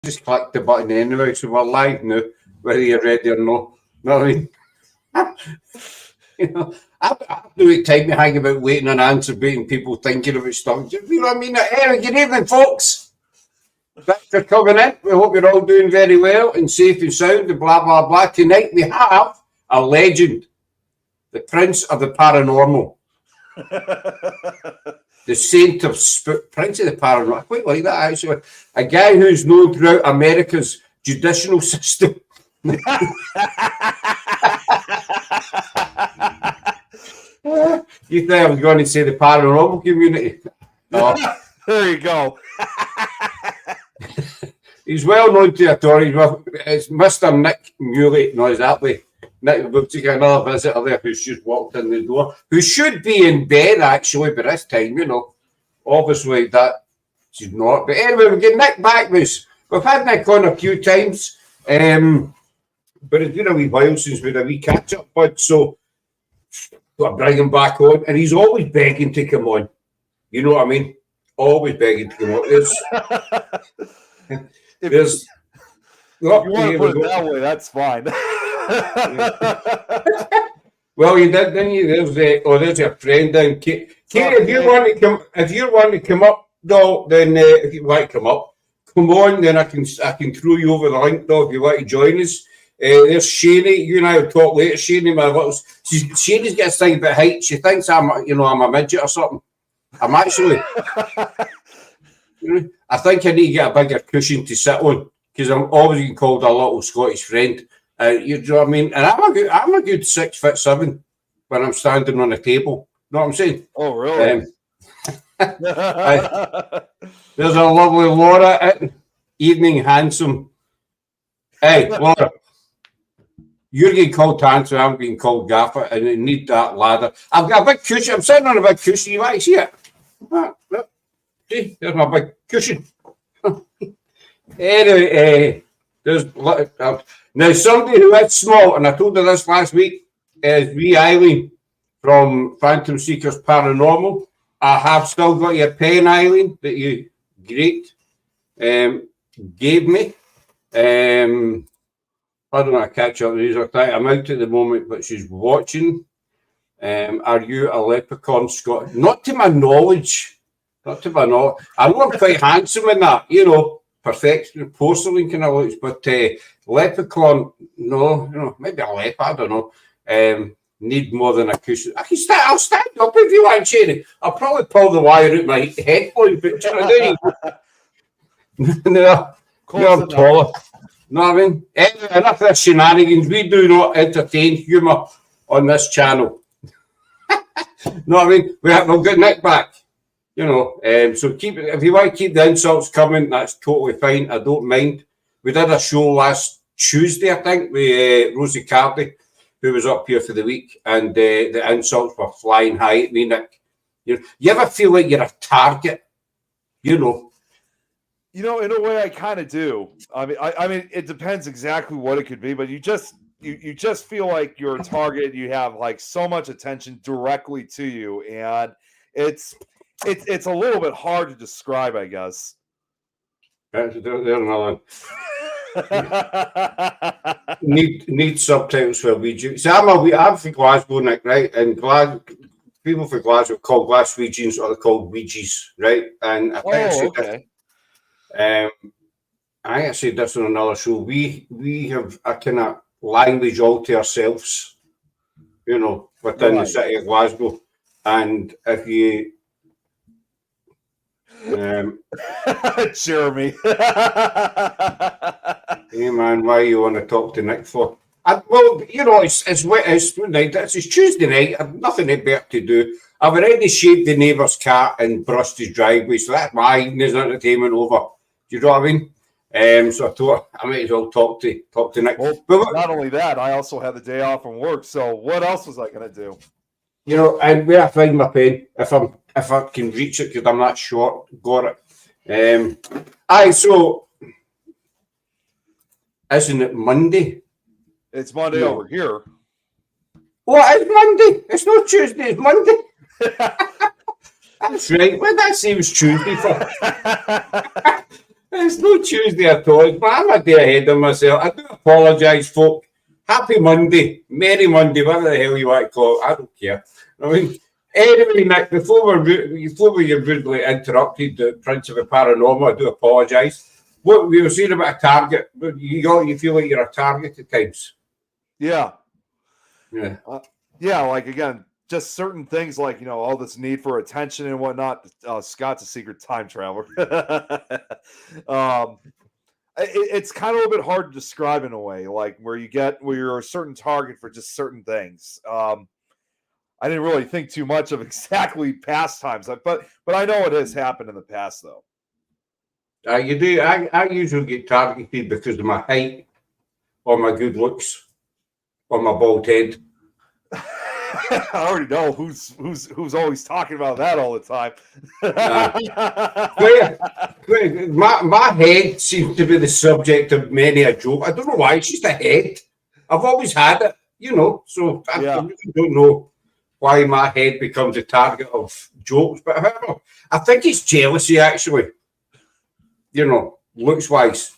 just click the button anyway, so we're live now, whether you're ready or not. Know what I mean? I do time to hang about waiting on answer waiting people thinking about stuff. You know what I mean? Anyway, good evening, folks. Thanks for coming in. We hope you're all doing very well and safe and sound and blah, blah, blah. Tonight we have a legend, the Prince of the Paranormal. The saint of Prince of the Paranormal. I quite like that, actually. A guy who's known throughout America's judicial system. You think I was going to say the paranormal community? No. There you go. He's well known to authorities. Well, it's Mr. Nick Mulae. No, exactly. Nick, we've taken another visitor there who's just walked in the door, who should be in bed actually by this time, you know. Obviously, that she's not. But anyway, we get Nick back with us. We've had Nick on a few times, but it's been a wee while since we had a wee catch up, bud. So I'll bring him back on, and he's always begging to come on. You know what I mean? Always begging to come on. There's if you want to put it that way, that's fine. Well, you did, didn't you? There's your friend down, Kate. Kate, if you want to come up, though, then if you want to come up, come on. Then I can throw you over the link, though, if you want to join us. There's Shani. You and I will talk later. Shani, Shani's got a thing about height. She thinks I'm a midget or something. I'm actually. I think I need to get a bigger cushion to sit on because I'm always getting called a little Scottish friend. You know what I mean? And I'm a good 6'7" when I'm standing on a table. Know what I'm saying? Oh, really? There's a lovely Laura. Evening, handsome. Hey, Laura. You're getting called to answer. I'm getting called Gaffer, and I need that ladder. I've got a big cushion. I'm sitting on a big cushion. You want to see it? See, there's my big cushion. Anyway, there's now somebody who is small, and I told her this last week, is wee Eileen from Phantom Seekers Paranormal. I have still got your pen, Eileen, that you gave me. I don't want to catch up with these. I'm out at the moment, but she's watching. Are you a leprechaun, Scott? Not to my knowledge. Not to my knowledge. I know I'm quite handsome in that, you know, perfection, porcelain kind of looks, but leprechaun, no, maybe a leopard, I don't know. Need more than a cushion. I'll stand up if you want, Shane. I'll probably pull the wire out my head for you, but no, I'm taller. Know what I mean? Anyway, enough of this shenanigans. We do not entertain humour on this channel. Know what I mean? We'll get Nick back. You know, so if you want to keep the insults coming, that's totally fine. I don't mind. We did a show last Tuesday, I think, with Rosie Cardy, who was up here for the week, and the insults were flying high at me, Nick. You ever feel like you're a target? You know. You know, in a way, I kind of do. I mean, it depends exactly what it could be, but you just feel like you're a target. You have like so much attention directly to you, and it's a little bit hard to describe, I guess. There's another need subtitles for Ouija. See, I'm from Glasgow, Nick, right? And people from Glasgow call Glaswegians or they're called Ouijas, right? And I think I said this on another show. We have a kind of language all to ourselves, you know, within the city of Glasgow. And if you Jeremy. Hey man, why you want to talk to Nick for? Well, you know, it's night. It's Tuesday night. I've nothing better to do. I've already shaved the neighbour's cat and brushed his driveway, so that's my evening's entertainment over. Do you know what I mean? So I thought I might as well talk to Nick. Well, but not only that, I also had the day off from work. So what else was I going to do? You know, and where I find my pen, if I can reach it because I'm that short, got it. So isn't it Monday? It's Monday over here. What is Monday? It's not Tuesday, it's Monday. That's right. What did that say was Tuesday for? It's no Tuesday at all, but I'm a day ahead of myself. I do apologise, folk. Happy Monday, Merry Monday, whatever the hell you want to call it. I don't care. I mean, anyway, Nick, before we were rudely interrupted, the Prince of the Paranormal, I do apologise. What we were saying about a target, you feel like you're a target at times. Yeah. Yeah. Yeah, like, again, just certain things like, all this need for attention and whatnot. Scott's a secret time traveler. It's kind of a bit hard to describe in a way, like where you're a certain target for just certain things. I didn't really think too much of exactly past times, but I know it has happened in the past, though. You do. I usually get targeted because of my height, or my good looks, or my bald head. I already know who's always talking about that all the time. My head seems to be the subject of many a joke. I don't know why. It's just a head. I've always had it, So I really don't know why my head becomes a target of jokes. But however, I think it's jealousy, actually. Looks wise.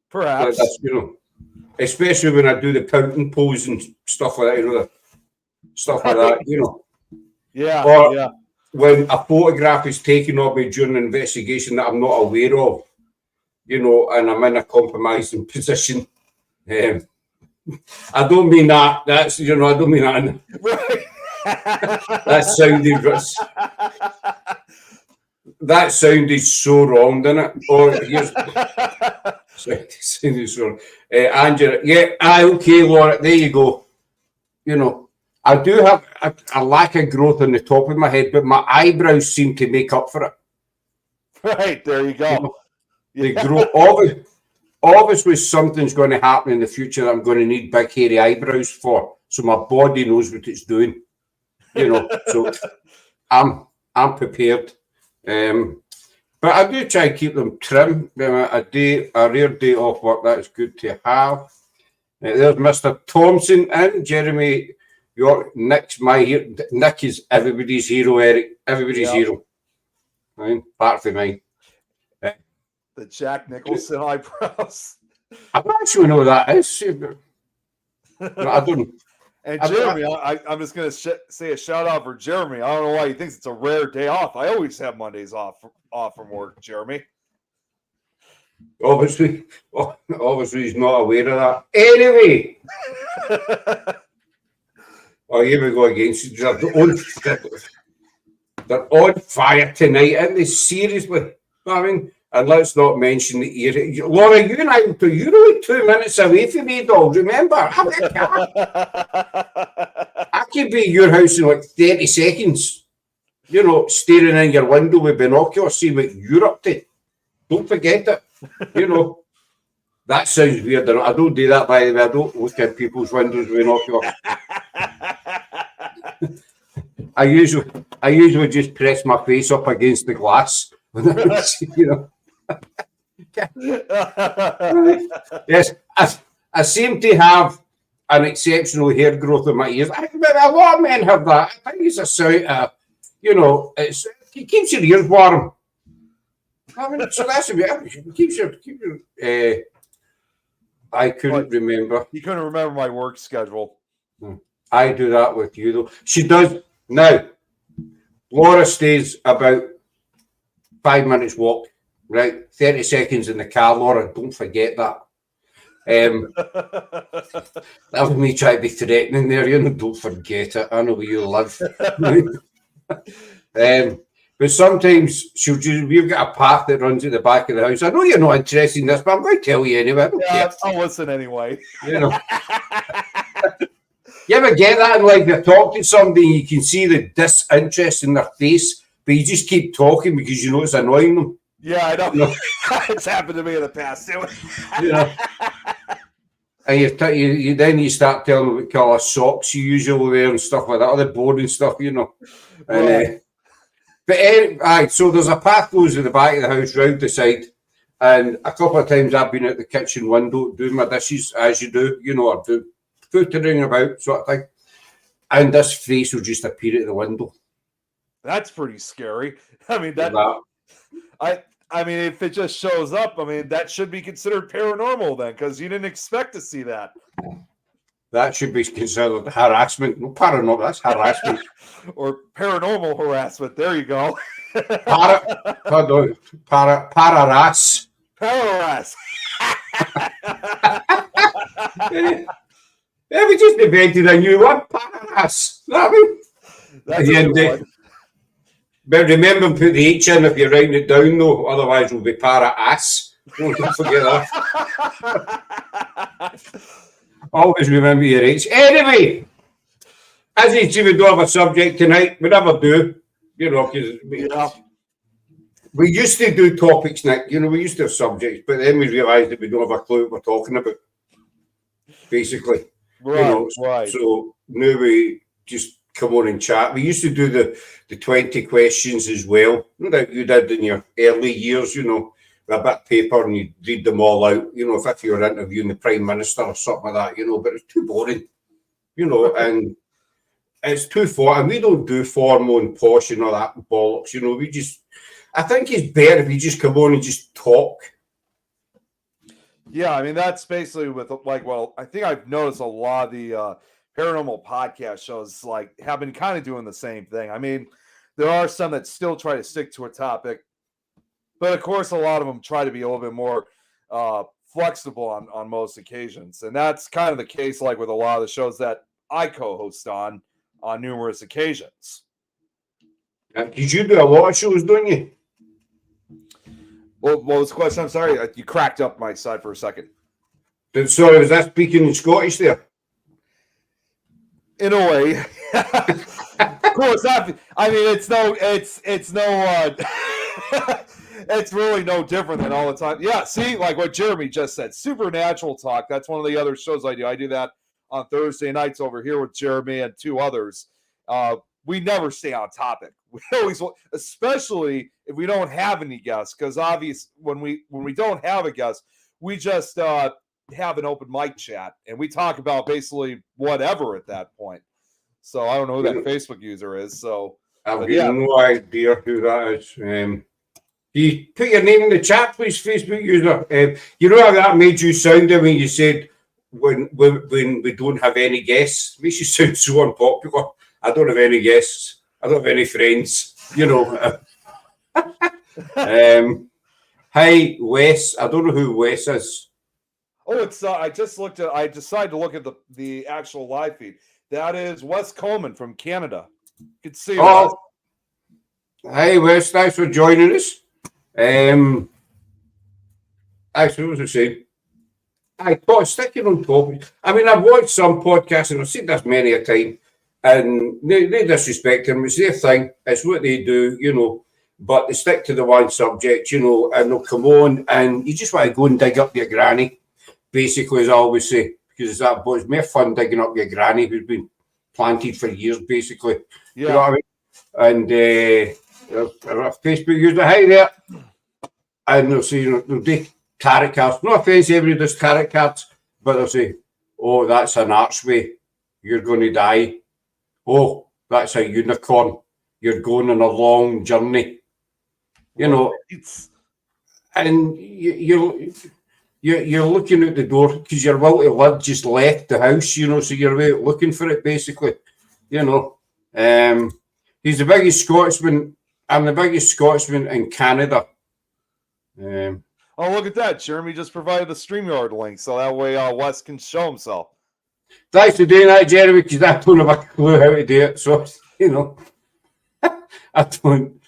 Perhaps. That's, especially when I do the pouting pose and stuff like that, stuff like that, Yeah. Or when a photograph is taken of me during an investigation that I'm not aware of, and I'm in a compromising position. I don't mean that. That's, I don't mean that. Right. That sounded so wrong, didn't it? Or here's sounded so wrong. Angela, okay, Laura, there you go. I do have a lack of growth on the top of my head, but my eyebrows seem to make up for it. Right, there you go. They grow. Obviously, something's going to happen in the future that I'm going to need big, hairy eyebrows for, so my body knows what it's doing. So I'm prepared. But I do try to keep them trim. A rare day off work, that's good to have. There's Mr. Thompson and Jeremy York. Nick's my hero. Nick is everybody's hero, Eric. Everybody's hero. Right? Apart from mine. The Jack Nicholson eyebrows. I don't actually know what that is. No, I don't. And Jeremy, I'm just going to say a shout out for Jeremy. I don't know why he thinks it's a rare day off. I always have Mondays off from work, Jeremy. Obviously he's not aware of that. Anyway. Here we go again. They're on fire tonight, aren't they? Seriously. I mean, and let's not mention the ear. Laura, you and you're only 2 minutes away from me, dog. Remember? Have a car. I could be at your house in like 30 seconds. Staring in your window with binoculars, seeing what you're up to. Don't forget it. That sounds weird. I don't do that, by the way. I don't look at people's windows with binoculars. I usually just press my face up against the glass. Yes, I seem to have an exceptional hair growth in my ears. A lot of men have that. I think it's a sign. It keeps your ears warm. I mean, so that's a bit. Keeps your. I couldn't remember. You couldn't remember my work schedule. I do that with you though. She does now. Laura stays about 5 minutes walk, right? 30 seconds in the car, Laura. Don't forget that. That was me trying to be threatening there. Don't forget it. I know where you live. But sometimes we've got a path that runs at the back of the house. I know you're not interested in this, but I'm going to tell you anyway. I'll listen anyway. You ever get that? And like you're talking to somebody, you can see the disinterest in their face, but you just keep talking because you know it's annoying them. Yeah, I know. It's happened to me in the past too. And then you start telling them what colour socks you usually wear and stuff like that, other boring stuff, And, but so there's a path goes to the back of the house, round the side, and a couple of times I've been at the kitchen window doing my dishes, as you do, or do footering about sort of thing, and this face will just appear at the window. That's pretty scary. I mean, I I mean, if it just shows up, I mean, that should be considered paranormal then, because you didn't expect to see that. That should be considered harassment. No, paranormal, that's harassment. Or paranormal harassment. There you go. Pararas. Pararas. Yeah, we just invented a new one. Pararas. That's a good one. But remember, put the H in if you're writing it down, though. Otherwise, it'll be para-ass. Don't forget that. Always remember your H. Anyway, as you see, we don't have a subject tonight. We never do. You know, because we used to do topics, Nick. You know, we used to have subjects, but then we realised that we don't have a clue what we're talking about, basically. Right, you know, right. So now we just come on and chat. We used to do the 20 questions as well. That you did in your early years, you know, with a bit of paper and you read them all out, you know, if you were interviewing the Prime Minister or something like that, you know, but it's too boring, you know, and it's too far. And we don't do formal and posh and all that bollocks, you know, I think it's better if you just come on and just talk. Yeah, I mean, that's basically with, like, well, I think I've noticed a lot of the paranormal podcast shows, like, have been kind of doing the same thing. I mean, there are some that still try to stick to a topic, but of course, a lot of them try to be a little bit more flexible on most occasions. And that's kind of the case, like, with a lot of the shows that I co-host on numerous occasions. Did you do a lot of shows, don't you? Well, what was the question? I'm sorry. You cracked up my side for a second. Sorry, was that speaking in Scottish there? In a way. Of course, I mean, it's really no different than all the time. Yeah, see, like what Jeremy just said, Supernatural Talk. That's one of the other shows I do. I do that on Thursday nights over here with Jeremy and two others. We never stay on topic. We always, especially if we don't have any guests, because obviously when we don't have a guest, we just have an open mic chat and we talk about basically whatever at that point. So I don't know who that Facebook user is. So I've got no idea who that is. Can you put your name in the chat, please, Facebook user? You know how that made you sound when you said when we don't have any guests? It makes you sound so unpopular. I don't have any guests. I don't have any friends. You know. Hi, Wes. I don't know who Wes is. Oh, it's I decided to look at the actual live feed. That is Wes Coleman from Canada. Good to see you. Oh, hi, Wes. Thanks for joining us. Actually, what was I saying? I thought sticking on topic. I mean, I've watched some podcasts and I've seen this many a time. And they disrespect them. It's their thing. It's what they do, you know. But they stick to the one subject, you know, and they'll come on and you just want to go and dig up your granny, basically, as I always say, because it's more fun digging up your granny who's been planted for years, basically. Yeah. You know what I mean? And Facebook user, hi there. And they'll say, you know, they'll do tarot cards. No offense, everybody does tarot cards, but they'll say, oh, that's an archway. You're going to die. Oh, that's a unicorn. You're going on a long journey. You know, and you're looking at the door because your will to live just left the house, you know, so you're away looking for it, basically. You know, he's the biggest Scotsman. I'm the biggest Scotsman in Canada. Oh, look at that. Jeremy just provided the StreamYard link, so that way Wes can show himself. Thanks for doing that, Jeremy, because I don't have a clue how to do it. So, you know, I don't.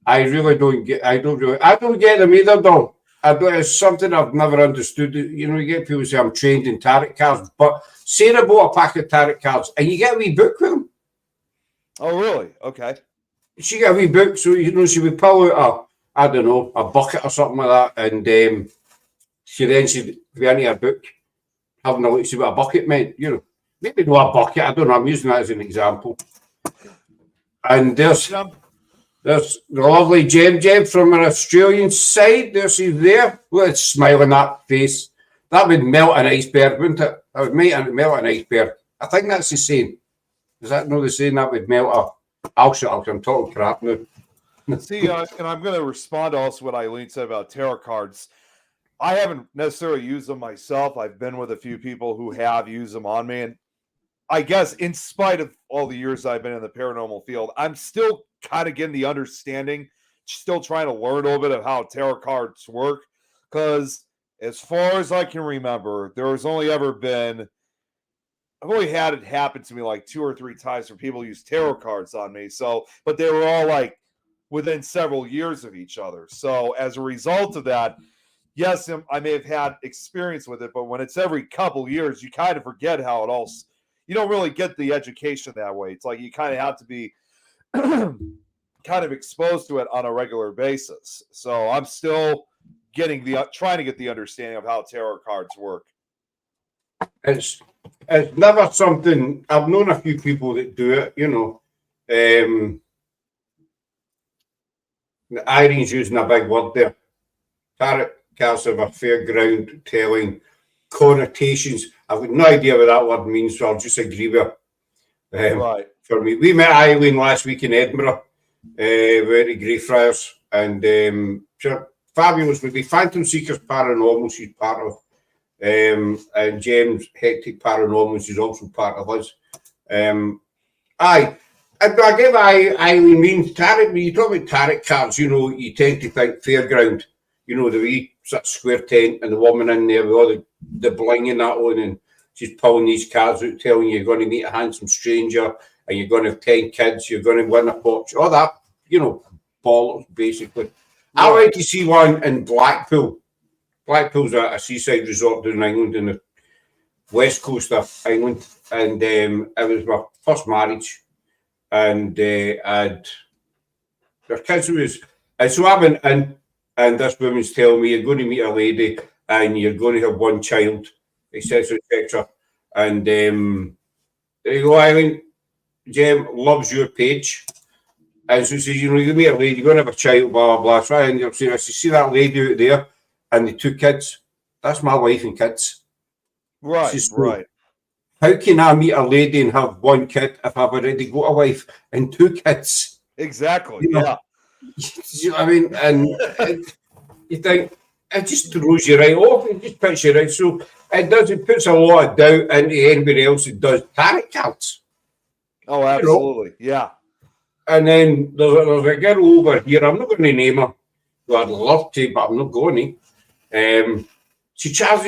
I really don't get. I don't get them either, though. It's something I've never understood. You know, you get people say I'm trained in tarot cards, but Sarah bought a pack of tarot cards, and you get a wee book with them. Oh, really? Okay. She got a wee book, so you know she would pull out a bucket or something like that, and she'd be into her book, having a look to see what a bucket meant. You know, maybe not a bucket. I don't know. I'm using that as an example. And there's the lovely Jem from an Australian side. There she's there. Look at the smile on that face. That would melt an iceberg, wouldn't it? That would melt an iceberg. I think that's the saying. Is that not the saying that would melt a... I'll shut up. I'm talking crap now. See, and I'm going to respond to also what Eileen said about tarot cards. I haven't necessarily used them myself. I've been with a few people who have used them on me. And I guess in spite of all the years I've been in the paranormal field, I'm still kind of getting the understanding, still trying to learn a little bit of how tarot cards work. Because as far as I can remember, there has only ever been, I've only had it happen to me like 2 or 3 times where people use tarot cards on me. So, but they were all like within several years of each other. So as a result of that, yes, I may have had experience with it, but when it's every couple years, you kind of forget how it all. You don't really get the education that way. It's like you kind of have to be kind of exposed to it on a regular basis. So I'm still trying to get the understanding of how tarot cards work. It's never something. I've known a few people that do it. Irene's using a big word there. Tarot cards have a fair ground telling connotations. I've got no idea what that word means, so I'll just agree with her. Right. For me, we met Eileen last week in Edinburgh. We went to Greyfriars, and sure, fabulous would be Phantom Seekers Paranormal. She's part of, and James Hectic Paranormal. She's also part of us. Aye. And I give Eileen means tarot. When you talk about tarot cards, you tend to think fairground. The wee sort of square tent and the woman in there with all the bling and that on, and she's pulling these cards out, telling you you're going to meet a handsome stranger and you're going to have 10 kids, you're going to win a fortune, all that, bollocks, basically. Yeah. I went to see one in Blackpool. Blackpool's a seaside resort down in England, in the west coast of England, and it was my first marriage, and their kids was, and so I went in, and this woman's telling me you're going to meet a lady and you're going to have one child, etc., etc. And there you go, Eileen. Jem loves your page. And so she says, you're going to meet a lady, you're going to have a child, blah, blah, blah. And you're saying, I see that lady out there and the 2 kids. That's my wife and kids. Right, says, right. How can I meet a lady and have 1 kid if I've already got a wife and 2 kids? Exactly, yeah. You know what I mean? And you think, it just throws you right off. It just puts you right. So it puts a lot of doubt into anybody else that does tarot cards. Oh, absolutely. Yeah. And then there's a girl over here. I'm not going to name her. Well, I'd love to, but I'm not going to. She does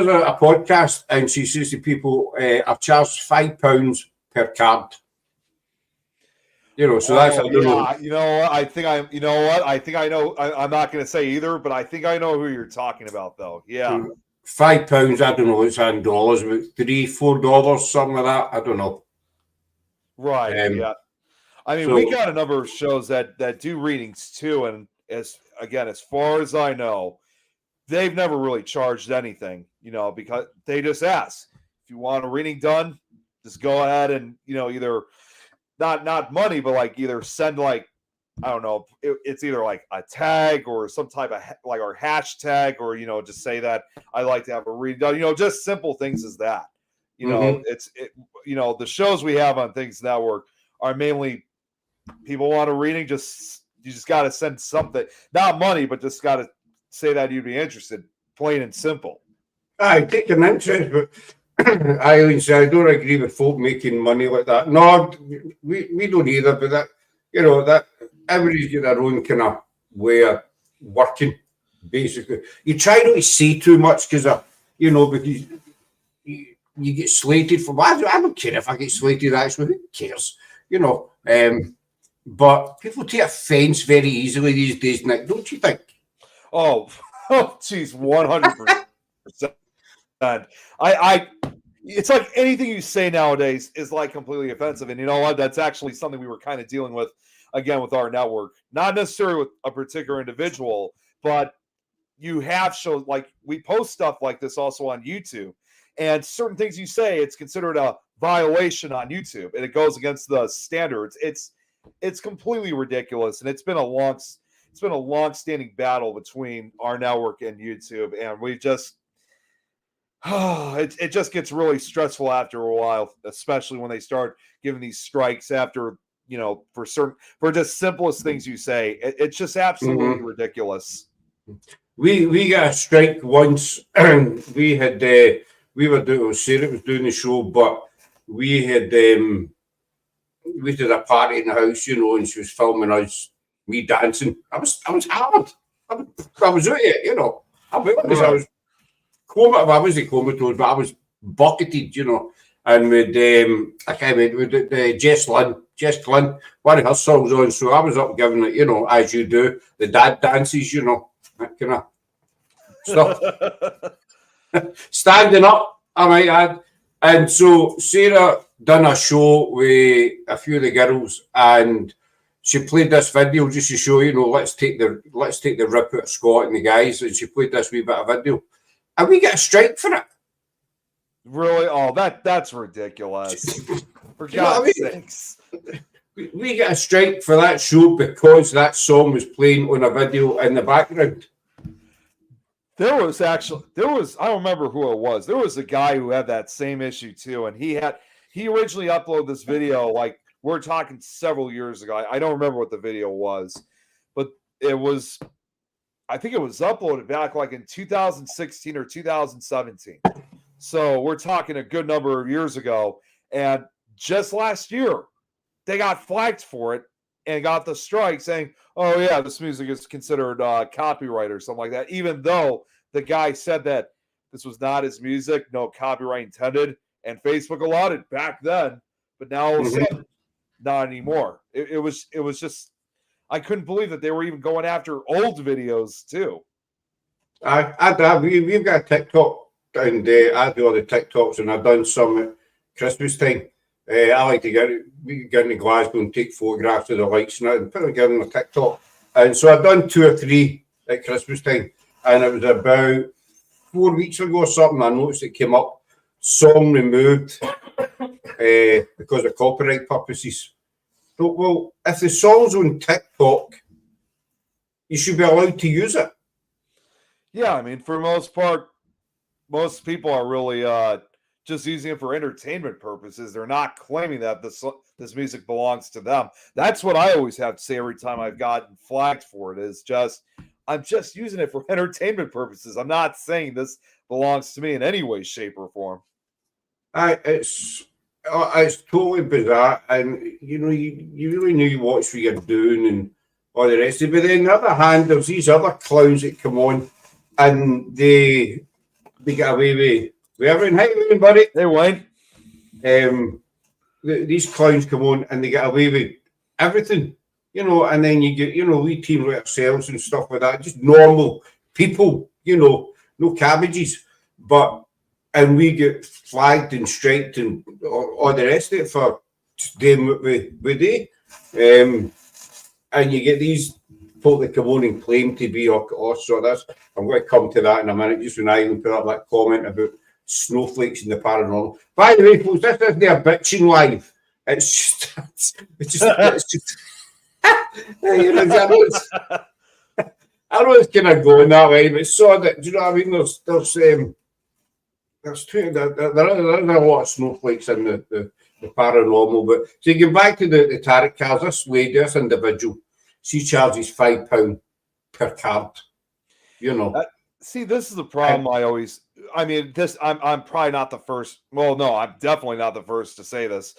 a podcast, and she says to people, I've charged £5 per card. So that's, I don't know. I think I know. I'm not going to say either, but I think I know who you're talking about, though. Yeah. £5, I don't know, it's in dollars, about $3-4, something like that. I don't know. Right. Yeah. I mean, we got a number of shows that do readings too, and as far as I know, they've never really charged anything, because they just ask if you want a reading done, just go ahead and either not money, but like either send like, I don't know, it's either like a tag or some type of like our hashtag, or just say that I like to have a reading done, just simple things as that. The shows we have on Things Network are mainly people want a reading, you just got to send something, not money, but just got to say that you'd be interested, plain and simple. I take an interest, but Eileen said, I don't agree with folk making money like that. No, we don't either, but that, that everybody's got their own kind of way of working, basically. You try not to say too much because because you get slated for, I don't care if I get slated, actually, who cares? But people take offense very easily these days, Nick, don't you think? Oh, geez, 100%. It's like anything you say nowadays is like completely offensive. And you know what? That's actually something we were kind of dealing with, again, with our network. Not necessarily with a particular individual, but you have shows, like we post stuff like this also on YouTube. And certain things you say, it's considered a violation on YouTube. And it goes against the standards. It's completely ridiculous. And it's been a long-standing battle between our network and YouTube. And we just... it just gets really stressful after a while, especially when they start giving these strikes after for just simplest things you say. It's just absolutely ridiculous. We got a strike once. We had we were doing, Sarah was doing the show, but we had we did a party in the house, and she was filming us, me dancing. I was hammered. I was out it, I was comatose. I wasn't comatose, but I was bucketed, And with I can't remember, with Jess Glynn, one of her songs on, so I was up giving it, as you do, the dad dances, that kind of stuff. Standing up, I might add. And so Sarah done a show with a few of the girls, and she played this video just to show, let's take the rip out of Scott and the guys, and she played this wee bit of video, and we get a strike for it. Really? Oh, that's ridiculous. For God's sakes. We get a strike for that show because that song was playing on a video in the background. I don't remember who it was. There was a guy who had that same issue too. And he originally uploaded this video, like we're talking several years ago. I don't remember what the video was, but I think it was uploaded back like in 2016 or 2017. So we're talking a good number of years ago. And just last year, they got flagged for it and got the strike saying, oh, yeah, this music is considered copyright or something like that, even though the guy said that this was not his music, no copyright intended, and Facebook allowed it back then, but now all of a sudden, not anymore. It was just, I couldn't believe that they were even going after old videos, too. We've got a TikTok, and I do all the TikToks, and I've done some at Christmas time. I like to get into Glasgow and take photographs of the lights and put them on my TikTok. And so I've done 2 or 3 at Christmas time. And it was about 4 weeks ago or something, I noticed it came up, song removed because of copyright purposes. So, well, if the song's on TikTok, you should be allowed to use it. Yeah, I mean, for the most part, most people are really just using it for entertainment purposes. They're not claiming that this music belongs to them. That's what I always have to say every time I've gotten flagged for it, is just, I'm just using it for entertainment purposes. I'm not saying this belongs to me in any way, shape, or form. It's totally bizarre, and you really need to watch what you're doing and all the rest of it. But then on the other hand, there's these other clowns that come on and they get away with everything. How you doing, buddy? Hey, Wayne. These clowns come on and they get away with everything, and then you get, we team like ourselves and stuff like that, just normal people, no cabbages, and we get flagged and striked and all the rest of it for doing what we do. And you get these folk that come on and claim to be or sort of this. I'm going to come to that in a minute, just when I put up that comment about snowflakes in the paranormal. By the way, folks, this isn't a bitching live. It's just I know it's kind of going that way, but so that, do you know what I mean? There are a lot of snowflakes in the paranormal. But so you get back to the tarot cards. This lady, this individual, she charges £5 per card. See, this is the problem. I'm probably not the first. Well, no, I'm definitely not the first to say this.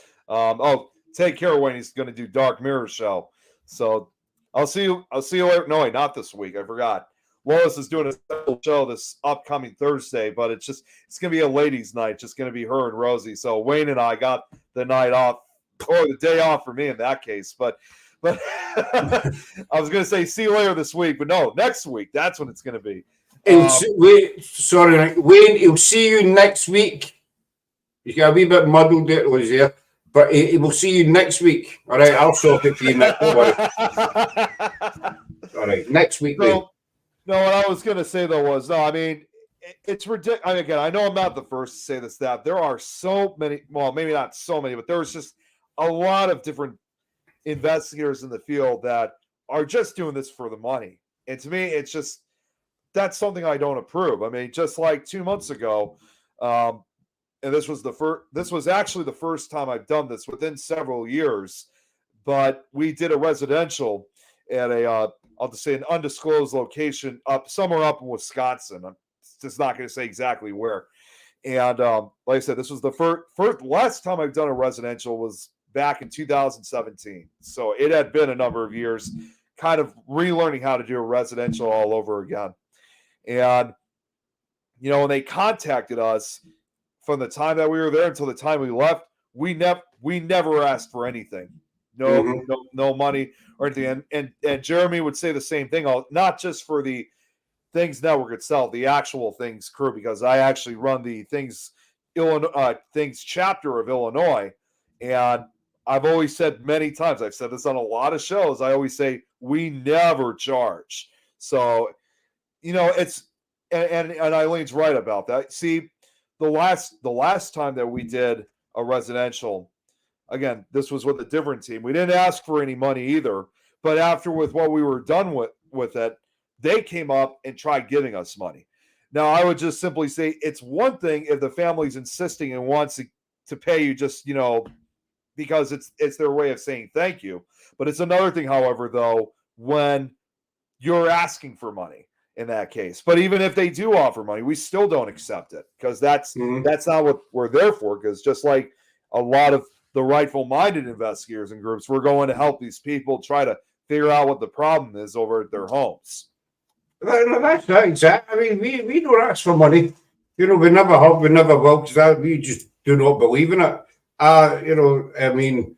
Take care when he's going to do Dark Mirror show. So I'll see you later. No, wait, not this week. I forgot. Lois is doing a special show this upcoming Thursday, but it's going to be a ladies' night. Just going to be her and Rosie. So Wayne and I got the night off, or the day off for me in that case. But I was going to say see you later this week, but no, next week. That's when it's going to be. Wayne, he'll see you next week. You got a wee bit muddled there, was there, but he will see you next week. All right, I'll sort it for you next week. All right, next week. No, what I was going to say, though, was, it's ridiculous. Again, I know I'm not the first to say this, that there are so many, well, maybe not so many, but there's just a lot of different investigators in the field that are just doing this for the money. And to me, it's just, that's something I don't approve. Just like 2 months ago, and this was actually the first time I've done this within several years. but we did a residential at a I'll just say an undisclosed location somewhere up in Wisconsin. I'm just not going to say exactly where. And like I said, this was the first last time I've done a residential was back in 2017. So it had been a number of years, kind of relearning how to do a residential all over again. And when they contacted us from the time that we were there until the time we left, we never asked for anything. No money or anything. And Jeremy would say the same thing, not just for the Things Network itself, the actual Things crew, because I actually run the Things chapter of Illinois. And I've always said many times, I've said this on a lot of shows, I always say we never charge. So, it's and Eileen's right about that. See, the last time that we did a residential, again, this was with a different team. We didn't ask for any money either, but after with what we were done with it, they came up and tried giving us money. Now, I would just simply say it's one thing if the family's insisting and wants to pay you just, because it's their way of saying thank you. But it's another thing, however, though, when you're asking for money in that case. But even if they do offer money, we still don't accept it, because that's not what we're there for. Because just like a lot of the rightful-minded investigators and groups, we're going to help these people try to figure out what the problem is over at their homes. That's right, exactly. I mean, we don't ask for money. We never have, we never will, because we just do not believe in it. I mean,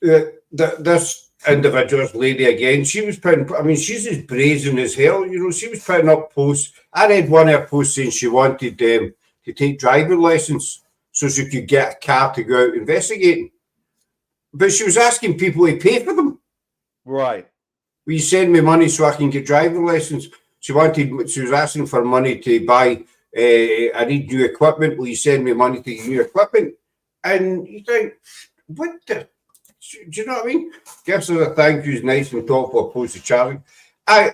this individual's lady again, she was putting, I mean, she's as brazen as hell. She was putting up posts. I read one of her posts saying she wanted to take driving lessons so she could get a car to go out investigating. But she was asking people to pay for them. Right. Will you send me money so I can get driving lessons? She was asking for money to buy, I need new equipment. Will you send me money to get new equipment? And you think, what the, do you know what I mean? Gives us a thank you's nice and thoughtful opposed to charging. I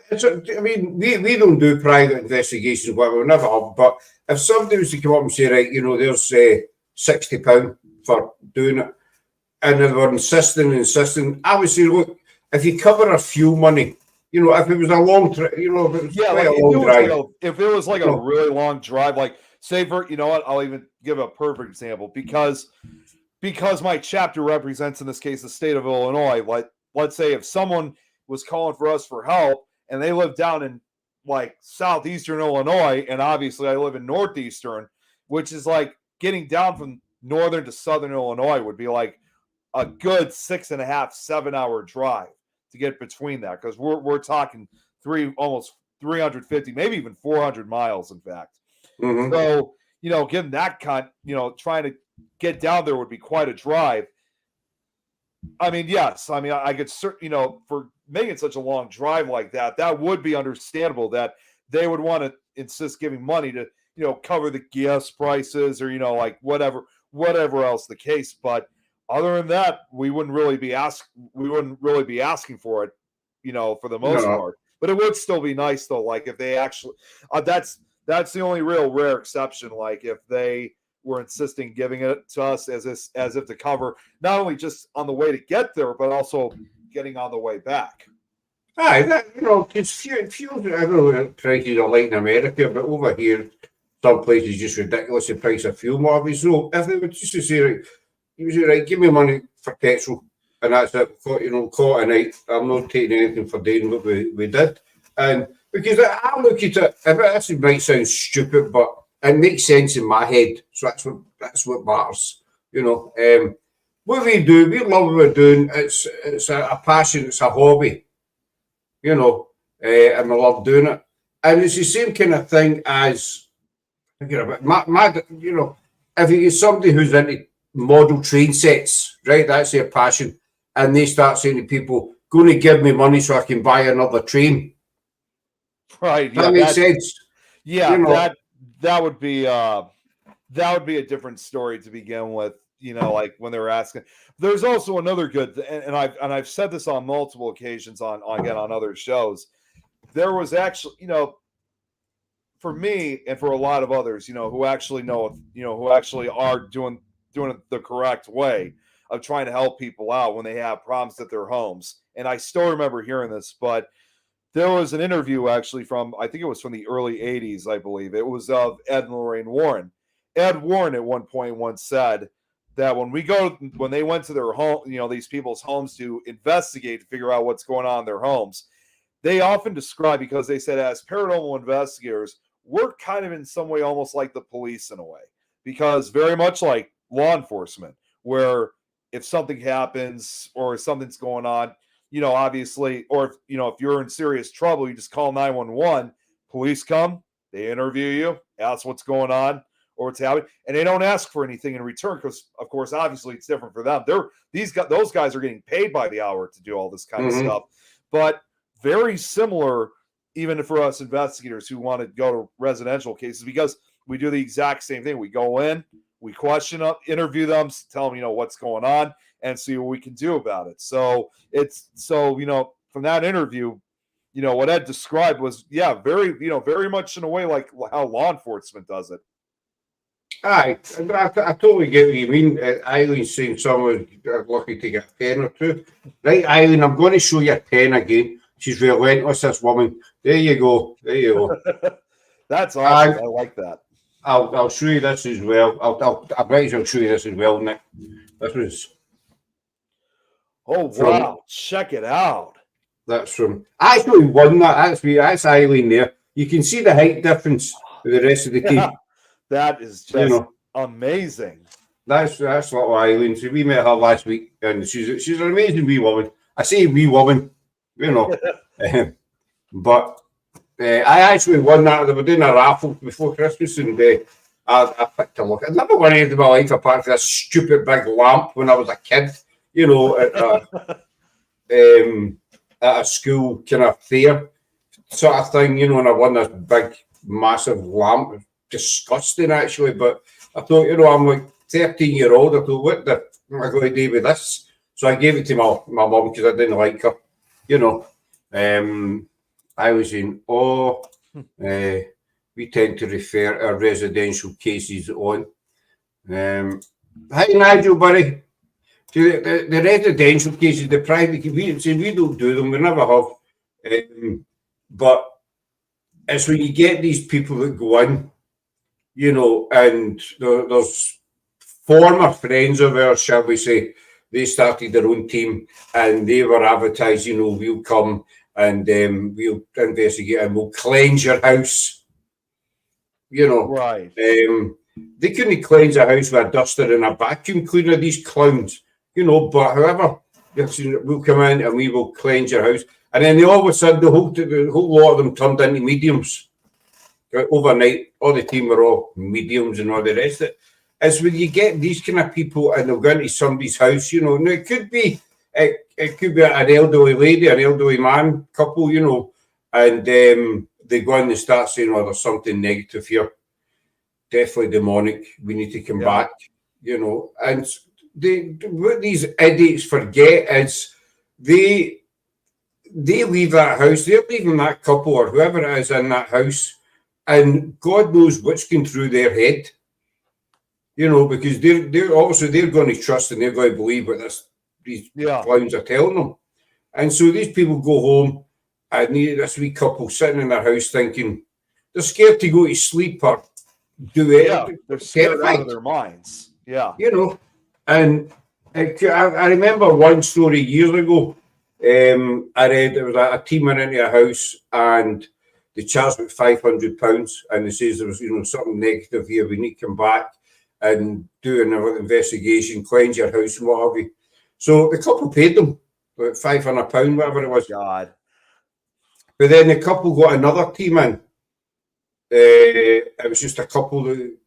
mean, we don't do private investigations, whatever, we never have. But if somebody was to come up and say, right, there's £60 for doing it, and they were insisting, I would say, look, if you cover a fuel money, if it was a long trip, if it was a long drive. If it was like a really long drive, like say for, what, I'll even give a perfect example, because my chapter represents, in this case, the state of Illinois. Like, let's say if someone was calling for us for help and they live down in like southeastern Illinois, and obviously I live in northeastern, which is like getting down from northern to southern Illinois would be like a good 6.5, 7 hour drive to get between that, because we're talking almost 350, maybe even 400 miles, in fact. So, given that trying to get down there would be quite a drive. I mean, yes, I could for making such a long drive like that would be understandable that they would want to insist giving money to, cover the gas prices or, like whatever else the case. But other than that, we wouldn't really be asking for it, for the most part. But it would still be nice though, like if they actually, that's the only real rare exception. Like if they were insisting giving it to us as if to cover not only just on the way to get there, but also getting on the way back. Aye, because fuel, I don't know what prices are like in America, but over here, some places just ridiculous the price of fuel, Marvin. So if they were just to say, right, you say, right, give me money for petrol, and that's it. Call it a night. I'm not taking anything for doing what we did. And because I look at it, this might sound stupid, but it makes sense in my head. So that's what matters. What we do, we love what we're doing. It's a passion. It's a hobby. And we love doing it. And it's the same kind of thing as if you get somebody who's into model train sets, right? That's their passion, and they start saying to people, "Going to give me money so I can buy another train." Right. That makes sense. Yeah. That would be a different story to begin with. Like when they were asking. There's also another good, and I've said this on multiple occasions on other shows. There was actually, for me and for a lot of others, who actually know, who actually are doing it the correct way. of trying to help people out when they have problems at their homes. And I still remember hearing this, but there was an interview actually from, I think it was from the early 80s, I believe. It was of Ed and Lorraine Warren. Ed Warren at one point once said that when they went to their home, these people's homes to investigate, to figure out what's going on in their homes, they often describe, because they said as paranormal investigators, we're kind of in some way almost like the police in a way, because very much like law enforcement, where if something happens or something's going on, obviously, or if you're in serious trouble, you just call 911, police come, they interview you, ask what's going on or what's happening, and they don't ask for anything in return because, of course, obviously it's different for them. Those guys are getting paid by the hour to do all this kind of stuff, but very similar even for us investigators who want to go to residential cases, because we do the exact same thing. We go in, we question them, interview them, tell them, what's going on, and see what we can do about it. So from that interview, what Ed described was, very much in a way like how law enforcement does it. Aye, I totally get what you mean. Eileen's saying someone's lucky to get a pen or two. Right, Eileen, I'm going to show you a pen again. She's relentless, this woman. There you go. That's awesome. I like that. I'll show you this as well. I bet I'll show you this as well, Nick. This was. Oh wow! Check it out. That's from. I actually won that. That's Eileen there. You can see the height difference with the rest of the team. That is just amazing. That's little Eileen. So we met her last week, and she's an amazing wee woman. I say wee woman, but I actually won that. They were doing a raffle before Christmas, and I picked a look. I'd never won anything in my life apart from this stupid big lamp when I was a kid, at a school kind of fair sort of thing, and I won this big, massive lamp. Disgusting, actually, but I thought, I'm like 13-year-old. I thought, what the am I going to do with this? So I gave it to my mum because I didn't like her, I was in awe. We tend to refer our residential cases on. Hi, Nigel, buddy. The residential cases, the private conveyances, we don't do them. We never have. But it's when you get these people that go in, and there's former friends of ours, shall we say, they started their own team and they were advertised, we'll come and we'll investigate and we'll cleanse your house. Right. They couldn't cleanse a house with a duster and a vacuum cleaner, these clowns, but however, we'll come in and we will cleanse your house. And then all of a sudden, the whole lot of them turned into mediums. Overnight, all the team were all mediums and all the rest of it. It's when you get these kind of people and they'll go into somebody's house, now it could be an elderly lady, an elderly man, couple, and they go in and start saying, there's something negative here. Definitely demonic. We need to come back, And what these idiots forget is they leave that house, they're leaving that couple or whoever it is in that house, and God knows what's going through their head, because they're obviously they're going to trust and they're going to believe what these clowns are telling them. And so these people go home and this wee couple sitting in their house thinking they're scared to go to sleep or do it. Yeah, they're scared out of their minds. Yeah. And I remember one story years ago. I read there was a team went into a house and they charged about £500 and they says there was something negative here. We need to come back and do another investigation, cleanse your house and what have you. So the couple paid them about £500, whatever it was. God. But then the couple got another team in. It was just a couple, a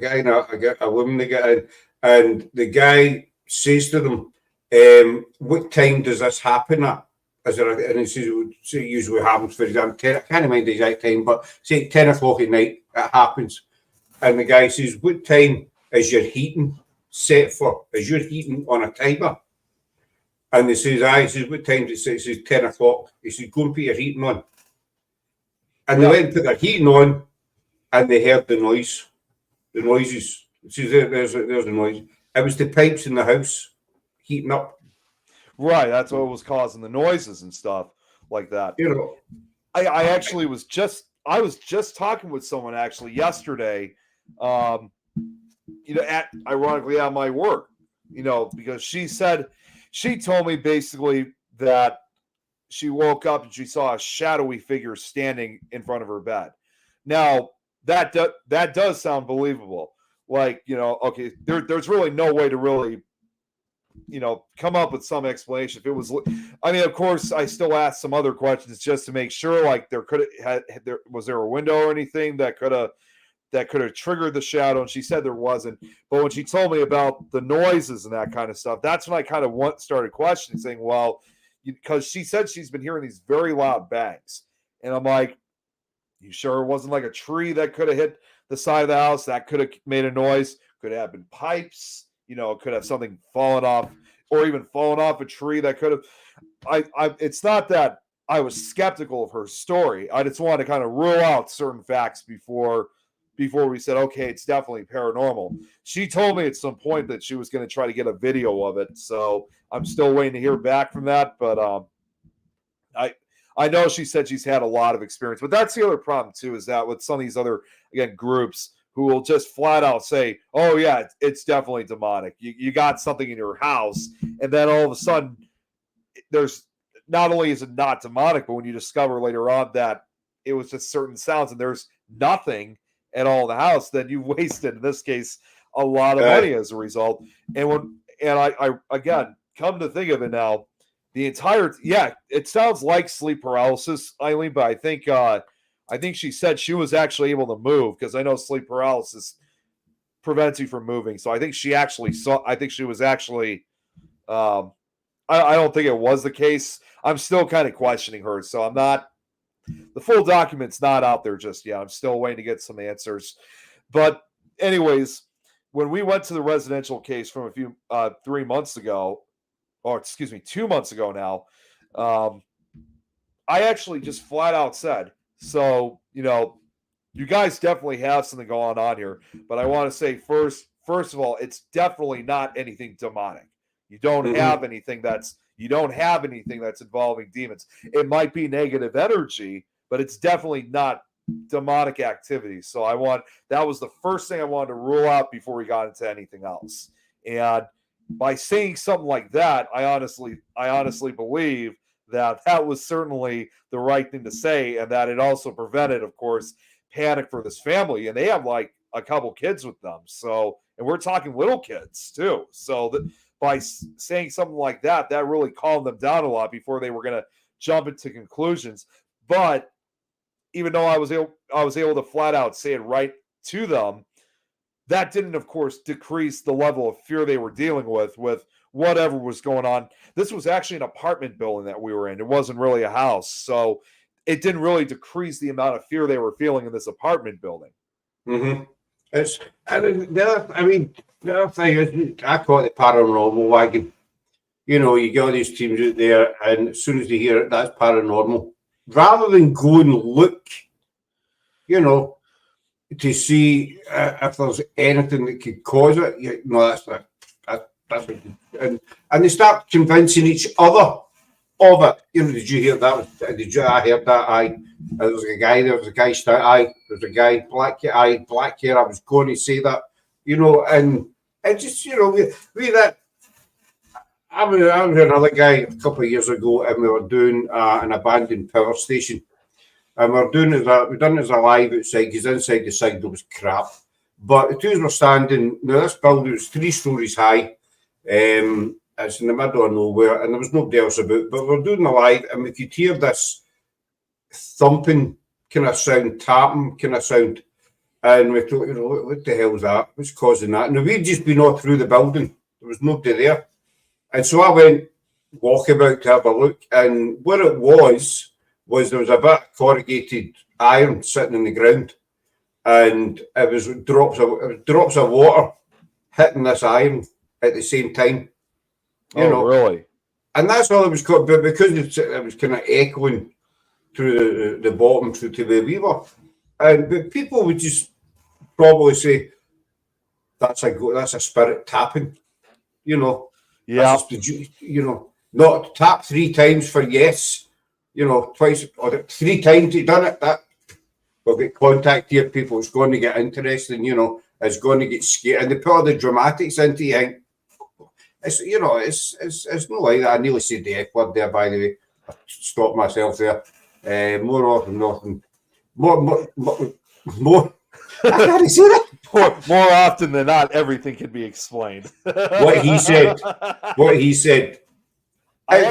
guy and a woman they get in, and the guy says to them, what time does this happen at? And he says, it usually happens, for example, 10, I can't remember the exact time, but say 10 o'clock at night, it happens. And the guy says, what time is your heating set for? Is your heating on a timer? And they says, he says, what time does it say? He says, 10 o'clock. He says, go and put your heating on. And they went and put their heating on, and they heard the noise. The noises. He says, there's the noise. It was the pipes in the house. heating up. Right. That's what was causing the noises and stuff like that. You know, I actually was just talking with someone actually yesterday, ironically at my work, because she told me basically that she woke up and she saw a shadowy figure standing in front of her bed. Now that does sound believable. Like, okay, there's really no way to really, come up with some explanation. If it was, I mean, of course, I still asked some other questions just to make sure. Like, was there a window or anything that could have triggered the shadow? And she said there wasn't. But when she told me about the noises and that kind of stuff, that's when I kind of started questioning, saying, well, because she said she's been hearing these very loud bangs, and I'm like, you sure it wasn't like a tree that could have hit the side of the house that could have made a noise? Could have been pipes. Could have something fallen off, or even fallen off a tree that could have. It's not that I was skeptical of her story. I just wanted to kind of rule out certain facts before we said, okay, it's definitely paranormal. She told me at some point that she was going to try to get a video of it, so I'm still waiting to hear back from that. But I know she said she's had a lot of experience, but that's the other problem too, is that with some of these other, again, groups who will just flat out say, oh yeah, it's definitely demonic. You got something in your house, and then all of a sudden there's, not only is it not demonic, but when you discover later on that it was just certain sounds and there's nothing at all in the house, then you wasted, in this case, a lot of money as a result. And I again, come to think of it now, it sounds like sleep paralysis, Eileen, but I think she said she was actually able to move, because I know sleep paralysis prevents you from moving. So I think she was actually, I don't think it was the case. I'm still kind of questioning her. So the full document's not out there just yet. I'm still waiting to get some answers. But anyways, when we went to the residential case from 3 months ago, or excuse me, 2 months ago now, I actually just flat out said, so, you guys definitely have something going on here, but I want to say first of all, it's definitely not anything demonic. You don't have anything that's involving demons. It might be negative energy, but it's definitely not demonic activity. So that was the first thing I wanted to rule out before we got into anything else. And by saying something like that, I honestly believe that was certainly the right thing to say, and that it also prevented, of course, panic for this family. And they have like a couple kids with them. So, and we're talking little kids too. So by saying something like that really calmed them down a lot before they were going to jump into conclusions. But even though I was able to flat out say it right to them, that didn't, of course, decrease the level of fear they were dealing with whatever was going on. This was actually an apartment building that we were in. It wasn't really a house. So it didn't really decrease the amount of fear they were feeling in this apartment building. Mm-hmm. The other thing is, I call it the paranormal wagon. You get all these teams out there, and as soon as they hear it, that's paranormal. Rather than go and look, to see if there's anything that could cause it, that's and they start convincing each other of it. Did you hear that? I heard that. There was a guy. There's a guy, black hair. I was going to say that, and just, we that. I was another guy a couple of years ago, and we were doing an abandoned power station. And we done it as a live outside, because inside the signal was crap. But the two were standing. Now, this building was 3 stories high. It's in the middle of nowhere, and there was nobody else about. But we're doing the live, and we could hear this thumping kind of sound, tapping kind of sound. And we thought, what the hell is that? What's causing that? Now, we'd just been all through the building. There was nobody there. And so I went walkabout to have a look. And what it was there was a bit of corrugated iron sitting in the ground. And it was drops of water hitting this iron at the same time. Really? And that's all it was called. But because it was kind of echoing through the bottom through to where we were. But people would just probably say, that's a spirit tapping, Yeah, Yeah. Not tap 3 times for yes, twice or 3 times he done it. That we'll get contact here, people. It's going to get interesting, it's going to get scary. And they put all the dramatics into you. It's not like that. I nearly said the F word there, by the way. I stopped myself there. More often, nothing. More. I can't say that. More often than not, everything can be explained. What he said. I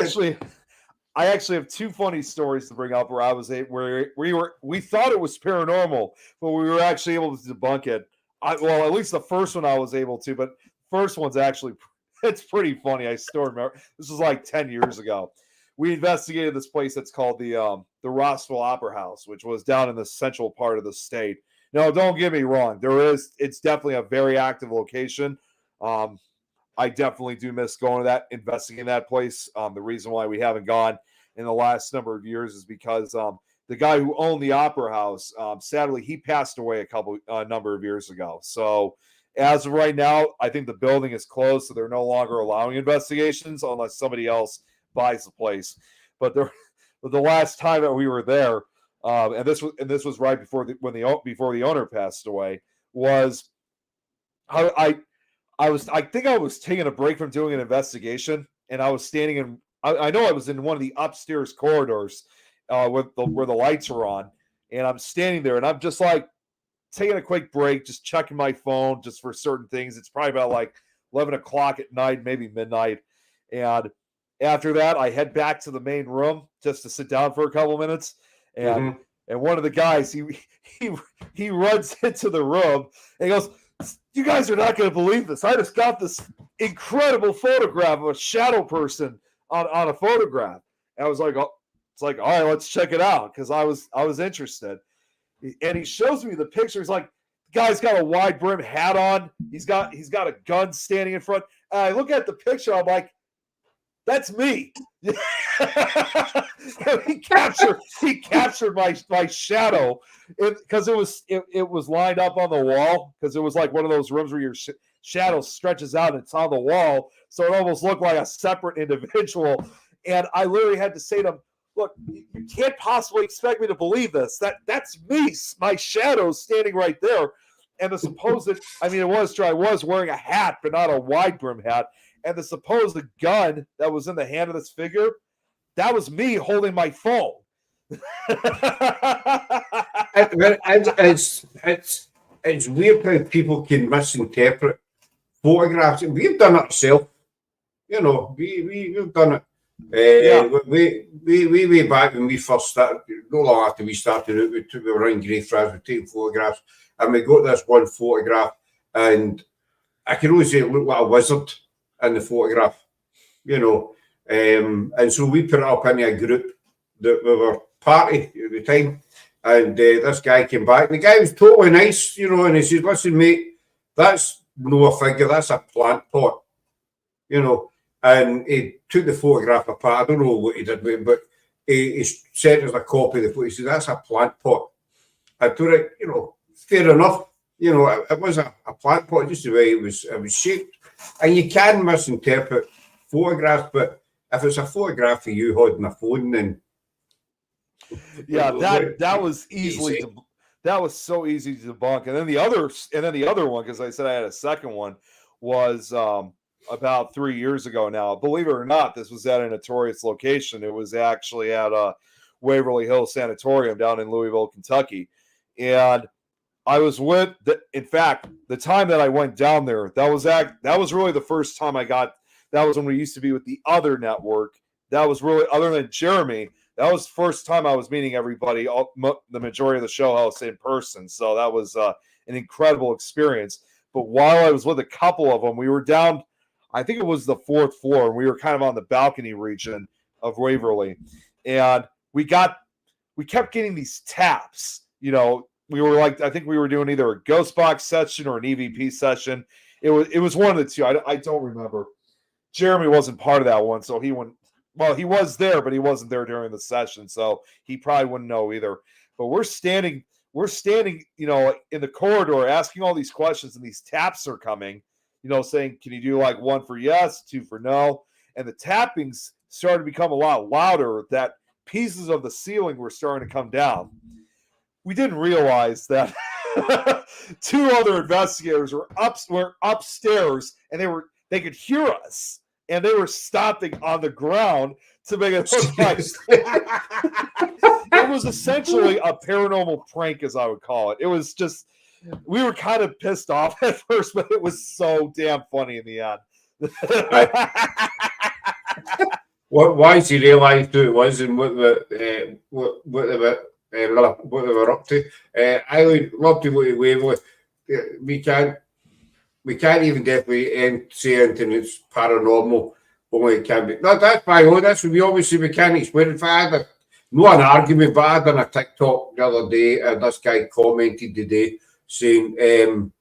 actually have 2 funny stories to bring up where we thought it was paranormal, but we were actually able to debunk it. Well, at least the first one I was able to, but first one's actually it's pretty funny. I still remember this was like 10 years ago. We investigated this place that's called the Rossville Opera House, which was down in the central part of the state. No, don't get me wrong. It's definitely a very active location. I definitely do miss going to that, investigating that place. The reason why we haven't gone in the last number of years is because the guy who owned the Opera House, sadly, he passed away a number of years ago. So as of right now, I think the building is closed, so they're no longer allowing investigations unless somebody else buys the place. But the last time that we were there, and this was right before the owner passed away, was I think I was taking a break from doing an investigation, and I was standing in. I know I was in one of the upstairs corridors where the lights are on, and I'm standing there, and I'm just like taking a quick break, just checking my phone just for certain things. It's probably about like 11 o'clock at night, maybe midnight, and after that, I head back to the main room just to sit down for a couple minutes, and one of the guys he runs into the room and he goes, "You guys are not going to believe this. I just got this incredible photograph of a shadow person on a photograph." And I was like, "Oh," it's like, "All right, let's check it out," because I was interested. And he shows me the picture. He's like, the guy's got a wide brim hat on. He's got a gun standing in front. And I look at the picture. I'm like, that's me. he captured my shadow because it was lined up on the wall, because it was like one of those rooms where your shadow stretches out and it's on the wall, so it almost looked like a separate individual. And I literally had to say to him, "Look, you can't possibly expect me to believe this. That's me. My shadow's standing right there." And the supposed, it was true. I was wearing a hat, but not a wide brim hat. And the supposed gun that was in the hand of this figure, that was me holding my phone. It's weird how people can misinterpret photographs. We've done it ourselves. We've done it. Way back when we first started, no long after we started out, we were running Grey Fries, we were taking photographs, and we got this one photograph, and I can only say it looked like a wizard in the photograph, and so we put it up in a group that we were party at the time, and this guy came back, and the guy was totally nice, and he said, "Listen, mate, that's no a figure, that's a plant pot," and he took the photograph apart. I don't know what he did with it, but he sent us a copy of the photo. He said, "That's a plant pot." I told it, fair enough. It was a plant pot, just the way it was shaped. And you can misinterpret photographs, but if it's a photograph of you holding a phone, then that was easily that was so easy to debunk. And then the other one, because I said I had a second one, was about 3 years ago now. Believe it or not, this was at a notorious location. It was actually at Waverly Hills Sanatorium down in Louisville, Kentucky, and I was in fact, the time that I went down there, that was really the first time that was when we used to be with the other network. That was really, other than Jeremy, that was the first time I was meeting everybody, the majority of the show house in person. So that was an incredible experience. But while I was with a couple of them, we were down, I think it was the 4th floor, and we were kind of on the balcony region of Waverly. And we kept getting these taps, we were like, I think we were doing either a ghost box session or an EVP session. It was one of the two. I don't remember. Jeremy wasn't part of that one, so he wouldn't. Well, he was there, but he wasn't there during the session, so he probably wouldn't know either. But we're standing, in the corridor asking all these questions, and these taps are coming. saying, can you do like 1 for yes, 2 for no? And the tappings started to become a lot louder, that pieces of the ceiling were starting to come down. We didn't realize that 2 other investigators were upstairs, and they could hear us, and they were stopping on the ground to make it look like it was essentially a paranormal prank, as I would call it. It was just, we were kind of pissed off at first, but it was so damn funny in the end. Once you realised who it was and what they were up to, I would love to go away with. We can't even definitely say anything that's paranormal. Only it can be. No, that's my own. We can't explain it. I had not an argument, but I had on a TikTok the other day, and this guy commented today saying,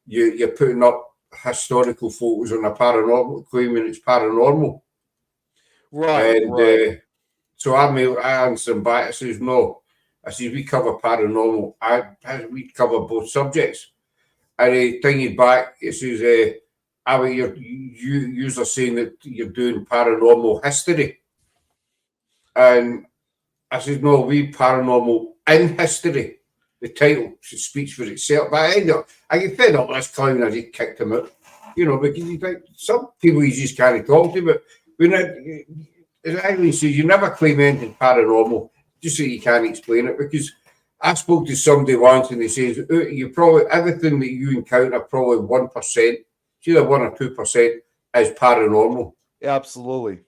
you're putting up historical photos on a paranormal, claiming it's paranormal. Right. And so I answered him back. I says, no. I says, we cover paranormal. We cover both subjects. And he thingy back, it says, you are saying that you're doing paranormal history. And I said, no, we paranormal in history. The title speaks for itself. But I get fed up with this clown. I just kicked him out. Because you think some people you just can't talk to. But as Eileen says, you never claim anything paranormal just so you can't explain it. Because I spoke to somebody once and they says, you probably, everything that you encounter, probably 1%, it's either 1 or 2% is paranormal. Absolutely.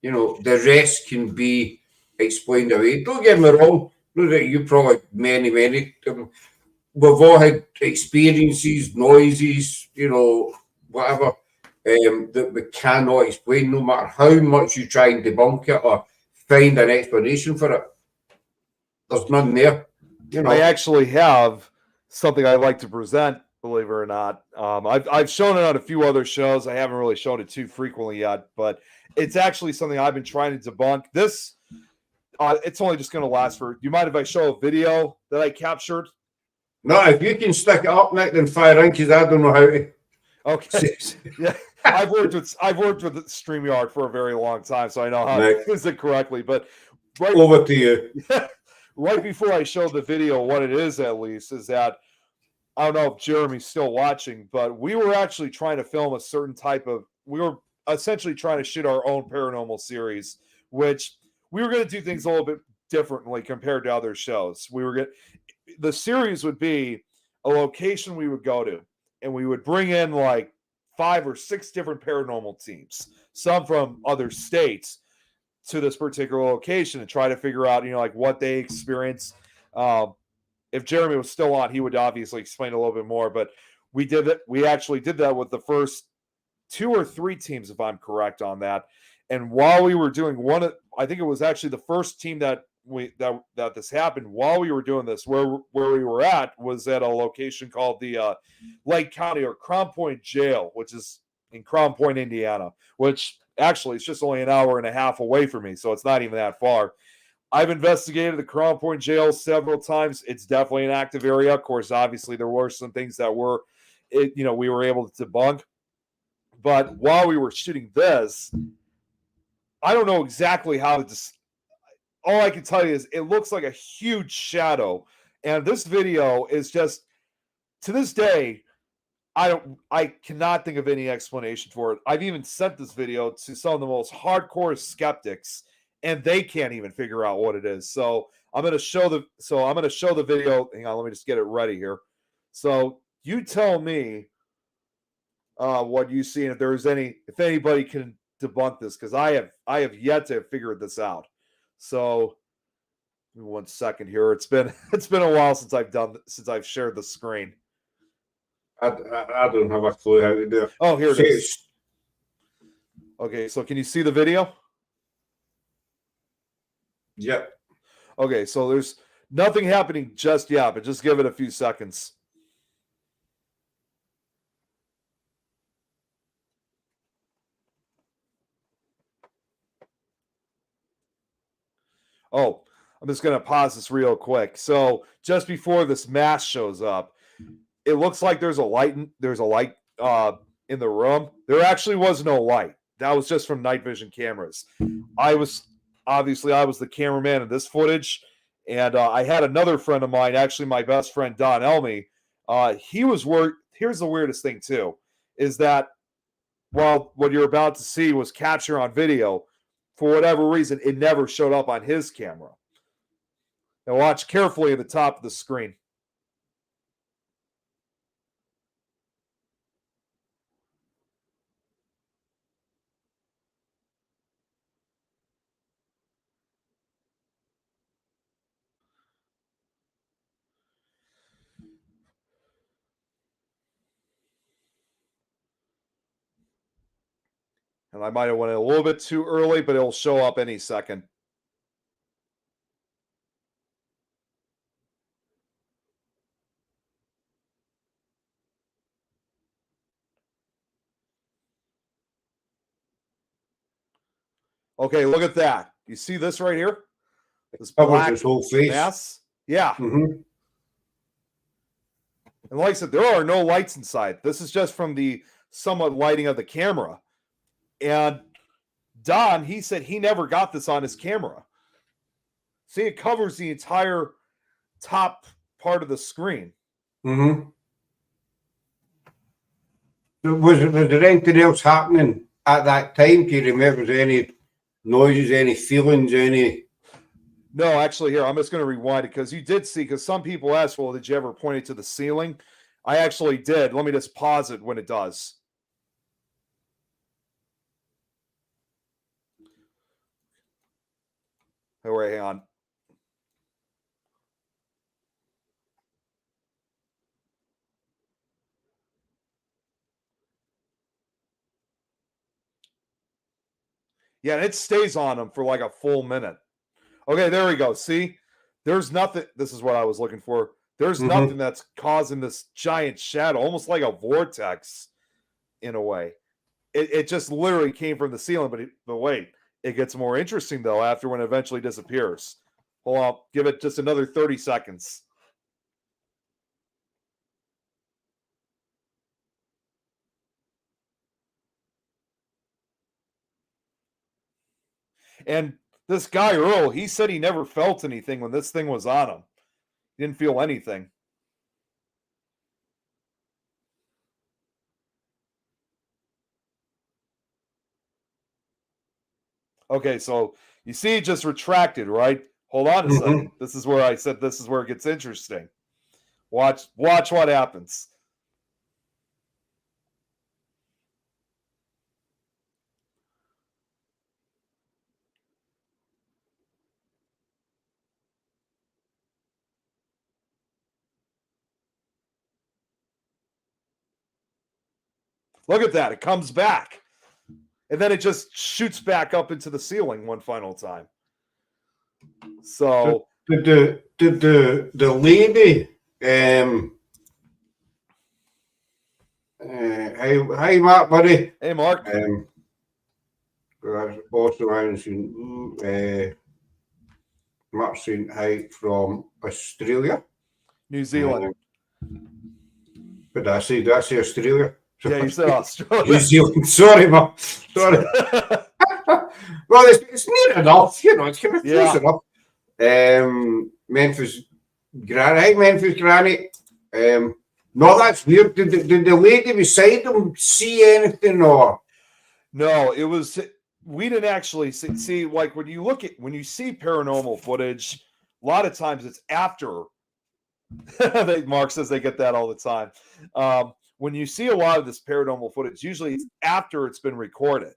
The rest can be explained away. Don't get me wrong. Know that you probably many. We've all had experiences, noises, whatever, that we cannot explain, no matter how much you try and debunk it or find an explanation for it. There's none there. I actually have something I'd like to present, believe it or not. I've shown it on a few other shows. I haven't really shown it too frequently yet, but it's actually something I've been trying to debunk. This, it's only just going to last for. Do you mind if I show a video that I captured? No, if you can stick it up, Nick, then fire in, because I don't know how to. Okay. Yeah, I've worked with StreamYard for a very long time, so I know how to use it correctly. But over to you. Right before I show the video, what it is at least is that I don't know if Jeremy's still watching, but we were actually trying to film a certain type of. We were essentially trying to shoot our own paranormal series, which we were going to do things a little bit differently compared to other shows. The series would be a location we would go to, and we would bring in like 5 or 6 different paranormal teams, some from other states, to this particular location and try to figure out, like what they experience. If Jeremy was still on, he would obviously explain a little bit more, but we did it. We actually did that with the first 2 or 3 teams, if I'm correct on that. And while we were doing I think it was actually the first team that this happened. While we were doing this, where we were at was at a location called the Lake County or Crown Point Jail, which is in Crown Point, Indiana, which actually it's just only an hour and a half away from me, so it's not even that far. I've investigated the Crown Point Jail several times. It's definitely an active area. Of course, obviously there were some things that we were able to debunk. But while we were shooting this, I don't know exactly how to. All I can tell you is it looks like a huge shadow, and this video is just, to this day, I cannot think of any explanation for it. I've even sent this video to some of the most hardcore skeptics, and they can't even figure out what it is. So I'm going to show the video. Hang on, let me just get it ready here. So you tell me what you see, and if anybody can debunk this, because I have yet to figure this out. So, 1 second here. It's been a while since I've shared the screen. I don't have a clue how to do it. Oh, here it is. Okay, so can you see the video? Yep. Okay, so there's nothing happening just yet, but just give it a few seconds. Oh, I'm just going to pause this real quick. So just before this mask shows up, it looks like there's a light in in the room, there actually was no light. That was just from night vision cameras. I was the cameraman in this footage, and I had another friend of mine, actually my best friend Don Elmy. He was Here's the weirdest thing too, is that while what you're about to see was captured on video, for whatever reason, it never showed up on his camera. Now watch carefully at the top of the screen. And I might have went a little bit too early, but it'll show up any second. Okay, look at that. You see this right here? This Covers his whole face. mass? Yeah. Mm-hmm. And like I said, there are no lights inside. This is just from the somewhat lighting of the camera. And Don, he said he never got this on his camera. See, it covers the entire top part of the screen. Mm-hmm. Was there anything else happening at that time? Do you remember any noises, any feelings, any? No, actually, here, I'm just going to rewind it because you did see, because some people asked, well, did you ever point it to the ceiling? I actually did. Let me just pause it when it does. Oh, wait, hang on. Yeah, and it stays on them for like a full minute. Okay, there we go. See, there's nothing. This is what I was looking for. There's nothing that's causing this giant shadow, almost like a vortex in a way. It just literally came from the ceiling, but wait, it gets more interesting though after when it eventually disappears. Hold on, give it just another 30 seconds. And this guy, Earl, he said he never felt anything when this thing was on him. He didn't feel anything. Okay, so you see it just retracted, right? Hold on a second. This is where I said this is where it gets interesting. Watch what happens. Look at that. It comes back. And then it just shoots back up into the ceiling one final time. So did the lady hi Mark buddy. Hey Mark. Also Mark's saying hi from Australia. New Zealand. But I say Australia. Yeah, you said Australia. New Zealand. Sorry, Mark. Sorry. Well, it's near enough, you know, it's kind of close enough. Memphis Granny. Hi, Memphis Granny. No, that's weird. Did the lady beside him see anything or? No, it was. We didn't actually see like when you see paranormal footage, a lot of times it's after. Mark says they get that all the time. When you see a lot of this paranormal footage, usually it's after it's been recorded.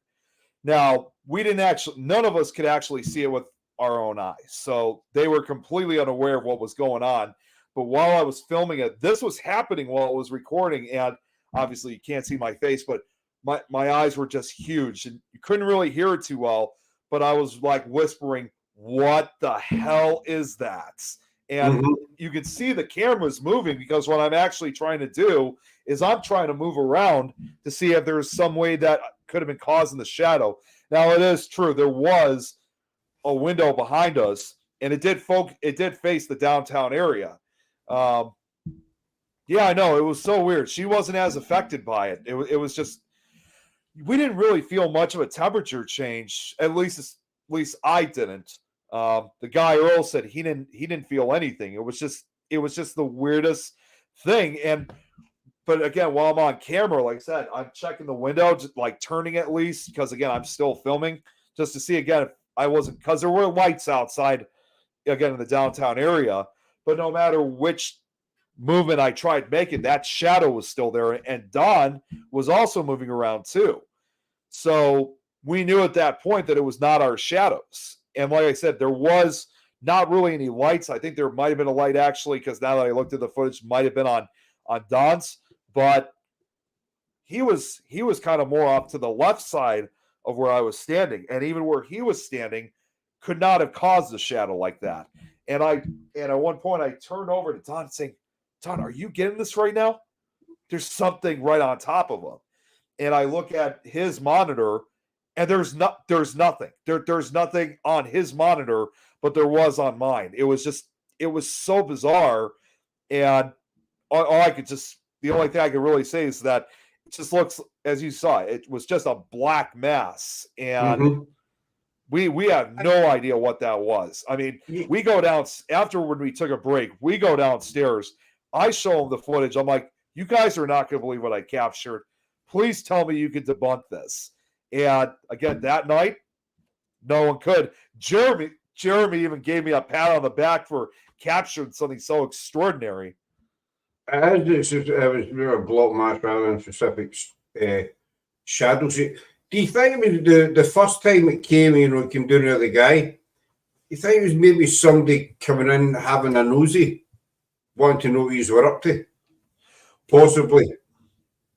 Now, none of us could actually see it with our own eyes. So they were completely unaware of what was going on. But while I was filming it, this was happening while it was recording. And obviously you can't see my face, but my eyes were just huge. And you couldn't really hear it too well. But I was like whispering, what the hell is that? And you could see the cameras moving because what I'm actually trying to do is I'm trying to move around to see if there's some way that could have been causing the shadow. Now, it is true. There was a window behind us, and it did face the downtown area. Yeah, I know. It was so weird. She wasn't as affected by it. It was just we didn't really feel much of a temperature change. At least I didn't. The guy Earl said he didn't feel anything. It was just the weirdest thing. But again, while I'm on camera, like I said, I'm checking the window, just like turning at least because again I'm still filming just to see again if I wasn't because there were lights outside again in the downtown area. But no matter which movement I tried making, that shadow was still there, and Don was also moving around too. So we knew at that point that it was not our shadows. And like I said, there was not really any lights. I think there might have been a light actually, because now that I looked at the footage, might have been on Don's, but he was kind of more off to the left side of where I was standing, and even where he was standing could not have caused a shadow like that. And at one point I turned over to Don saying, Don, are you getting this right now? There's something right on top of him. And I look at his monitor, and there's nothing. There's nothing on his monitor, but there was on mine. It was so bizarre. And all I could just the only thing I could really say is that it just looks, as you saw, it was just a black mass. And we have no idea what that was. I mean, we go down after when we took a break, we go downstairs. I show them the footage. I'm like, you guys are not going to believe what I captured. Please tell me you can debunk this. And again, that night, no one could. Jeremy even gave me a pat on the back for capturing something so extraordinary. It was more a block match rather than specific shadows. Do you think it was the first time it came, it came down to the guy? You think it was maybe somebody coming in having a nosy, wanting to know what you were up to? Possibly.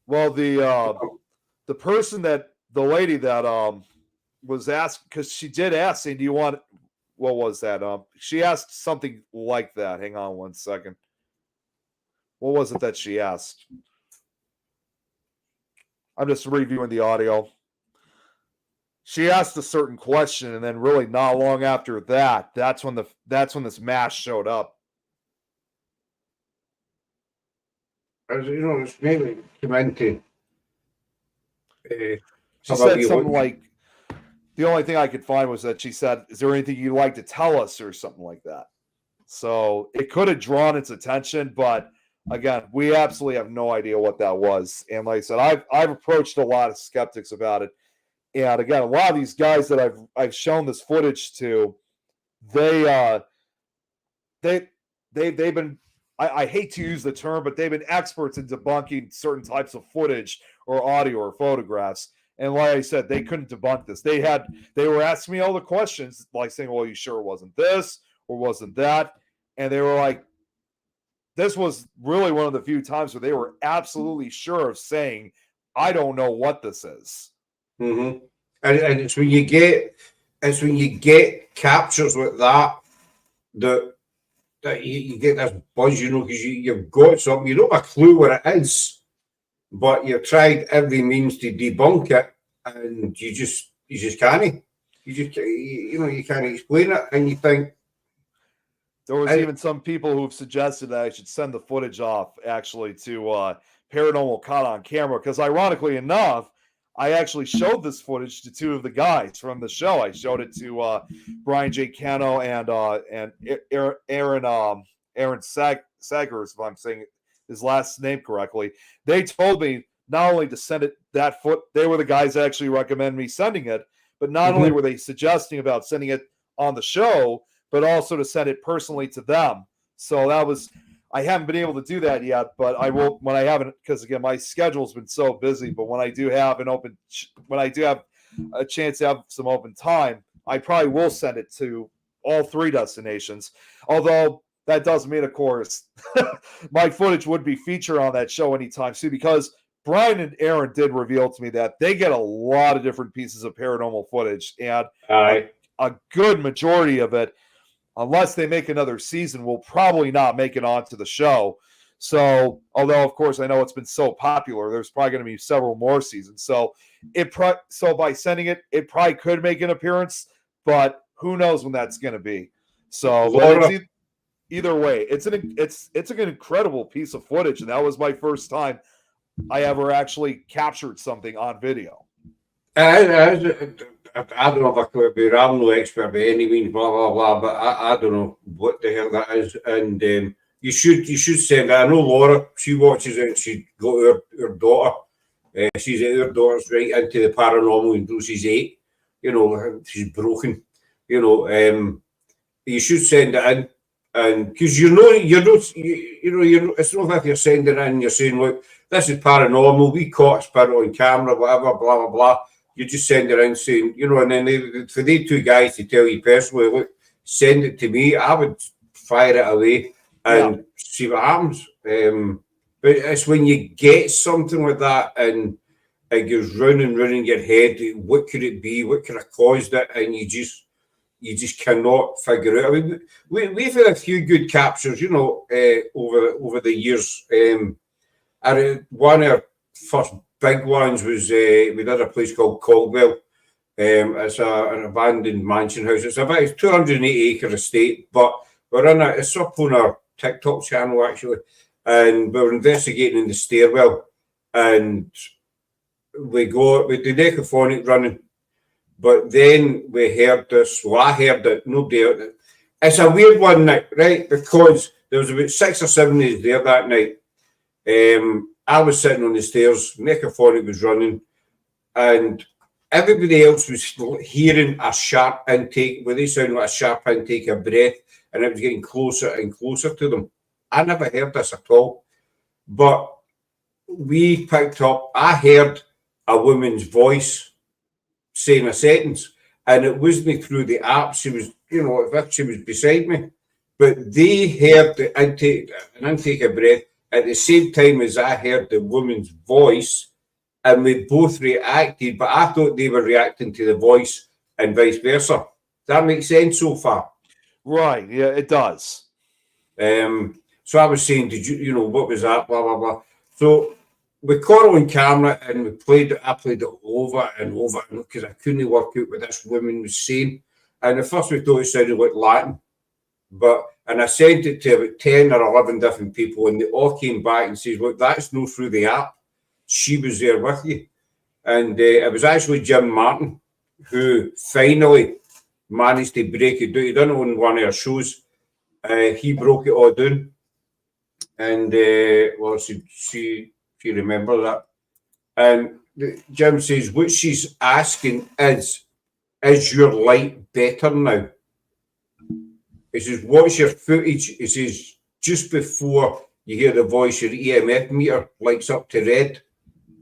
Well, the person that the lady that was asked, because she did ask, saying, "Do you want?" What was that? She asked something like that. Hang on one second. What was it that she asked? I'm just reviewing the audio. She asked a certain question, and then really not long after that, that's when this mass showed up. As it's maybe come into. She said something like, the only thing I could find was that she said, "Is there anything you'd like to tell us?" or something like that. So it could have drawn its attention, but again, we absolutely have no idea what that was. And like I said, I've approached a lot of skeptics about it. And again, a lot of these guys that I've shown this footage to, they've been, I hate to use the term, but they've been experts in debunking certain types of footage or audio or photographs. And like I said, they couldn't debunk this. They were asking me all the questions, like saying, "Well, you sure it wasn't this or wasn't that?" And they were like, this was really one of the few times where they were absolutely sure of saying, "I don't know what this is." Mm-hmm. And it's when you get captures like that you get this buzz, because you've got something, you don't have a clue what it is, but you've tried every means to debunk it, and you just can't. You can't explain it, and you think. There was even some people who've suggested that I should send the footage off actually to Paranormal Caught on Camera, because ironically enough, I actually showed this footage to two of the guys from the show. I showed it to Brian J. Cano and Aaron Sagers, if I'm saying his last name correctly. They told me not only to send it they were the guys that actually recommend me sending it, but not only were they suggesting about sending it on the show, but also to send it personally to them. So I haven't been able to do that yet, but I will when I haven't, because again, my schedule's been so busy. But when I do have a chance to have some open time, I probably will send it to all three destinations. Although that doesn't mean, of course, my footage would be featured on that show anytime soon, because Brian and Aaron did reveal to me that they get a lot of different pieces of paranormal footage, and a good majority of it, unless they make another season, will probably not make it onto the show. So, although of course I know it's been so popular, there's probably going to be several more seasons. So, by sending it, it probably could make an appearance, but who knows when that's going to be. So, either way, it's an incredible piece of footage, and that was my first time I ever actually captured something on video. I don't know if I could be. I'm no expert by any means, blah blah blah. But I don't know what the hell that is. And you should send. I know Laura. She watches it. And she got her daughter. She's her daughter's right into the paranormal until she's 8. You know, she's broken. You know, you should send it in, and because you know, it's not if you're sending it in and you're saying, look, this is paranormal. We caught a spirit on camera, whatever, blah blah blah. You just send it in saying, you know, and then for they two guys to tell you personally, look, send it to me. I would fire it away and see what happens. But it's when you get something like that and it goes round and round in your head, what could it be? What could have caused it? And you just cannot figure it out. I mean, we've had a few good captures, you know, over the years. One of our first big ones was we did a place called Caldwell. It's an abandoned mansion house. It's about 280 acre estate, but it's up on our TikTok channel actually, and we're investigating in the stairwell, and we do necrophonic running, but then we heard this. Well, I heard it. Nobody else. It's a weird one, Nick, right? Because there was about 6 or 7 days there that night. I was sitting on the stairs, necrophonic was running, and everybody else was hearing a sharp intake, where they sound like a sharp intake of breath, and it was getting closer and closer to them. I never heard this at all, but we picked up, I heard a woman's voice saying a sentence, and it wasn't through the app. She was, you know, if she was beside me, but they heard an intake of breath at the same time as I heard the woman's voice, and we both reacted, but I thought they were reacting to the voice and vice versa. Does that make sense so far? Right. Yeah, it does. So I was saying, you know, what was that? Blah, blah, blah. So we caught it on camera and I played it over and over because I couldn't work out what this woman was saying. And at first we thought it sounded like Latin. And I sent it to about 10 or 11 different people, and they all came back and said, look, that's no through the app. She was there with you. And it was actually Jim Martin who finally managed to break it down. He done it on one of our shows. He broke it all down. And, well, she remembered that. And Jim says, what she's asking is your light better now? He says, what's your footage? He says, just before you hear the voice, your EMF meter lights up to red.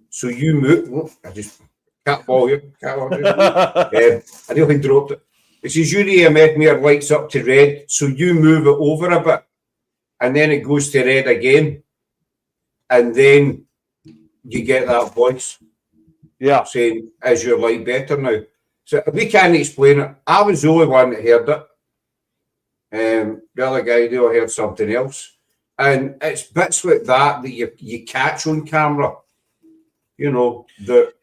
So you move. Oh, I just cat ball here. I nearly dropped it. He says, your EMF meter lights up to red. So you move it over a bit. And then it goes to red again. And then you get that voice. Yeah. Saying, is your light better now? So we can't explain it. I was the only one that heard it. The other guy, they all heard something else. And it's bits like that you catch on camera, you know, that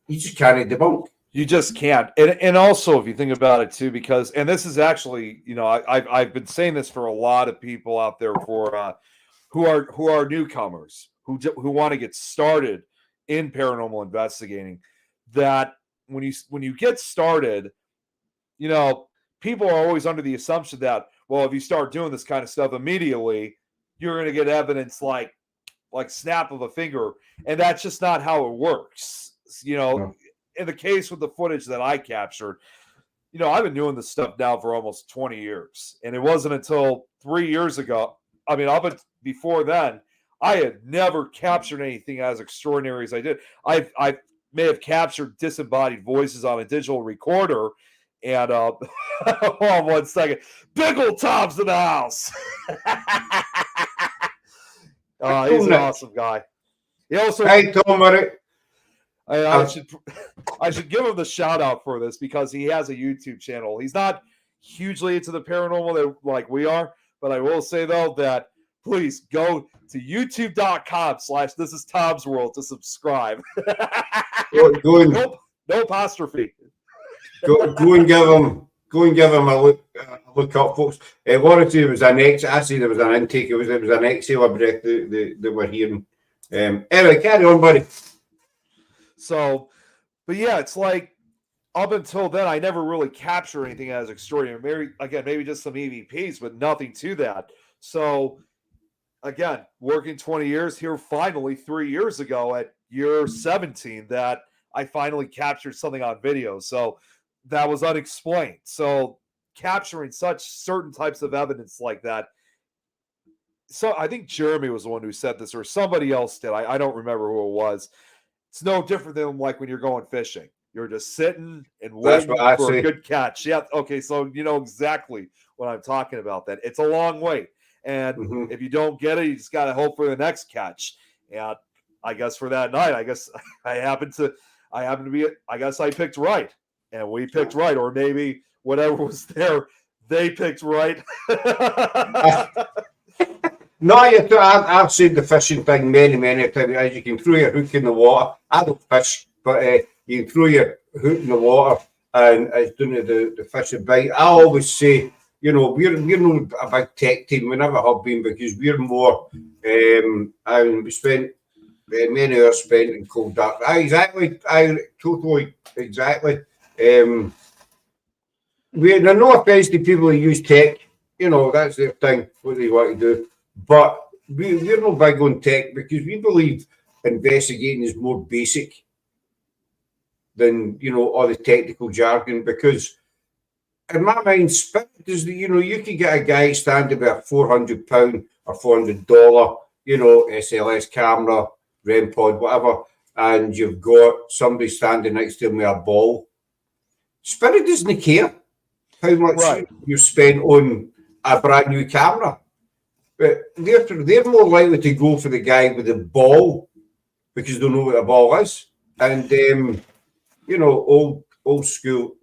you just can't debunk. You just can't. And also, if you think about it too, because, and this is actually, you know, I've been saying this for a lot of people out there who are newcomers, who want to get started in paranormal investigating, that when you get started, you know, people are always under the assumption that, well, if you start doing this kind of stuff immediately, you're going to get evidence like snap of a finger. And that's just not how it works. You know, no. In the case with the footage that I captured, you know, I've been doing this stuff now for almost 20 years. And it wasn't until 3 years ago. I mean, before then, I had never captured anything as extraordinary as I did. I may have captured disembodied voices on a digital recorder. And hold on 1 second. Big ol' Tom's in the house. He's an awesome guy. He also, hey, Tom, I should give him the shout out for this because he has a YouTube channel. He's not hugely into the paranormal like we are, but I will say though that please go to youtube.com/This Is Tom's World to subscribe. Go and, no apostrophe. Go and give him Go and give him a look up, folks. Warranty was an ex. I say there was an intake. It was an exhale of breath that we're hearing. Anyway, carry on, buddy. So, but yeah, it's like up until then, I never really captured anything as extraordinary. Maybe just some EVPs, but nothing to that. So, again, working 20 years here, finally 3 years ago at year 17, that I finally captured something on video. So that was unexplained. So capturing such certain types of evidence like that. So I think Jeremy was the one who said this, or somebody else did. I don't remember who it was. It's no different than like when you're going fishing. You're just sitting and waiting for a good catch. Yeah. Okay. So you know exactly what I'm talking about. That it's a long wait. And if you don't get it, you just got to hope for the next catch. And I guess for that night, I guess I happened to be, I guess I picked right. And we picked right. Or maybe whatever was there, they picked right. No, I've seen the fishing thing many times. As you can throw your hook in the water. I don't fish, but you can throw your hook in the water and it's doing the fishing bite. I always say, you know, we're not a big tech team. We never have been because we're more. We spent many hours spent in cold dark. Exactly. Totally exactly. We're no offense to people who use tech. You know, that's their thing. What they want to do. But we're not big on tech because we believe investigating is more basic than, you know, all the technical jargon. Because in my mind, spirit is you could get a guy standing with a £400 or $400, you know, SLS camera, REM pod, whatever, and you've got somebody standing next to him with a ball. Spirit doesn't care how much you've spent on a brand new camera. But they're more likely to go for the guy with the ball because they know what a ball is. And you know, old school.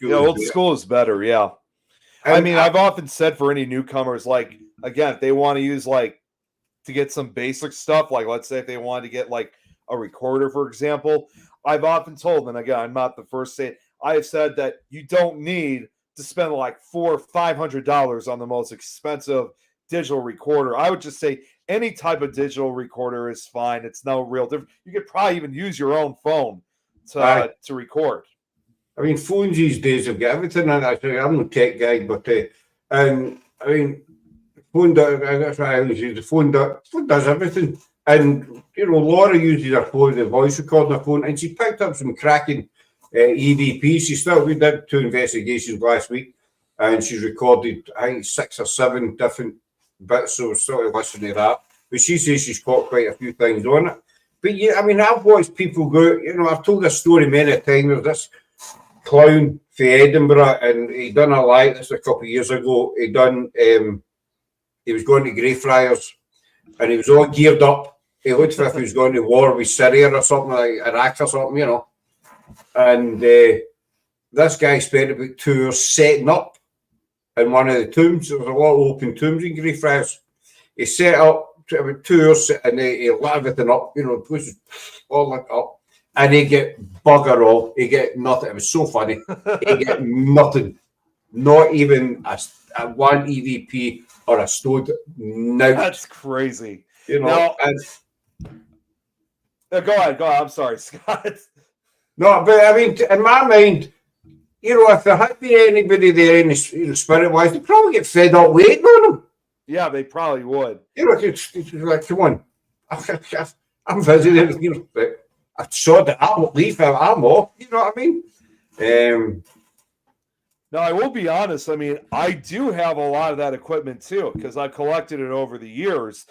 Yeah, old school is better. Yeah, and I mean, I've often said for any newcomers, like again, if they want to use like to get some basic stuff, like let's say if they wanted to get like a recorder, for example, I've often told them. Again, I'm not the first to say it, I have said that you don't need to spend like $400 or $500 on the most expensive digital recorder. I would just say any type of digital recorder is fine. It's no real difference. You could probably even use your own phone to record. I mean, phones these days have got everything in it. I'm no tech guy, but I mean, phone does. That's what I always use. The phone does everything. And you know, Laura uses her phone, the voice recording her phone, and she picked up some cracking EVPs. We did 2 investigations last week, and she's recorded, I think, 6 or 7 different bits. So we're sort of listening to that. But she says she's caught quite a few things on it. But yeah, I mean, I've watched people go. You know, I've told this story many times. There's this clown for Edinburgh, and he done a lie. This a couple of years ago. He was going to Greyfriars, and he was all geared up. He looked as if he was going to war with Syria or something, like Iraq or something, you know. And this guy spent about 2 hours setting up in one of the tombs. There was a lot of open tombs in Greyfriars. He set up about 2 hours, and he lit everything up, you know, the place was all lit up. And he get bugger all. He get nothing. It was so funny. He get nothing. Not even a one EVP or a stowed. No. That's crazy. You know. Go ahead. I'm sorry, Scott. No, but I mean, in my mind, you know, if there had been anybody there in the spirit-wise, they'd probably get fed up waiting on them. Yeah, they probably would. You know, it's like, come on. I'm visiting, you know, but I saw that I won't leave. I'm off. You know what I mean? Now, I will be honest. I mean, I do have a lot of that equipment too because I collected it over the years.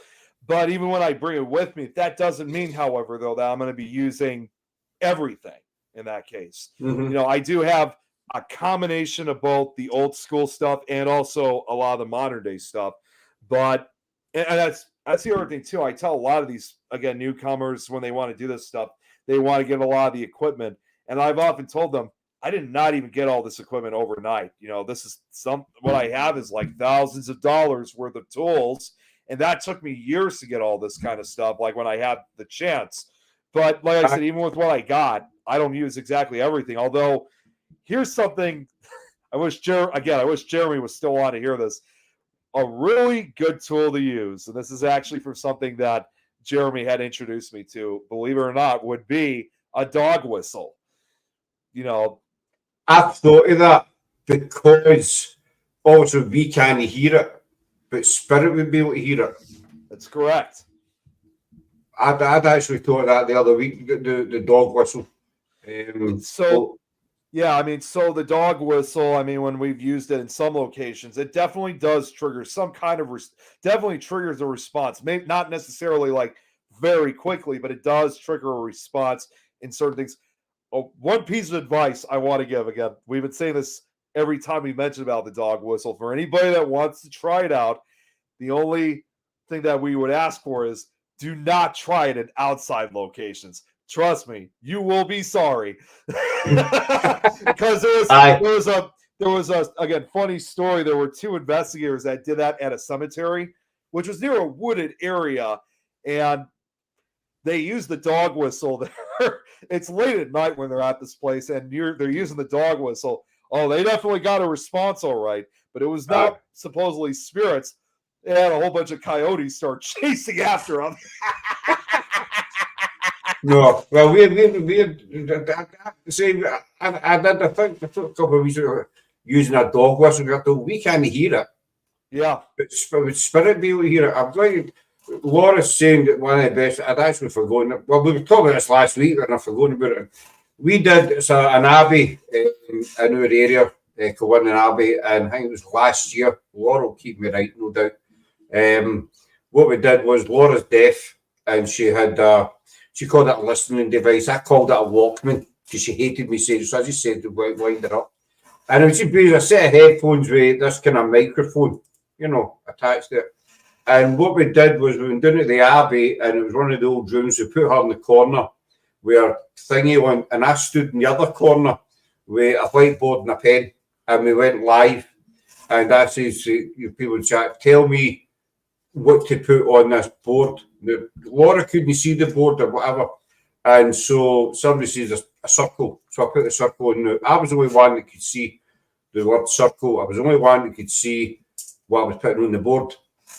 But even when I bring it with me, that doesn't mean, however, though, that I'm going to be using everything in that case. Mm-hmm. You know, I do have a combination of both the old school stuff and also a lot of the modern day stuff. But and that's the other thing too. I tell a lot of these, again, newcomers when they want to do this stuff, they want to get a lot of the equipment. And I've often told them, I did not even get all this equipment overnight. You know, this is what I have is like thousands of dollars worth of tools. And that took me years to get all this kind of stuff, like when I had the chance. But like I said, even with what I got, I don't use exactly everything. Although, here's something I wish Jeremy was still on to hear this. A really good tool to use, and this is actually for something that Jeremy had introduced me to, believe it or not, would be a dog whistle. You know, I've thought of that because also we can't hear it, but spirit would be able to hear it. that's correct. I'd actually thought of that the other week, the dog whistle. Yeah, I mean, so the dog whistle, I mean, when we've used it in some locations, it definitely does trigger some kind of, definitely triggers a response. Maybe not necessarily like very quickly, but it does trigger a response in certain things. Oh, one piece of advice I want to give, again, we've been saying this every time we mention about the dog whistle. For anybody that wants to try it out, the only thing that we would ask for is do not try it in outside locations. Trust me, you will be sorry. Because there was a again funny story. There were two investigators that did that at a cemetery, which was near a wooded area, and they used the dog whistle there. It's late at night when they're at this place, and they're using the dog whistle. Oh, they definitely got a response, all right, but it was not supposedly spirits. They had a whole bunch of coyotes start chasing after them. No, well, we say I did. I think a couple of weeks ago using a dog whistle. I thought we can't hear it. Yeah, but spirit be able to hear it. I'm like Laura's saying that one of the best. I'd actually forgotten. Well, we were talking about this last week, and I've forgotten about it. We did an abbey in our area, Cowan Abbey, and I think it was last year. Laura will keep me right, no doubt. What we did was Laura's deaf, and she had. She called it a listening device. I called it a Walkman because she hated me saying it. So I just said to wind it up. And it was just a set of headphones with this kind of microphone, attached to it. And what we did was we went down to the Abbey, and it was one of the old rooms. We put her in the corner where thingy went, and I stood in the other corner with a whiteboard and a pen, and we went live. And I said to people in chat, tell me what to put on this board. Laura couldn't see the board or whatever, and so somebody says a circle, so I put the circle on. I was the only one that could see the word circle. I was the only one that could see what I was putting on the board,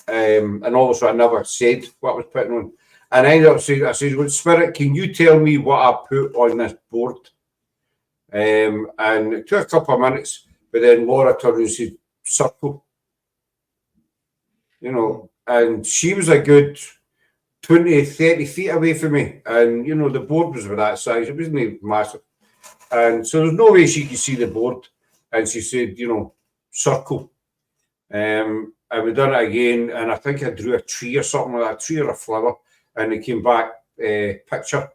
and also I never said what I was putting on. And I ended up saying, I said, well, Spirit, can you tell me what I put on this board? And it took a couple of minutes, but then Laura turned and said, circle. And she was a good 20, 30 feet away from me. And, the board was of that size. It wasn't massive. And so there's no way she could see the board. And she said, circle. And we done it again. And I think I drew a tree or something like that, a tree or a flower. And it came back picture.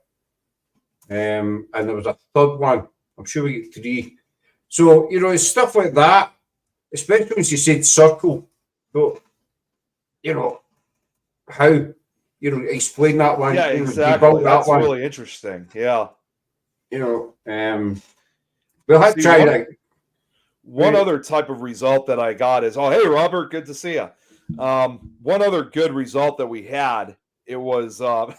And there was a third one. I'm sure we get 3. So, it's stuff like that, especially when she said circle. So, how, explain that one. Yeah, exactly. That's really interesting. Yeah. We'll have to try that. One other type of result that I got is, oh, hey, Robert, good to see you. One other good result that we had, it was, it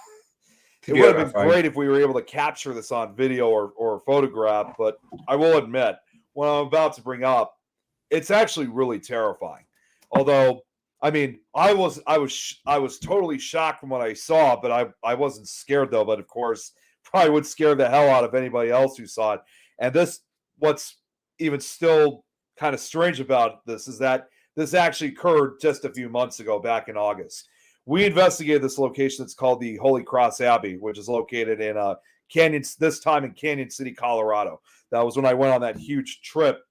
would have been great if we were able to capture this on video or photograph, but I will admit, what I'm about to bring up, it's actually really terrifying. Although, I mean, I was totally shocked from what I saw, but I wasn't scared though. But of course, probably would scare the hell out of anybody else who saw it. And what's even still kind of strange about this is that this actually occurred just a few months ago, back in August. We investigated this location that's called the Holy Cross Abbey, which is located in this time in Canyon City, Colorado. That was when I went on that huge trip,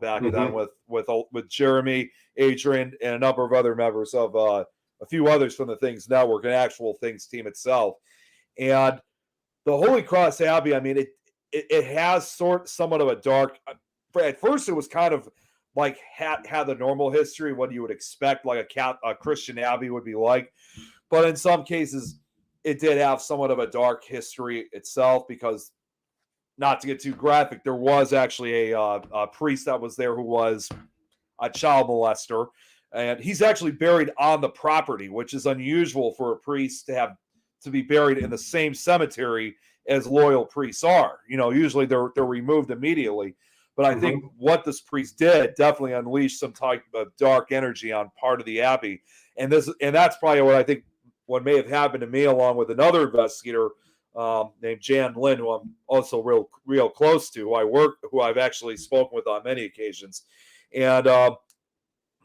back then with Jeremy, Adrian, and a number of other members of a few others from the Things Network, an actual Things team itself. And the Holy Cross Abbey, I mean, it has somewhat of a dark. At first, it was kind of like had the normal history, what you would expect, like a Christian abbey would be like. But in some cases, it did have somewhat of a dark history itself, because, not to get too graphic, there was actually a priest that was there who was a child molester, and he's actually buried on the property, which is unusual for a priest to be buried in the same cemetery as loyal priests are. Usually they're removed immediately. But I think what this priest did definitely unleashed some type of dark energy on part of the abbey. And that's probably what I think what may have happened to me, along with another investigator named Jan Lynn, who I'm also real close to, who I've actually spoken with on many occasions. And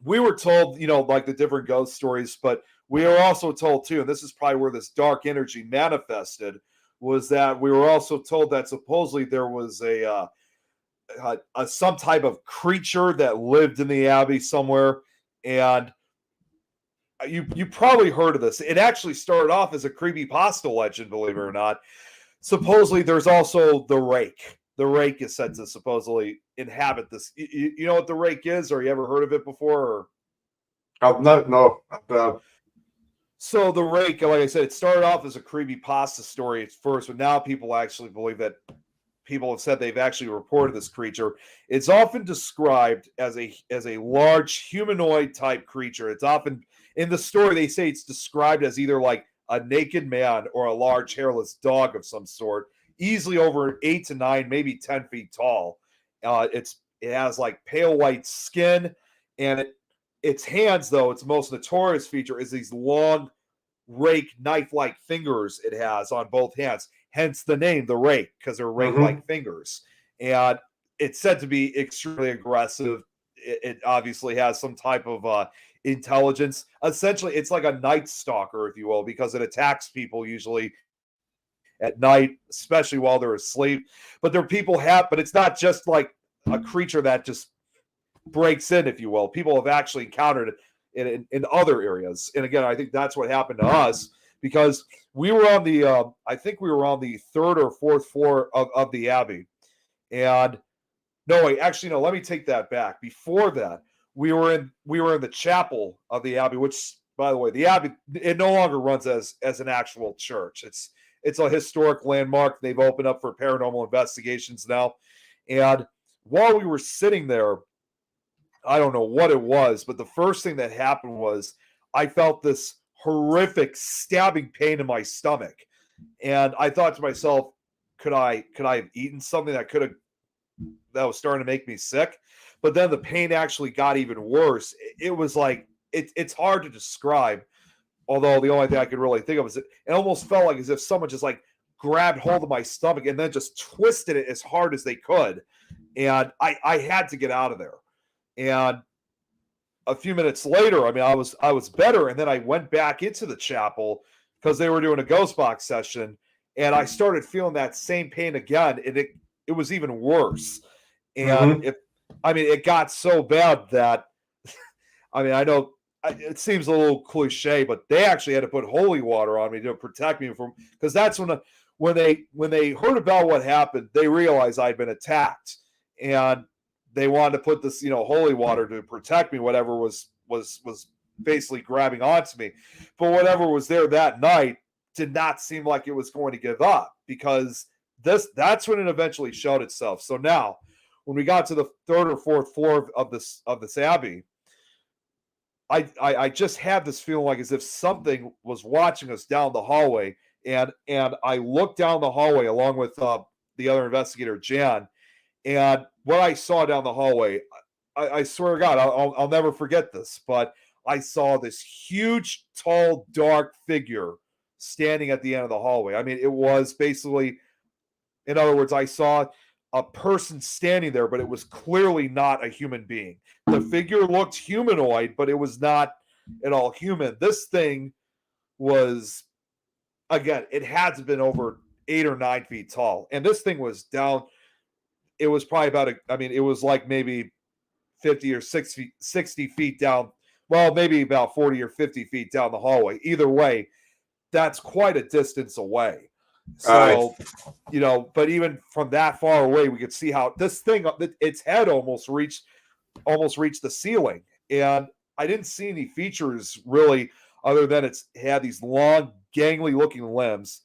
we were told, like the different ghost stories, but we were also told too, and this is probably where this dark energy manifested, was that we were also told that supposedly there was some type of creature that lived in the abbey somewhere. And you probably heard of this. It actually started off as a creepypasta legend, believe it or not. Supposedly there's also the rake. The rake is said to supposedly inhabit this. You know what the rake is, or you ever heard of it before? Or? I've not, no. So the rake, like I said, it started off as a creepypasta story at first, but now people actually believe that people have said they've actually reported this creature. It's often described as a large humanoid type creature. It's often in the story they say it's described as either like a naked man or a large hairless dog of some sort, easily over 8 to 9, maybe 10 feet tall. It has like pale white skin, and its hands, though, its most notorious feature is these long rake knife-like fingers it has on both hands. Hence the name, the rake, because they're rake-like fingers. And it's said to be extremely aggressive. It obviously has some type of intelligence. Essentially, it's like a night stalker, if you will, because it attacks people usually at night, especially while they're asleep. But but it's not just like a creature that just breaks in, if you will. People have actually encountered it in other areas. And again, I think that's what happened to us, because we were on the, I think we were on the 3rd or 4th floor of the Abbey. And no, wait, actually, no, let me take that back. Before that, we were in the chapel of the Abbey, which, by the way, the Abbey, it no longer runs as an actual church. It's a historic landmark. They've opened up for paranormal investigations now. And while we were sitting there, I don't know what it was, but the first thing that happened was I felt this horrific stabbing pain in my stomach. And I thought to myself, could I have eaten something that was starting to make me sick? But then the pain actually got even worse. It was like, it's hard to describe, although the only thing I could really think of is it almost felt like as if someone just like grabbed hold of my stomach and then just twisted it as hard as they could. And I had to get out of there. And a few minutes later, I mean, I was better. And then I went back into the chapel because they were doing a ghost box session. And I started feeling that same pain again. And it was even worse. And it got so bad that, I mean, I know it seems a little cliche, but they actually had to put holy water on me to protect me from, because that's when they heard about what happened, they realized I'd been attacked. And they wanted to put this, holy water to protect me, whatever was basically grabbing onto me. But whatever was there that night did not seem like it was going to give up, because that's when it eventually showed itself. So now, when we got to the 3rd or 4th floor of this Abbey, I just had this feeling like as if something was watching us down the hallway. And I looked down the hallway along with the other investigator, Jan. And what I saw down the hallway, I swear to God, I'll never forget this, but I saw this huge, tall, dark figure standing at the end of the hallway. I mean, it was basically, in other words, I saw a person standing there, but it was clearly not a human being. The figure looked humanoid, but it was not at all human. This thing was, again, it had to have been over 8 or 9 feet tall. And this thing was down. It was probably it was like maybe 50 or 60 feet down. Well, maybe about 40 or 50 feet down the hallway. Either way, that's quite a distance away. So, but even from that far away, we could see how this thing, its head almost reached the ceiling. And I didn't see any features really other than it had these long, gangly looking limbs.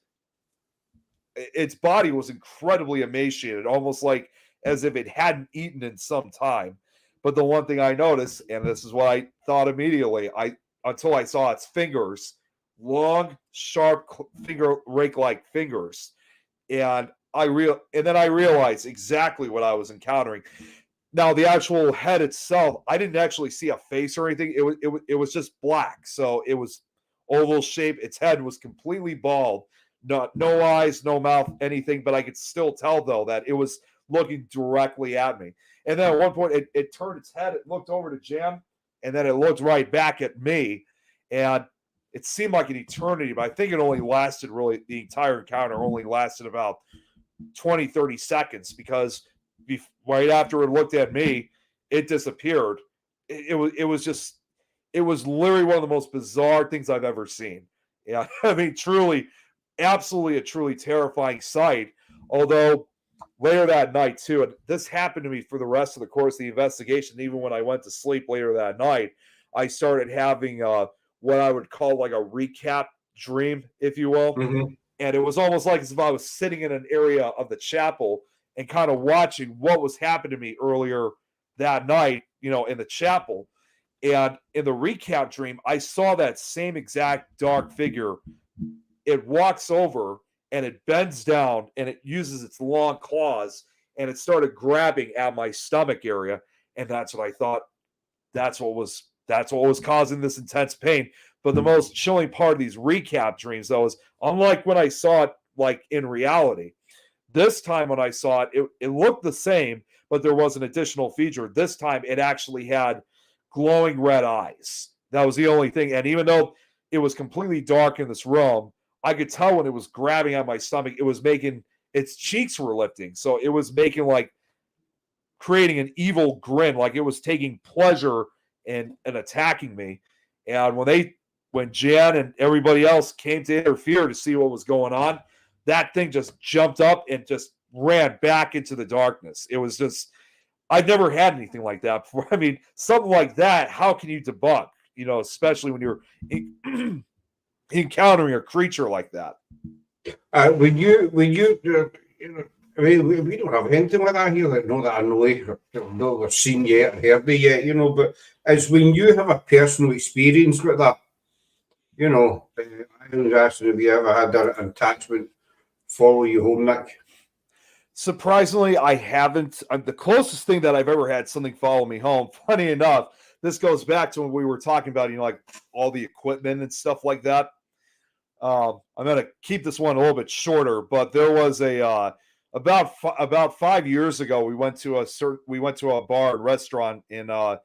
Its body was incredibly emaciated, almost like as if it hadn't eaten in some time. But the one thing I noticed, and this is what I thought immediately, until I saw its fingers, long, sharp finger rake-like fingers. and then I realized exactly what I was encountering. Now, the actual head itself, I didn't actually see a face or anything. It was just black. So it was oval shape. Its head was completely bald. No eyes, no mouth, anything. But I could still tell, though, that it was looking directly at me. And then at one point, it turned its head. It looked over to Jan, and then it looked right back at me. And it seemed like an eternity, but I think it only lasted really, the entire encounter only lasted about 20, 30 seconds because right after it looked at me, it disappeared. It was literally one of the most bizarre things I've ever seen. Yeah, I mean, truly, absolutely a truly terrifying sight. Although later that night too, and this happened to me for the rest of the course of the investigation. Even when I went to sleep later that night, I started having what I would call like a recap dream, if you will. Mm-hmm. And it was almost like as if I was sitting in an area of the chapel and kind of watching what was happening to me earlier that night, in the chapel. And in the recap dream, I saw that same exact dark figure. It walks over and it bends down and it uses its long claws and it started grabbing at my stomach area. And that's what I thought. That's what was causing this intense pain. But the most chilling part of these recap dreams, though, is unlike when I saw it like in reality, this time when I saw it, it looked the same, but there was an additional feature. This time it actually had glowing red eyes. That was the only thing. And even though it was completely dark in this room, I could tell when it was grabbing at my stomach, it was making, its cheeks were lifting. So it was making like, creating an evil grin, like it was taking pleasure in attacking me. And when Jan and everybody else came to interfere to see what was going on, that thing just jumped up and just ran back into the darkness. It was just, I'd never had anything like that before. I mean, something like that, how can you debunk? Especially when you're encountering a creature like that. When you I mean, we don't have anything like that here. Like, no, that I know we've seen yet or heard it yet. But it's when you have a personal experience with that. I was asking if you ever had an attachment follow you home, Nick. Surprisingly, I haven't. The closest thing that I've ever had something follow me home, funny enough, this goes back to when we were talking about, like all the equipment and stuff like that. I'm going to keep this one a little bit shorter, but there was about 5 years ago, we went to a bar and restaurant in, I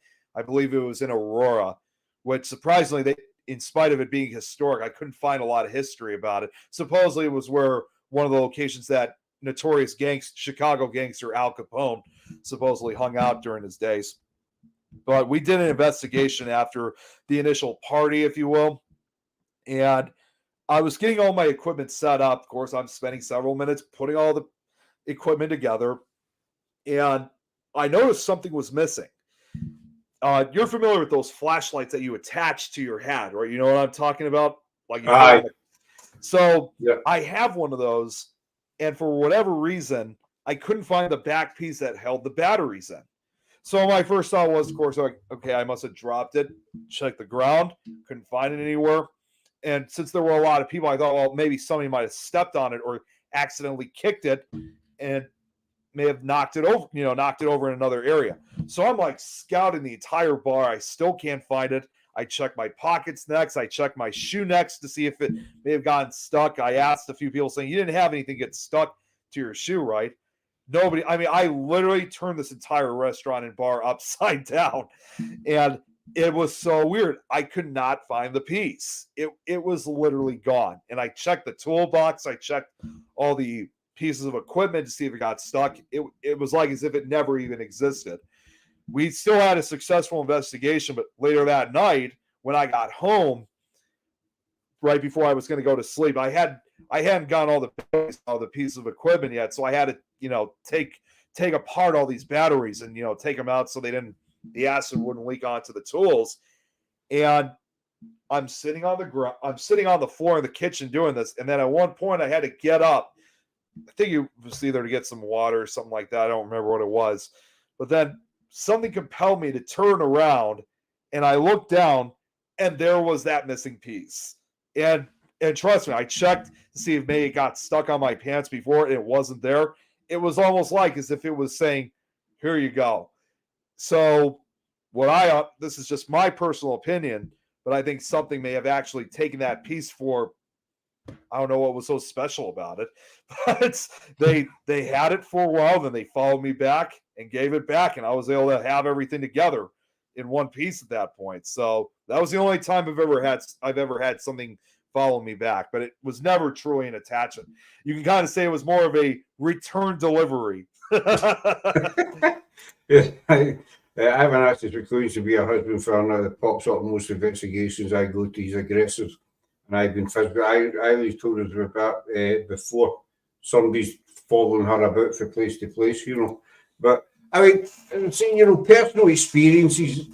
believe it was in Aurora, which surprisingly, in spite of it being historic, I couldn't find a lot of history about it. Supposedly it was where one of the locations that notorious Chicago gangster Al Capone supposedly hung out during his days. But we did an investigation after the initial party, if you will. And I was getting all my equipment set up. Of course, I'm spending several minutes putting all the equipment together. And I noticed something was missing. You're familiar with those flashlights that you attach to your hat, right? You know what I'm talking about? Like, so yeah. I have one of those, and for whatever reason, I couldn't find the back piece that held the batteries in. So my first thought was, of course, like, okay, I must have dropped it. Checked the ground, couldn't find it anywhere. And since there were a lot of people, I thought, well, maybe somebody might have stepped on it or accidentally kicked it and may have knocked it over in another area. So I'm like scouting the entire bar. I still can't find it. I check my pockets next. I check my shoe next to see if it may have gotten stuck. I asked a few people saying, you didn't have anything get stuck to your shoe, right? Nobody. I mean, I literally turned this entire restaurant and bar upside down. And it was so weird. I could not find the piece. It was literally gone. And I checked the toolbox. I checked all the pieces of equipment to see if it got stuck. It was like as if it never even existed. We still had a successful investigation, but later that night, when I got home, right before I was going to go to sleep, I hadn't gotten all the pieces of equipment yet, so I had to take apart all these batteries and take them out so the acid wouldn't leak onto the tools. And I'm sitting on the ground. I'm sitting on the floor in the kitchen doing this, and then at one point I had to get up. I think it was either to get some water or something like that. I don't remember what it was. But then something compelled me to turn around, and I looked down, and there was that missing piece. And And trust me, I checked to see if maybe it got stuck on my pants before and it wasn't there. It was almost like as if it was saying, here you go. So this is just my personal opinion, but I think something may have actually taken that piece for, I don't know what was so special about it, but they had it for a while, then they followed me back and gave it back, and I was able to have everything together in one piece at that point. So that was the only time I've ever had something follow me back, but it was never truly an attachment. You can kind of say it was more of a return delivery. Yeah, I haven't actually recruited to be a husband for another that pops up in most investigations I go to. He's aggressive, and I've been physical. I always told us about that before. Somebody's following her about from place to place, you know. But I mean, I'm saying, you know, personal experiences.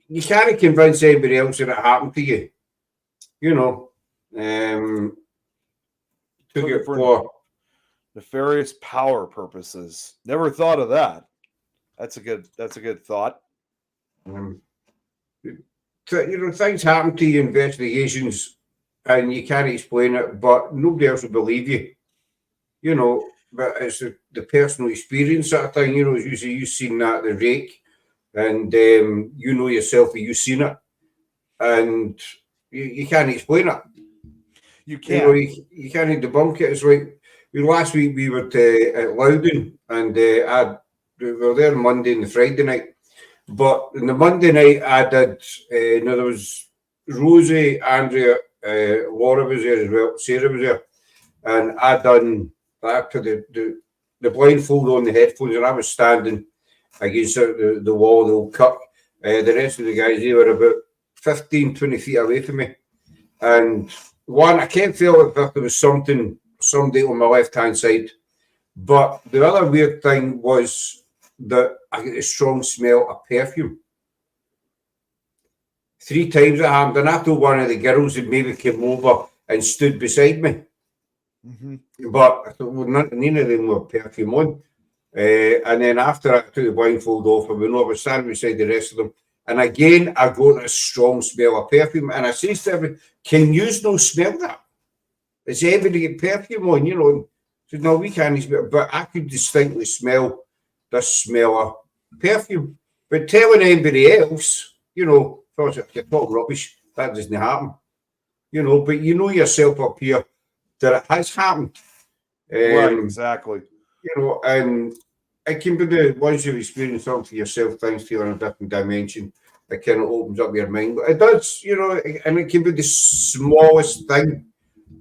You can't convince anybody else that it happened to you. You know, took it for nefarious power purposes. Never thought of that. That's a good thought. You know, things happen to you, investigations, and you can't explain it, but nobody else will believe you. You know, but it's the personal experience sort of thing. You know, usually you've seen that, the rake, and you know yourself that you've seen it, and you can't explain it. You can't. You know, you can't debunk it. It's like last week we were at Loudon, and we were there Monday and the Friday night. But in the Monday night, I did. There was Rosie, Andrea, Laura was there as well. Sarah was there, and I done. I put the blindfold on the headphones, and I was standing against the wall, the old cut. The rest of the guys, they were about 15, 20 feet away from me. And one, I can't feel if there was somebody on my left-hand side. But the other weird thing was that I get a strong smell of perfume. 3 times it happened, and I told one of the girls that maybe came over and stood beside me. Mm-hmm. But I thought, well, none of them were perfume on. And then after I took the blindfold off, I went over, standing beside the rest of them. And again, I got a strong smell of perfume. And I said to everyone, can you not smell that? Is everybody get perfume on, you know? And I said, no, we can't smell it. But I could distinctly smell the smell of perfume. But telling anybody else, you know, you're talking rubbish, that doesn't happen. You know, but you know yourself up here that it has happened. Right, exactly. You know, and it can be the once you've experienced something for yourself, things feel in a different dimension, it kind of opens up your mind. But it does, you know, and it can be the smallest thing.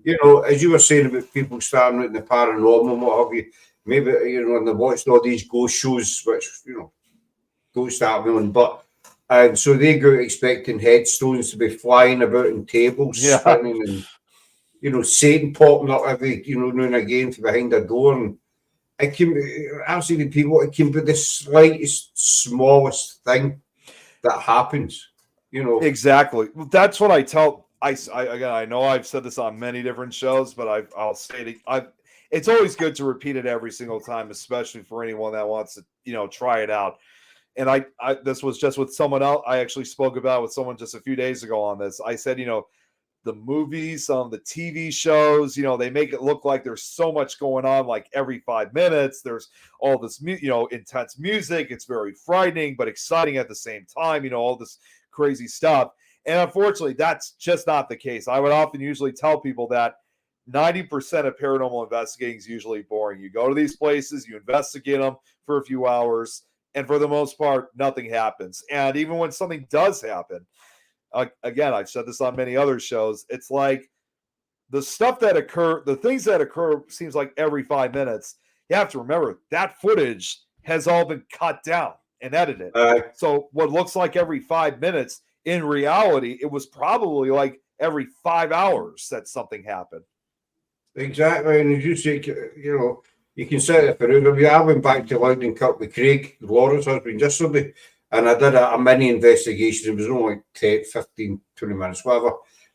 You know, as you were saying about people starting out in the paranormal and what have you, maybe, you know, and they're watching all these ghost shows, which, you know, don't start me on, but and so they go expecting headstones to be flying about in tables, spinning, and you know, Satan popping up every, you know, now and again from behind a door. And it can be, I've seen people, it can be the slightest, smallest thing that happens, you know. Exactly. That's what I tell. Again, I know I've said this on many different shows, but I'll say it. It's always good to repeat it every single time, especially for anyone that wants to, you know, try it out. And I this was just with someone else. I actually spoke about with someone just a few days ago on this. I said, you know, the movies, the TV shows, you know, they make it look like there's so much going on, like every 5 minutes. There's all this, you know, intense music. It's very frightening, but exciting at the same time, you know, all this crazy stuff. And unfortunately, that's just not the case. I would often usually tell people that 90% of paranormal investigating is usually boring. You go to these places, you investigate them for a few hours, and for the most part, nothing happens. And even when something does happen, again, I've said this on many other shows, it's like the stuff that the things that occur seems like every 5 minutes. You have to remember that footage has all been cut down and edited. So what looks like every 5 minutes, in reality, it was probably like every 5 hours that something happened. Exactly. And as you say, you know, you can set it for hours. I went back to Loudon Cup with Craig, Laura's husband, yesterday, and I did a mini investigation. It was only like 10, 15, 20 minutes, whatever.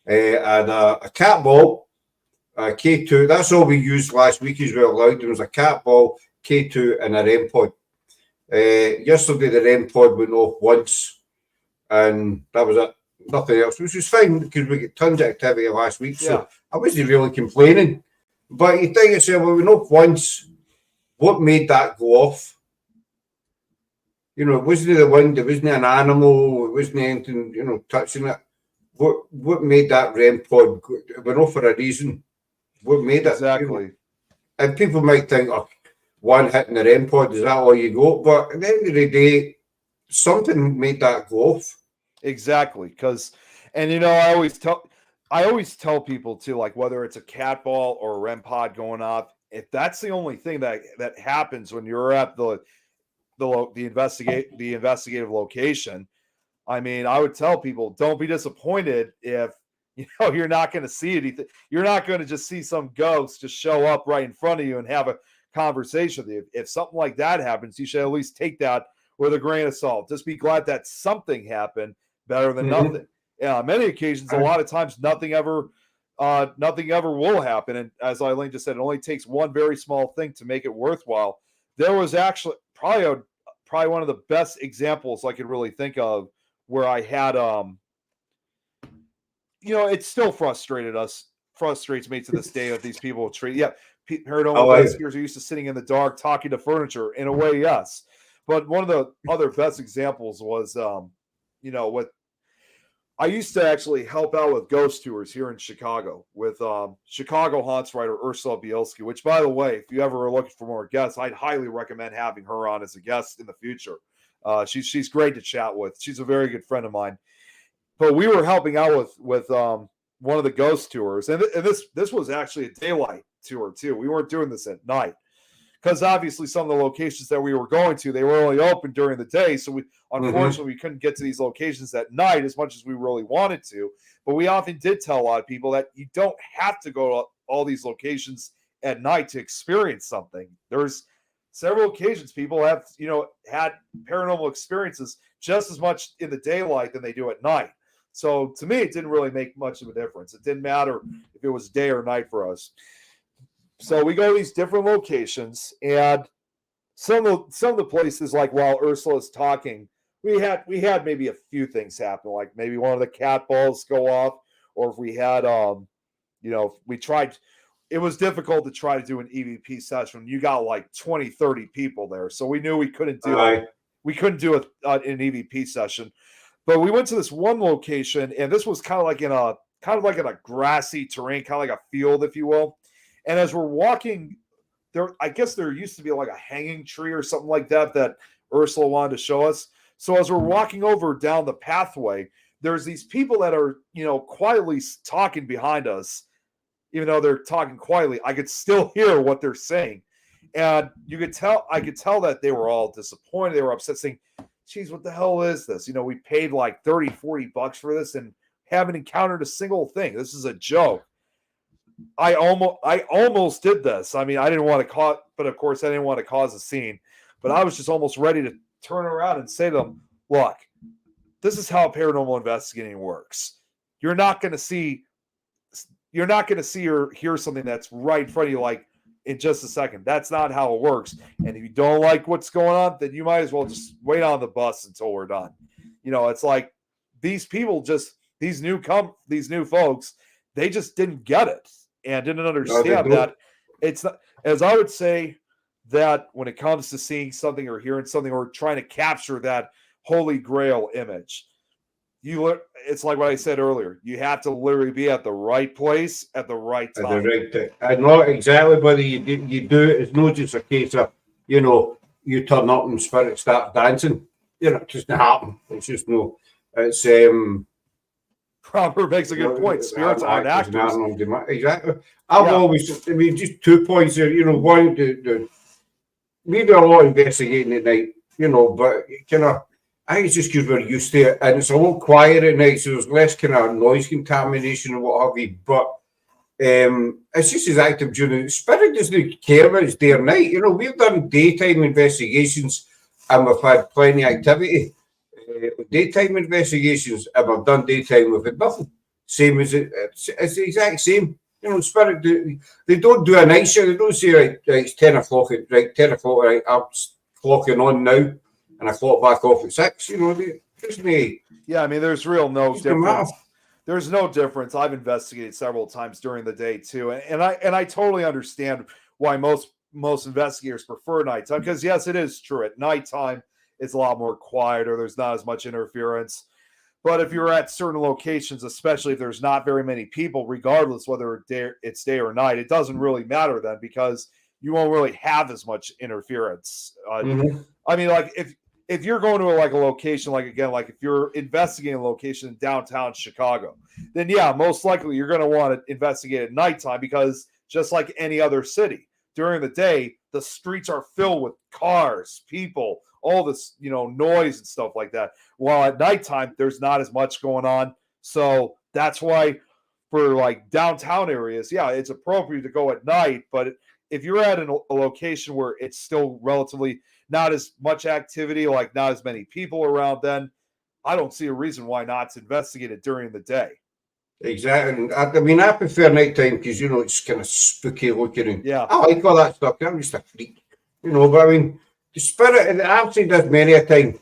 And a cat ball, a K2. That's all we used last week as well. Loudon. There was a cat ball, K2, and a REM pod. Yesterday, the REM pod went off once, and that was it. nothing else, which was fine because we got tons of activity last week. So Yeah. I wasn't really complaining. But you think yourself, well, we know once what made that go off. You know, it wasn't the wind, it wasn't an animal, it wasn't anything, you know, touching it. What made that REM pod go? It went off for a reason. What made it? Exactly. You know? And people might think, oh, one hitting the REM pod, is that all you got? But at the end of the day, something made that go off. Exactly. Because, and you know, I always tell people too, like whether it's a cat ball or a REM pod going off, if that's the only thing that happens when you're at the investigative location, I mean, I would tell people, don't be disappointed if you're not going to see anything. You're not going to just see some ghost just show up right in front of you and have a conversation with you. If something like that happens, you should at least take that with a grain of salt. Just be glad that something happened, better than nothing. Yeah, on many occasions, a lot of times, nothing ever will happen. And as Eileen just said, it only takes one very small thing to make it worthwhile. There was actually probably one of the best examples I could really think of where I had, it still frustrates me to this day that these people treat. Yeah, paranormal investigators are used to sitting in the dark talking to furniture. In a way, yes. But one of the other best examples was, what I used to actually help out with ghost tours here in Chicago with Chicago Haunts writer Ursula Bielski, which, by the way, if you ever are looking for more guests, I'd highly recommend having her on as a guest in the future. She's great to chat with. She's a very good friend of mine. But we were helping out with one of the ghost tours, and this was actually a daylight tour too. We weren't doing this at night because obviously some of the locations that we were going to, they were only open during the day. So we unfortunately we couldn't get to these locations at night as much as we really wanted to. But we often did tell a lot of people that you don't have to go to all these locations at night to experience something. There's several occasions people have, had paranormal experiences just as much in the daylight than they do at night. So to me, it didn't really make much of a difference. It didn't matter if it was day or night for us. So we go to these different locations, and some of the places, like while Ursula's talking, we had maybe a few things happen, like maybe one of the cat balls go off, or if we had, we tried. It was difficult to try to do an EVP session. You got like 20, 30 people there, so we knew we couldn't do an EVP session. But we went to this one location, and this was kind of like in a grassy terrain, kind of like a field, if you will. And as we're walking there, I guess there used to be like a hanging tree or something like that Ursula wanted to show us. So as we're walking over down the pathway, there's these people that are, quietly talking behind us. Even though they're talking quietly, I could still hear what they're saying. And I could tell that they were all disappointed. They were upset, saying, geez, what the hell is this? We paid like $30, $40 for this and haven't encountered a single thing. This is a joke. I almost did this. I mean, I didn't want to but of course I didn't want to cause a scene, but I was just almost ready to turn around and say to them, look, this is how paranormal investigating works. You're not going to see or hear something that's right in front of you like in just a second. That's not how it works. And if you don't like what's going on, then you might as well just wait on the bus until we're done. It's like these people these new folks, they just didn't get it and didn't understand that it's not, as I would say, that when it comes to seeing something or hearing something or trying to capture that holy grail image, it's like what I said earlier. You have to literally be at the right place at the right time. At the right time. And not exactly whether you do it. It's not just a case of, you turn up and spirit start dancing. It just doesn't happen. It's just no. It's Robert makes a good point. Spirits aren't actors. Exactly. I've always, just 2 points there. One, we do a lot of investigating at night, but kind of, I think it's just because we're used to it, and it's a lot quieter at night, so there's less kind of noise contamination and what have you. But it's just as active during the spirit doesn't care about it's day or night. We've done daytime investigations and we've had plenty of activity. Daytime investigations, and we've done daytime with it, nothing. Same as it's the exact same. Spirit they don't do a night shift. They don't say right, it's 10 o'clock. Right, 10 o'clock. Right, I'm clocking on now, and I clock back off at 6. Isn't he? Yeah, I mean, there's real no Doesn't matter. difference. There's no difference. I've investigated several times during the day too, and I totally understand why most investigators prefer nighttime, because yes, it is true. At nighttime, it's a lot more quiet, or there's not as much interference. But if you're at certain locations, especially if there's not very many people, regardless whether it's day or night, it doesn't really matter then, because you won't really have as much interference. I mean, like if you're going to like a location, like again, like if you're investigating a location in downtown Chicago, then yeah, most likely you're going to want to investigate at nighttime, because just like any other city, during the day, the streets are filled with cars, people, all this, noise and stuff like that. While at nighttime, there's not as much going on. So that's why for like downtown areas, yeah, it's appropriate to go at night. But if you're at a location where it's still relatively not as much activity, like not as many people around, then I don't see a reason why not to investigate it during the day. Exactly. I mean, I prefer nighttime because it's kind of spooky looking, and Yeah. I like all that stuff. I'm just a freak, But I mean, the spirit, and I've said this many a time.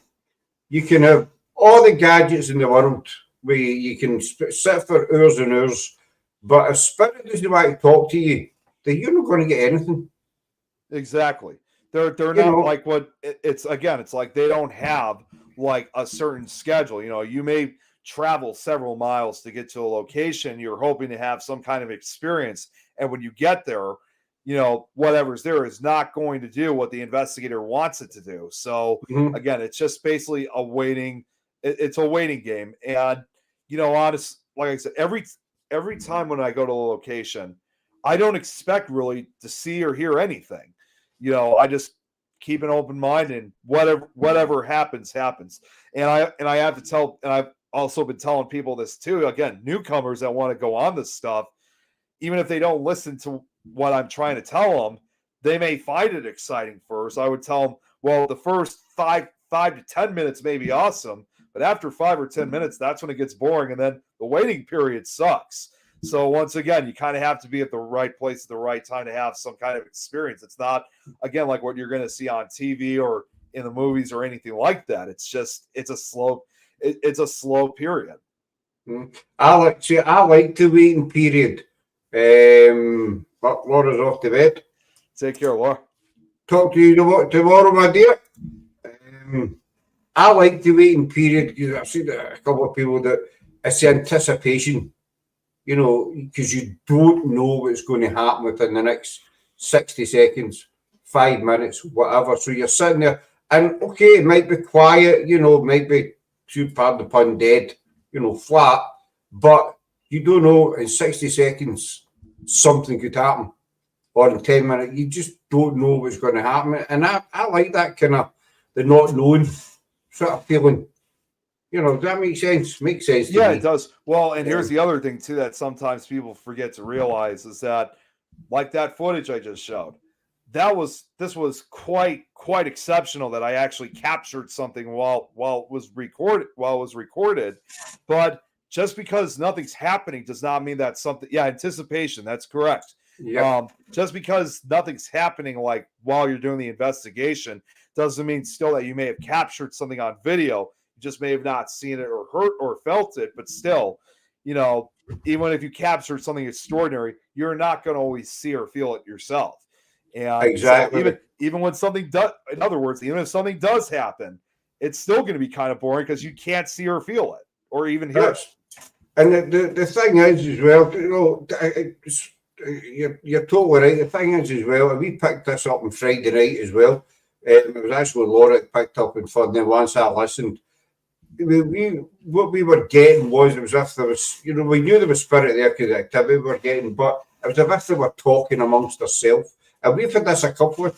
You can have all the gadgets in the world where you can sit for hours and hours, but if spirit doesn't want to talk to you, then you're not going to get anything. Exactly. They're not like what it's again. It's like they don't have like a certain schedule. You may travel several miles to get to a location. You're hoping to have some kind of experience, and when you get there, whatever's there is not going to do what the investigator wants it to do. So again, it's just basically a waiting. It's a waiting game, and honest, like I said, every time when I go to a location, I don't expect really to see or hear anything. I just keep an open mind, and whatever happens. And I have to tell, and I've also been telling people this too. Again, newcomers that want to go on this stuff, even if they don't listen to what I'm trying to tell them, they may find it exciting first. I would tell them, well, the first 5 to 10 minutes may be awesome, but after 5 or 10 minutes, that's when it gets boring, and then the waiting period sucks. So once again, you kind of have to be at the right place at the right time to have some kind of experience. It's not, again, like what you're going to see on TV or in the movies or anything like that. It's a slow period. I like the waiting period. But Laura's off to bed. Take care, Laura. Talk to you tomorrow, my dear. I like the waiting period because I've seen a couple of people that it's the anticipation. Because you don't know what's going to happen within the next 60 seconds, 5 minutes, whatever. So you're sitting there, and okay, it might be quiet, it might be, pardon the pun, dead, flat, but you don't know in 60 seconds something could happen, or in 10 minutes, you just don't know what's going to happen. And I like that kind of the not knowing sort of feeling. Does that make sense? Makes sense to me. It does. Well, and here's the other thing too that sometimes people forget to realize is that, like that footage I just showed, this was quite exceptional that I actually captured something while it was recorded. But just because nothing's happening does not mean that something. Yeah, anticipation. That's correct. Yep. Just because nothing's happening like while you're doing the investigation doesn't mean still that you may have captured something on video. You just may have not seen it or heard or felt it, but still, even if you captured something extraordinary, you're not going to always see or feel it yourself. And exactly. So even when something does, in other words, even if something does happen, it's still going to be kind of boring because you can't see or feel it or even hear it. And the thing is as well, you're totally right. The thing is as well, and we picked this up on Friday night as well. It was actually Laura that picked up on Friday. Once I listened, what we were getting was it was as if there was, we knew there was spirit there because the activity we were getting, but it was as if they were talking amongst themselves. And we've had this a couple of, a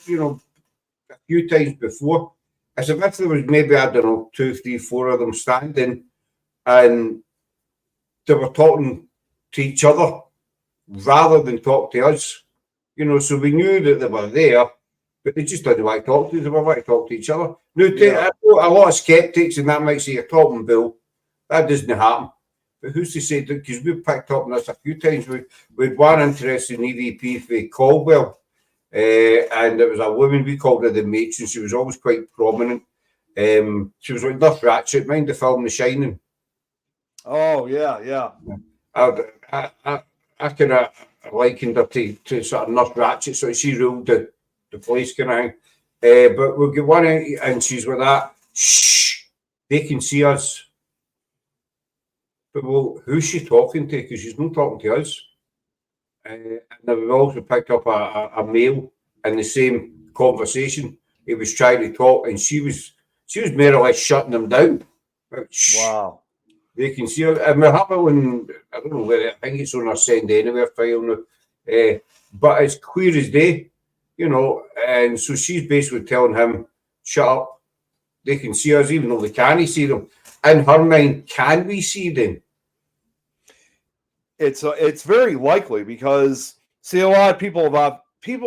few times before. It's as if there was maybe, I don't know, 2, 3, 4 of them standing, and they were talking to each other rather than talk to us. So we knew that they were there, but they just didn't want to talk to us. They were wanting to talk to each other. Now, a lot of skeptics, and that might say you're talking Bill. That doesn't happen. But who's to say that? Because we've picked up on this a few times. We had one interesting EVP for Caldwell, and it was a woman, we called her the matron. She was always quite prominent. She was like Nurse Ratchet. Mind the film The Shining? Oh yeah. I kind of likened her to sort of Nurse Ratchet, so she ruled the place kind of thing. But we'll get one out, and she's with that. Shh, they can see us. But well, who's she talking to? Because she's not talking to us. And then we've also picked up a male in the same conversation. He was trying to talk, and she was more or less shutting him down. But, shh, Wow. they can see her. And we have it on, I don't know where, I think it's on our Send Anywhere file now. But it's clear as day, you know. And so she's basically telling him, shut up. They can see us, even though they can't see them. In her mind, can we see them? It's very likely because see, a lot of people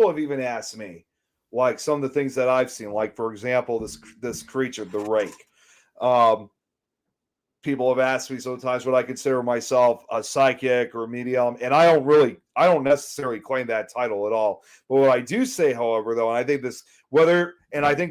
have even asked me, like some of the things that I've seen, like for example, this creature, the rake. People have asked me sometimes would I consider myself a psychic or a medium, and I don't necessarily claim that title at all. But what I do say, however, though, and I think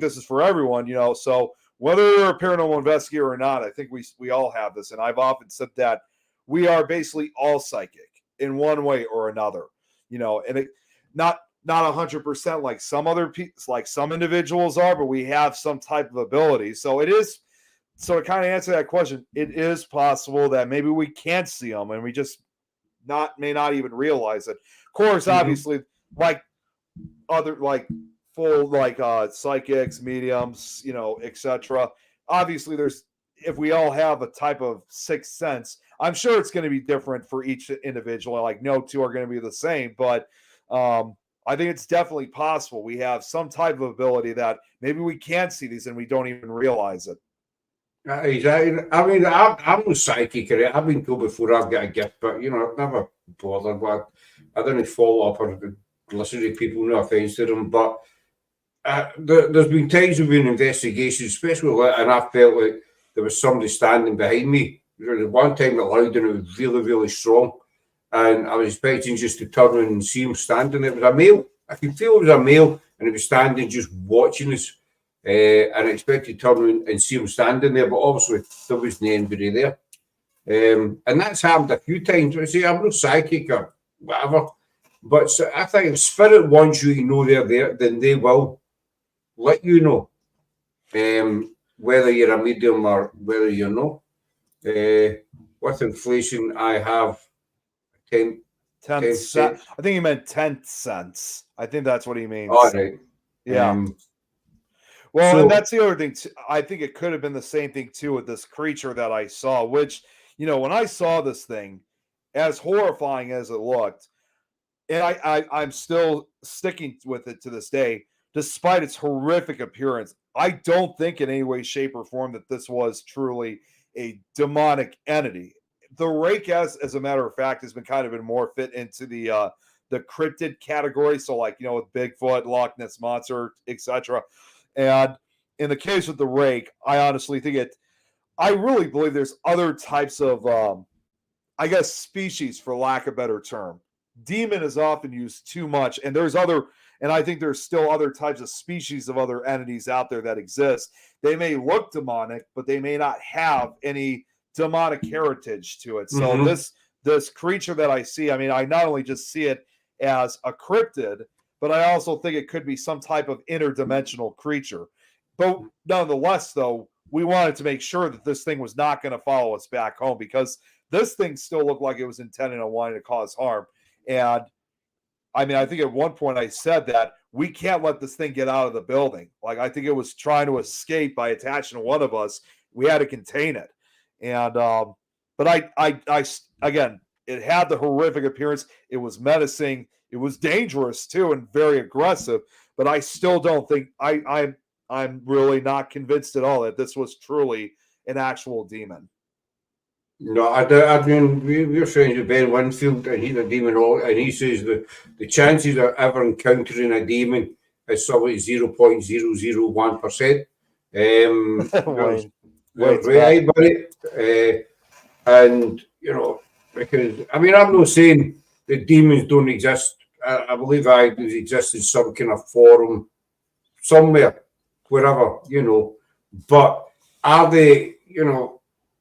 this is for everyone, you know, so whether you're a paranormal investigator or not, I think we all have this, and I've often said that we are basically all psychic in one way or another, you know, and it not 100% like some other people, like some individuals are, but we have some type of ability. So to kind of answer that question, it is possible that maybe we can't see them and we just may not even realize it. Of course, obviously, like other like full like psychics, mediums, you know, etc. Obviously, if we all have a type of sixth sense, I'm sure it's going to be different for each individual. Like no two are going to be the same, but I think it's definitely possible we have some type of ability that maybe we can't see these and we don't even realize it. Exactly. I mean, I'm no psychic. I've been told before I've got a gift, but you know, I've never bothered. But I didn't follow up or listen to people. No offense to them, but there's been times we've been investigations, especially and I felt like there was somebody standing behind me. There was one time it loud and it was really, really strong, and I was expecting just to turn and see him standing. It was a male. I could feel it was a male, and he was standing just watching us. And I expected to turn and see him standing there, but obviously there wasn't anybody there. And that's happened a few times. I say I'm no psychic or whatever, but I think if spirit wants you to know they're there, then they will let you know. Whether you're a medium or whether you're not. With inflation, I have 10 cents. I think he meant 10 cents. I think that's what he means. All right. Yeah. Well, and that's the other thing. I think it could have been the same thing too with this creature that I saw, which, you know, when I saw this thing, as horrifying as it looked, and I'm still sticking with it to this day, despite its horrific appearance, I don't think in any way, shape, or form that this was truly a demonic entity. The rake, as a matter of fact, has been more fit into the cryptid category. So, like, you know, with Bigfoot, Loch Ness Monster, etc. And in the case with the rake, I honestly think I really believe there's other types of, I guess, species, for lack of a better term. Demon is often used too much, and I think there's still other types of species of other entities out there that exist. They may look demonic, but they may not have any demonic heritage to it. So this creature that I see, I mean, I not only just see it as a cryptid, but I also think it could be some type of interdimensional creature. But nonetheless, though, we wanted to make sure that this thing was not going to follow us back home, because this thing still looked like it was intending on wanting to cause harm. And I mean, I think at one point I said that we can't let this thing get out of the building. Like, I think it was trying to escape by attaching to one of us. We had to contain it. And, but I again, it had the horrific appearance. It was menacing. It was dangerous too, and very aggressive. But I still don't think I'm really not convinced at all that this was truly an actual demon. No, I mean, we're friends with Ben Winfield, and he's a demon, and he says the chances of ever encountering a demon is something 0.001%. Right, buddy. And, you know, because, I mean, I'm not saying that demons don't exist. I believe they exist in some kind of form somewhere, wherever, you know. But are they,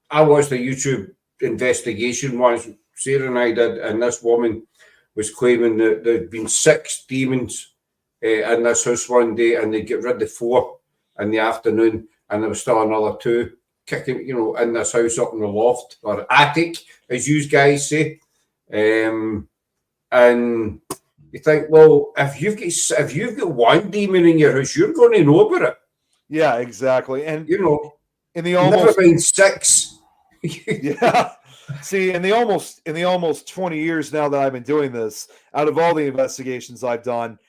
I watched a YouTube investigation once, Sarah and I did, and this woman was claiming that there'd been 6 demons in this house one day, and they get rid of 4 in the afternoon, and there was still another 2 kicking, in this house up in the loft or attic, as you guys say. And you think, well, if you've got one demon in your house, you're going to know about it. Yeah, exactly. And in the never mind 6. Yeah. See, in the almost 20 years now that I've been doing this, out of all the investigations I've done,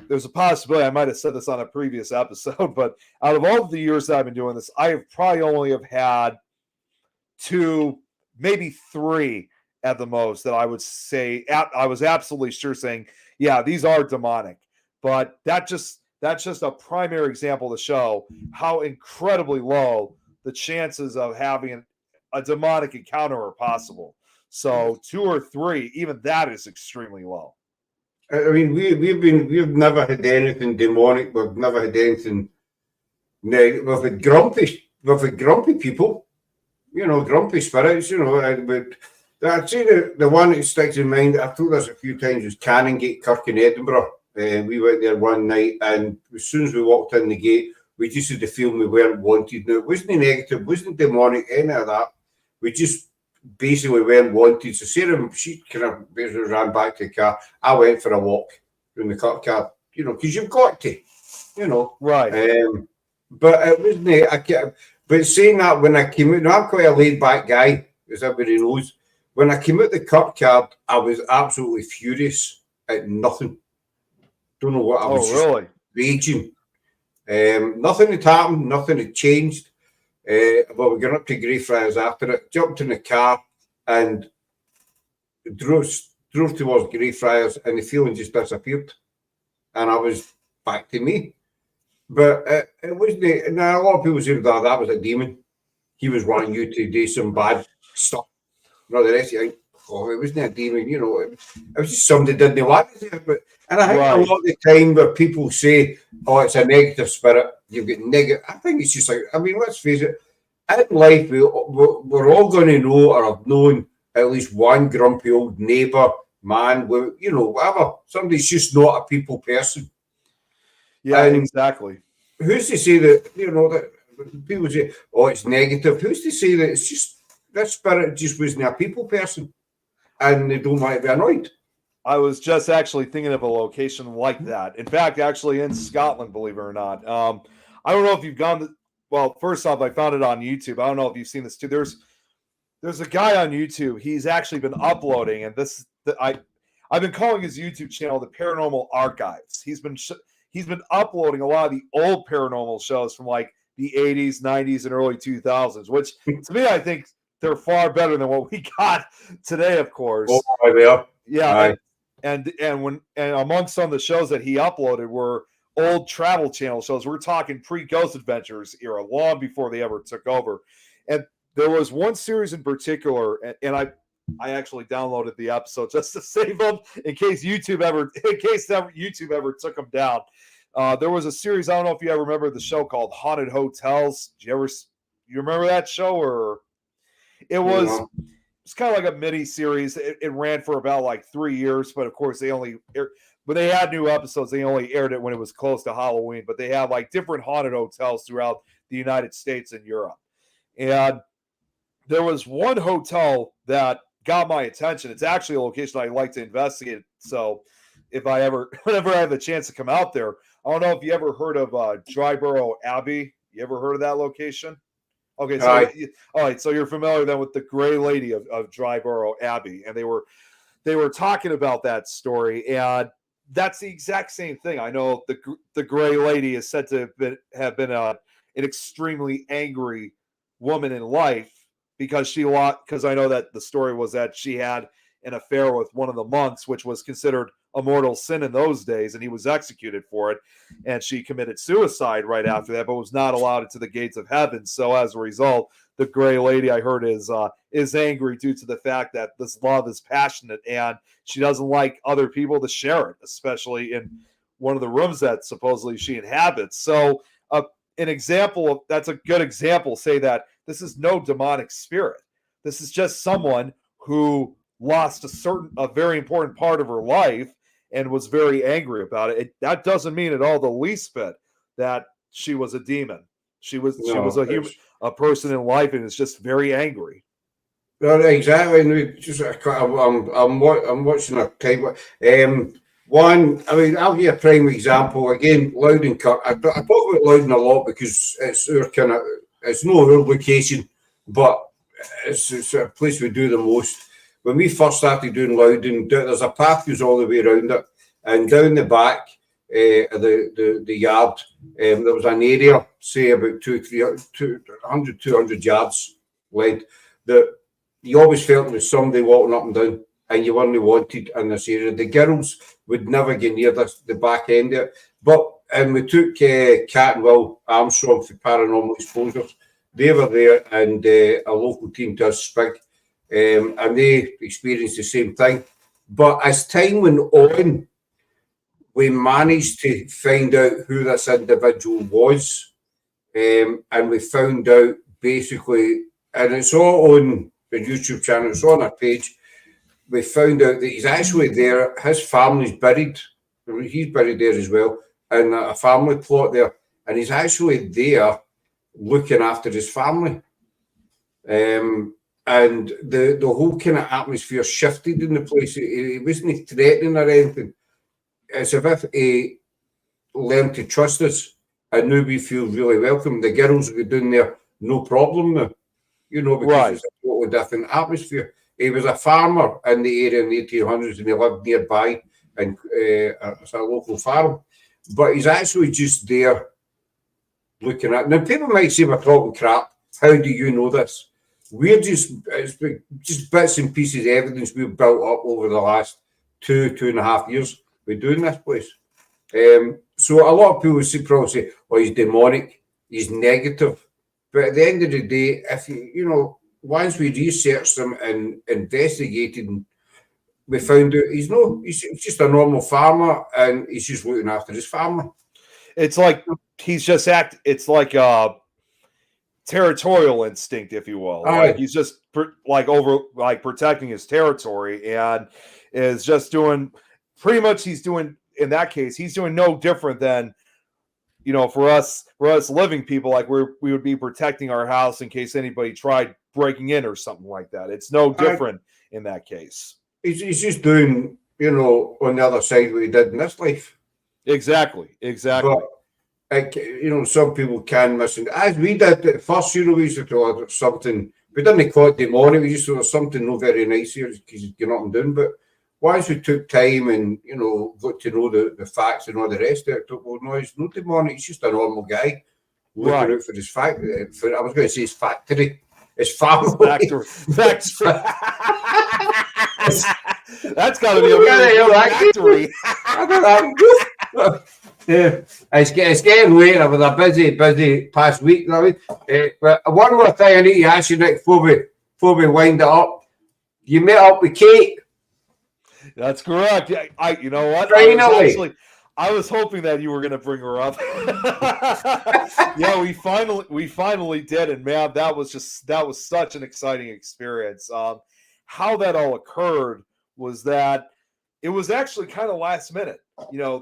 there's a possibility I might have said this on a previous episode, but out of all of the years that I've been doing this, I have probably only have had 2, maybe 3 at the most that I would say I was absolutely sure saying, yeah, these are demonic. But that's just a primary example to show how incredibly low the chances of having a demonic encounter are possible. So 2 or 3, even that is extremely low. I mean, we've never had anything demonic. We've never had anything. We've had grumpy people, grumpy spirits, but I'd say the one that sticks in mind, I've told this a few times, was Canongate Kirk in Edinburgh. We went there one night, and as soon as we walked in the gate, we just had the feeling we weren't wanted. Now, it wasn't negative, wasn't demonic, any of that. We just basically weren't wanted. So Sarah, she kind of basically ran back to the car. I went for a walk in the car, because you've got to, Right. But it wasn't, but saying that, when I came out, I'm quite a laid back guy, as everybody knows. When I came out the Kirk card, I was absolutely furious at nothing. Don't know what I was. Really? Just raging. Nothing had happened, nothing had changed. Well, we got up to Greyfriars after it, jumped in the car and drove towards Greyfriars, and the feeling just disappeared. And I was back to me. But it wasn't. Now, a lot of people say that was a demon. He was wanting you to do some bad stuff. The rest of you think, it wasn't a demon, it was just somebody didn't want it. And I think a lot of the time where people say, it's a negative spirit, you've got negative, I think it's just like, let's face it, in life, we're all going to know or have known at least one grumpy old neighbour, man, whatever. Somebody's just not a people person. Yeah, and exactly. Who's to say that, that people say, it's negative. Who's to say that it's just, that spirit just wasn't a people person and they don't want to be annoyed? I was just actually thinking of a location like that. In fact, actually in Scotland, believe it or not. I don't know if you've gone to, well, first off, I found it on YouTube. I don't know if you've seen this too. There's a guy on YouTube. He's actually been uploading, and I've been calling his YouTube channel the Paranormal Archives. He's been uploading a lot of the old paranormal shows from like the 80s, 90s, and early 2000s, which to me, I think they're far better than what we got today, of course. Oh, they are. Yeah. And amongst some of the shows that he uploaded were old Travel Channel shows. We're talking pre-Ghost Adventures era, long before they ever took over. And there was one series in particular, and I actually downloaded the episode just to save them in case YouTube ever took them down. There was a series, I don't know if you ever remember the show called Haunted Hotels. You remember that show? Or it was it's kind of like a mini series. It ran for about like 3 years, but of course they only when they had new episodes, they only aired it when it was close to Halloween. But they had like different haunted hotels throughout the United States and Europe. And there was one hotel that got my attention. It's actually a location I like to investigate. So whenever I have a chance to come out there, I don't know if you ever heard of Dryborough Abbey. You ever heard of that location? Okay, so all right, so you're familiar then with the Gray Lady of Dryborough Abbey, and they were talking about that story, and that's the exact same thing. I know the Gray Lady is said to have been an extremely angry woman in life because I know that the story was that she had an affair with one of the monks, which was considered a mortal sin in those days, and he was executed for it. And she committed suicide right after that, but was not allowed into the gates of heaven. So as a result, the Gray Lady, I heard, is angry due to the fact that this love is passionate, and she doesn't like other people to share it, especially in one of the rooms that supposedly she inhabits. So an example of that's a good example. Say that this is no demonic spirit. This is just someone who lost a very important part of her life and was very angry about it. That doesn't mean at all the least bit that she was a demon. She was a human, a person in life, and is just very angry. No, exactly. And just, I'm watching a time. One, I mean, I'll give you a prime example. Again, Loudon Kirk. I talk about Loudon a lot because it's our kind of, it's no our location, but it's a place we do the most. When we first started doing Loudon, there's a path goes all the way around it, and down the back of the yard, there was an area, say about 200 yards length, that you always felt there was somebody walking up and down, and you weren't wanted in this area. The girls would never get near the back end of it. But we took Kat and Will Armstrong for Paranormal Exposures. They were there, and a local team to us, Spig, and they experienced the same thing. But as time went on, we managed to find out who this individual was, and we found out basically, and it's all on the YouTube channel, it's on our page. We found out that he's actually there. His family's buried. He's buried there as well, in a family plot there, and he's actually there looking after his family. And the whole kind of atmosphere shifted in the place. He wasn't threatening or anything. It's as if he learned to trust us, and now we feel really welcome. The girls go down there, no problem now, because it's a totally different atmosphere. He was a farmer in the area in the 1800s, and he lived nearby, and it's a local farm. But he's actually just there looking at. Now, people might say we're talking crap. How do you know this? We're just bits and pieces of evidence we've built up over the last 2.5 years. We're doing this place. So a lot of people probably say, "Oh, he's demonic, he's negative." But at the end of the day, if once we researched them and investigated, we found out he's just a normal farmer, and he's just looking after his family. It's like it's like a territorial instinct, if you will. Like he's just protecting his territory, and is just doing pretty much. He's doing, in that case, he's doing no different than, for us living people, like we would be protecting our house in case anybody tried breaking in or something like that. It's no different in that case. He's just doing, on the other side what he did in this life. Exactly. But, some people can miss it. As we did at first, we used to thought it something, we didn't call it demonic, we just thought something not very nice here, because you're not doing. But once we took time and, got to know the facts and all the rest of it, well, no, it's not demonic, it's just a normal guy looking out for his factory. I was going to say his factory. His family. Factory. That's got to be a factory. Yeah, it's getting late. It was a busy past week. But one more thing I need to ask you, Nick, before we wind it up. You met up with Kate. That's correct. You know what? Finally. I was hoping that you were going to bring her up. Yeah, we finally did, and man, that was such an exciting experience. How that all occurred was that it was actually kind of last minute.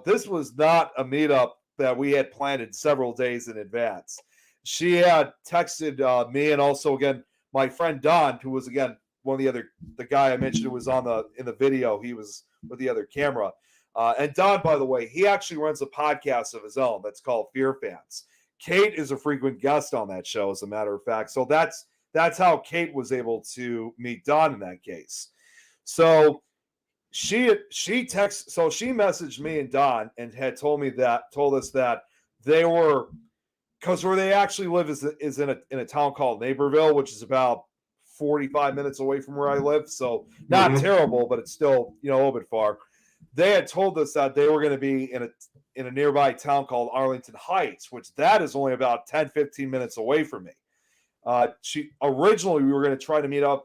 This was not a meetup that we had planned several days in advance. She had texted me, and also again my friend Don, who was again one of the guy I mentioned who was in the video. He was with the other camera. And Don, by the way, he actually runs a podcast of his own that's called Fear Fans. Kate is a frequent guest on that show, as a matter of fact. So that's how Kate was able to meet Don in that case. So she messaged me and Don and had told us that they were, because where they actually live is in a town called Naperville, which is about 45 minutes away from where I live. So not terrible, but it's still, a little bit far. They had told us that they were going to be in a nearby town called Arlington Heights, which that is only about 10, 15 minutes away from me. Originally, we were going to try to meet up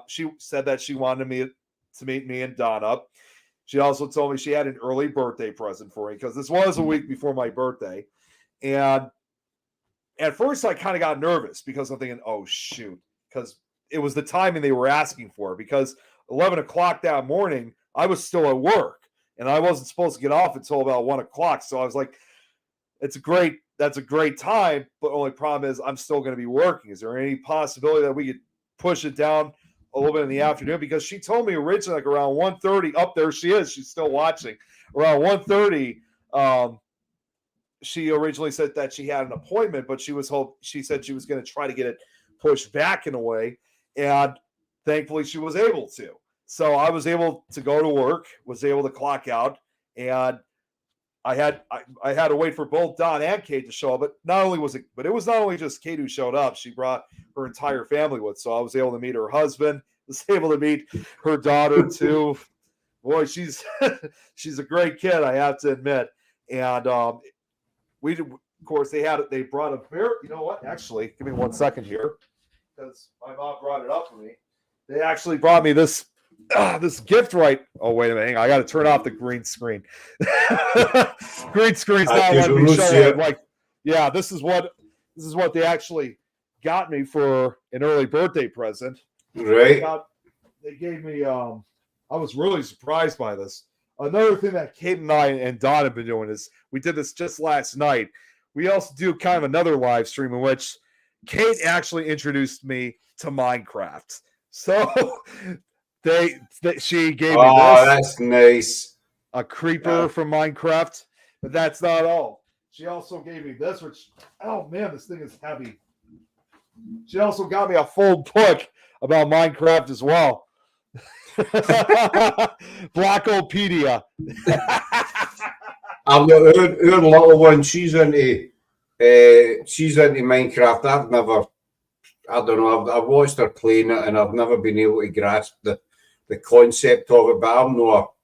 she said that she wanted to meet me and Don up. She also told me she had an early birthday present for me, because this was a week before my birthday. And at first I kind of got nervous because I'm thinking, oh shoot, because it was the timing they were asking for. Because 11 o'clock that morning, I was still at work, and I wasn't supposed to get off until about 1 o'clock. So I was like, that's a great time, but only problem is I'm still going to be working. Is there any possibility that we could push it down a little bit in the afternoon? Because she told me originally like around 1:30. Up there she is. She's still watching. Around 1:30, she originally said that she had an appointment, but she said she was going to try to get it pushed back in a way, and thankfully she was able to. So I was able to go to work, was able to clock out, and I had to wait for both Don and Kate to show up. But it was not only just Kate who showed up. She brought her entire family with. So I was able to meet her husband, was able to meet her daughter too. Boy, she's a great kid, I have to admit. And of course, they brought a bear. You know what? Actually, give me 1 second here, because my mom brought it up for me. They actually brought me this gift right. Oh, wait a minute. I got to turn off the green screen. Green screen's not letting me show it. Like, yeah, this is what they actually got me for an early birthday present. Right. They gave me. I was really surprised by this. Another thing that Kate and I and Don have been doing is we did this just last night. We also do kind of another live stream in which Kate actually introduced me to Minecraft. So she gave me this. Oh, that's nice. A creeper from Minecraft. But that's not all. She also gave me this, which, oh man, this thing is heavy. She also got me a full book about Minecraft as well. Blackopedia. I've got her little one. She's into Minecraft. I don't know. I've watched her playing it, and I've never been able to grasp the concept of it. But I'm not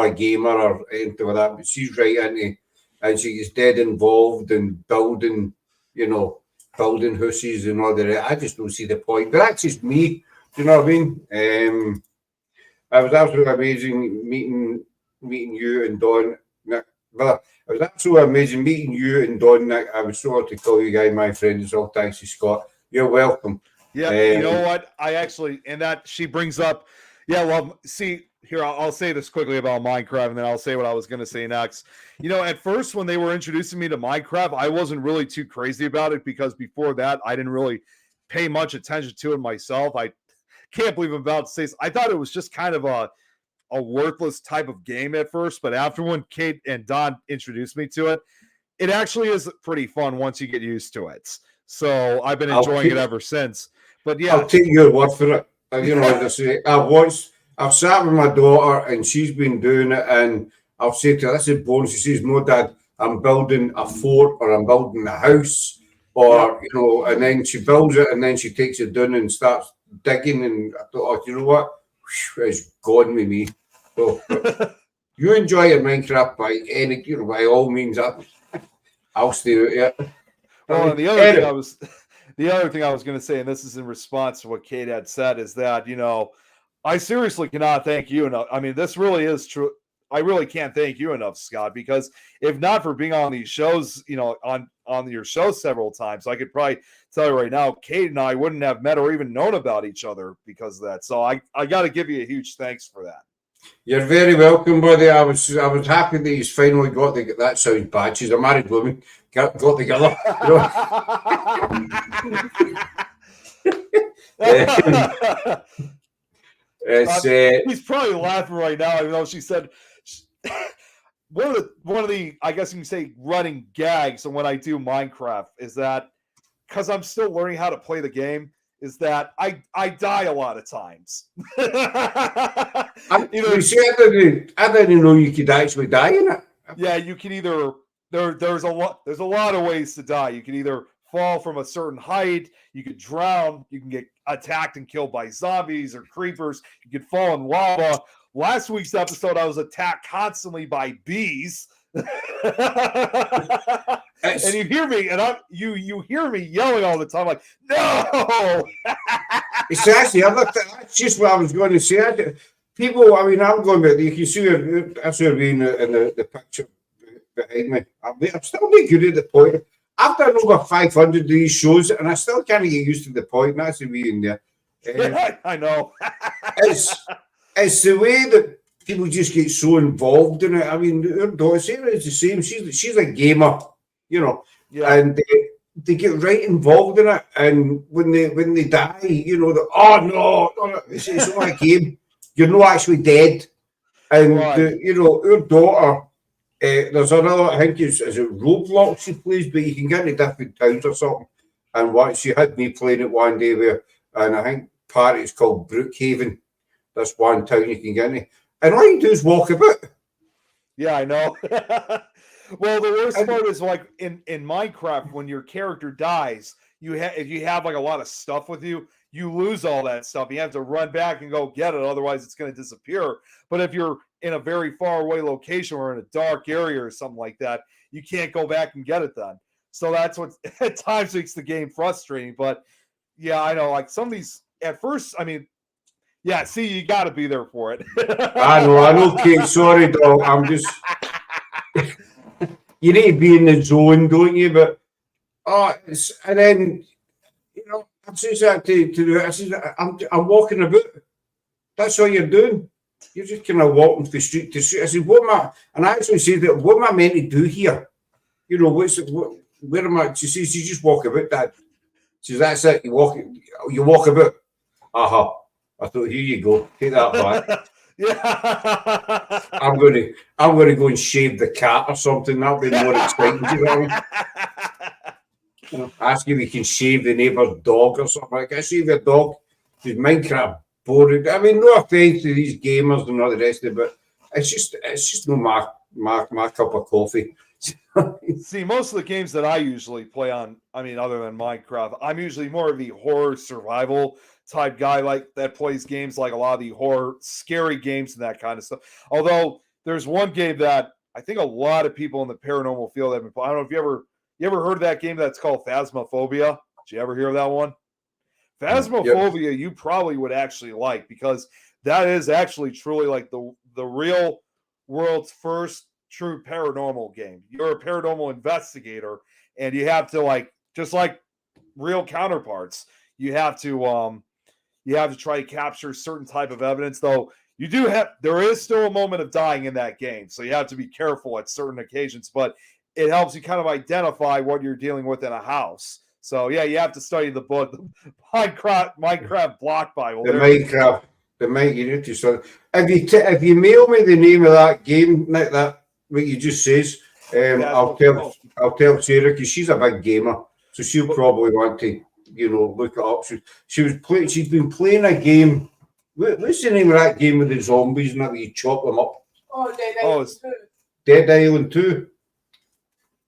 a gamer or anything like that. But she's right into, and she's dead involved in building houses and all that. I just don't see the point. But that's just me. Do you know what I mean? It was absolutely amazing meeting you and Don, Nick. But it was absolutely amazing meeting you and Don, Nick. I was sorry to call you guys my friend. It's all thanks to Scott. You're welcome. Yeah, you know what? And that she brings up, yeah, well, see, here, I'll say this quickly about Minecraft, and then I'll say what I was going to say next. You know, at first, when they were introducing me to Minecraft, I wasn't really too crazy about it, because before that, I didn't really pay much attention to it myself. I can't believe I'm about to say this. I thought it was just kind of a worthless type of game at first, but after when Kate and Don introduced me to it, it actually is pretty fun once you get used to it. So I've been enjoying it ever since. But yeah, I'll take your word for it. You know, as I say, I've sat with my daughter and she's been doing it, and I'll say to her, "This is bonus." She says, "No, Dad, I'm building a fort, or I'm building a house, or you know," and then she builds it, and then she takes it down and starts digging, and I thought, oh, you know what? It's gone with me. So you enjoy your Minecraft by all means. I'll stay out here. Well, the other thing I was going to say, and this is in response to what Kate had said, is that, you know, I seriously cannot thank you enough. I mean, this really is true. I really can't thank you enough, Scott, because if not for being on these shows, you know, on your show several times, I could probably tell you right now, Kate and I wouldn't have met or even known about each other because of that. So I got to give you a huge thanks for that. You're very welcome, buddy. I was happy that he's finally got that sounds bad. She's a married woman. Got together. You know? He's probably laughing right now, even though she said one of the I guess you can say running gags on when I do Minecraft is that, because I'm still learning how to play the game, is that I die a lot of times. I didn't know you could actually die in it. Yeah, you can either there's a lot of ways to die. You can either fall from a certain height, you could drown, you can get attacked and killed by zombies or creepers, you could fall in lava. Last week's episode, I was attacked constantly by bees. And you hear me, and you hear me yelling all the time, like, no. It's actually, that's just what I was going to say. People, I mean, I'm going back. You can see her being in the picture behind me. I'm still being good at the point. I've done over 500 of these shows, and I still can't get used to the point. That's the way in there. I know. It's the way that people just get so involved in it. I mean, her daughter, Sarah is the same. She's a gamer, and they get right involved in it. And when they die, oh no, it's not a game. You're not actually dead. And her daughter. There's another, I think is it Roblox she plays, but you can get into different towns or something. And she had me playing it one day and I think part it's called Brookhaven. That's one town you can get into. And all you do is walk about. Yeah, I know. Well, the worst part is like in Minecraft, when your character dies, if you have like a lot of stuff with you, you lose all that stuff. You have to run back and go get it, otherwise it's going to disappear. But if you're in a very far away location or in a dark area or something like that, you can't go back and get it then. So that's what at times makes the game frustrating. But yeah, I know, like some of these at first, I mean, yeah, see, you got to be there for it. I know, Kate. Sorry, dog. I'm just. You need to be in the zone, don't you? But and then I says that to I says I'm walking about. That's all you're doing. You're just kind of walking from street to street. I said, and I actually said that, what am I meant to do here? Where am I? She says, you just walk about, Dad. She says, that's it. You walk about. Uh-huh. I thought, here you go. Take that back. Yeah. I'm gonna go and shave the cat or something. That'll be more exciting. Do you know what I mean? Ask if you can shave the neighbour's dog or something. Like, I shave your dog. Because Minecraft boring. I mean, no offense to these gamers and all the rest of it, but it's just no my cup of coffee. See, most of the games that I usually play on, I mean, other than Minecraft, I'm usually more of the horror survival type guy, like that plays games like a lot of the horror, scary games and that kind of stuff. Although there's one game that I think a lot of people in the paranormal field have been playing. I don't know if you ever heard of that game that's called Phasmophobia. Did you ever hear of that one? Phasmophobia, you probably would actually like, because that is actually truly like the real world's first true paranormal game. You're a paranormal investigator, and you have to, just like real counterparts, you have to try to capture certain type of evidence. Though there is still a moment of dying in that game, so you have to be careful at certain occasions. But it helps you kind of identify what you're dealing with in a house. So yeah, you have to study the book, the Minecraft Block Bible. You need to study. If you mail me the name of that game, like that, what you just says, I'll tell Sarah, because she's a big gamer, so she'll probably want to, look it up. She's been playing a game. What's the name of that game with the zombies and that you chop them up? Oh, Dead Island 2. Dead Island 2.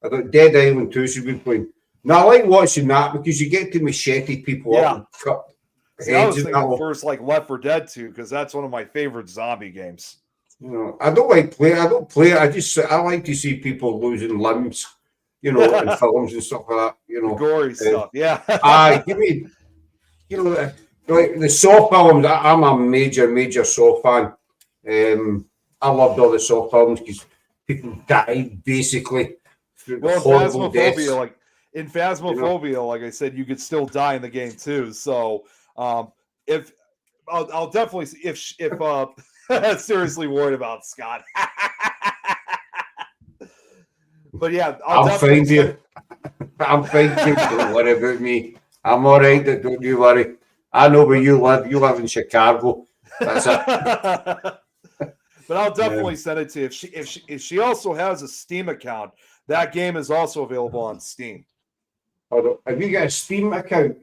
I thought Dead Island 2 she's been playing. Now, I like watching that because you get to machete people up and cut heads. I was thinking first like Left 4 Dead 2, because that's one of my favorite zombie games. I don't like play. I don't play it. I like to see people losing limbs, in films and stuff like that. The gory stuff. Yeah. Give me, like the Saw films. I'm a major Saw fan. I loved all the Saw films because people died basically. Well, Phasmophobia, in Phasmophobia, like I said, you could still die in the game too. So, if I'll definitely if seriously worried about Scott. But yeah, I'll find you. I'm thinking, don't worry about me. I'm all right. Don't you worry. I know where you live. You live in Chicago. That's it. But I'll definitely send it to you. If she also has a Steam account, that game is also available on Steam. Have you got a Steam account?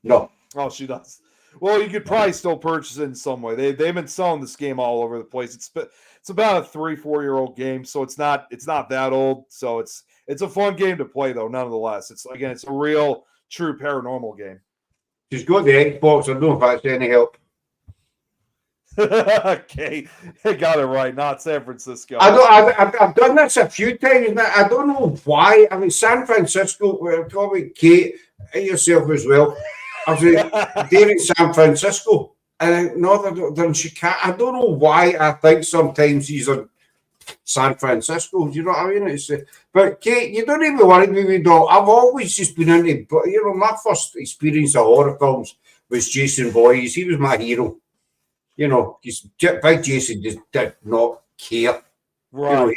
No. Oh, she does. Well, you could probably still purchase it in some way. They've been selling this game all over the place. It's about a 3-4-year-old game, so it's not that old. So it's a fun game to play though, nonetheless. It's a real true paranormal game. Just go to the Xbox. I don't know if that's any help. Okay, I got it right. Not San Francisco. I've done this a few times now. I don't know why. I mean, San Francisco. We're talking Kate and yourself as well. I was there in San Francisco and northern Chicago. I don't know why. I think sometimes these are San Francisco. Do you know what I mean? But Kate, you don't even worry with me, though. I've always just been into, but my first experience of horror films was Jason Voorhees. He was my hero. Big Jason just did not care. Right.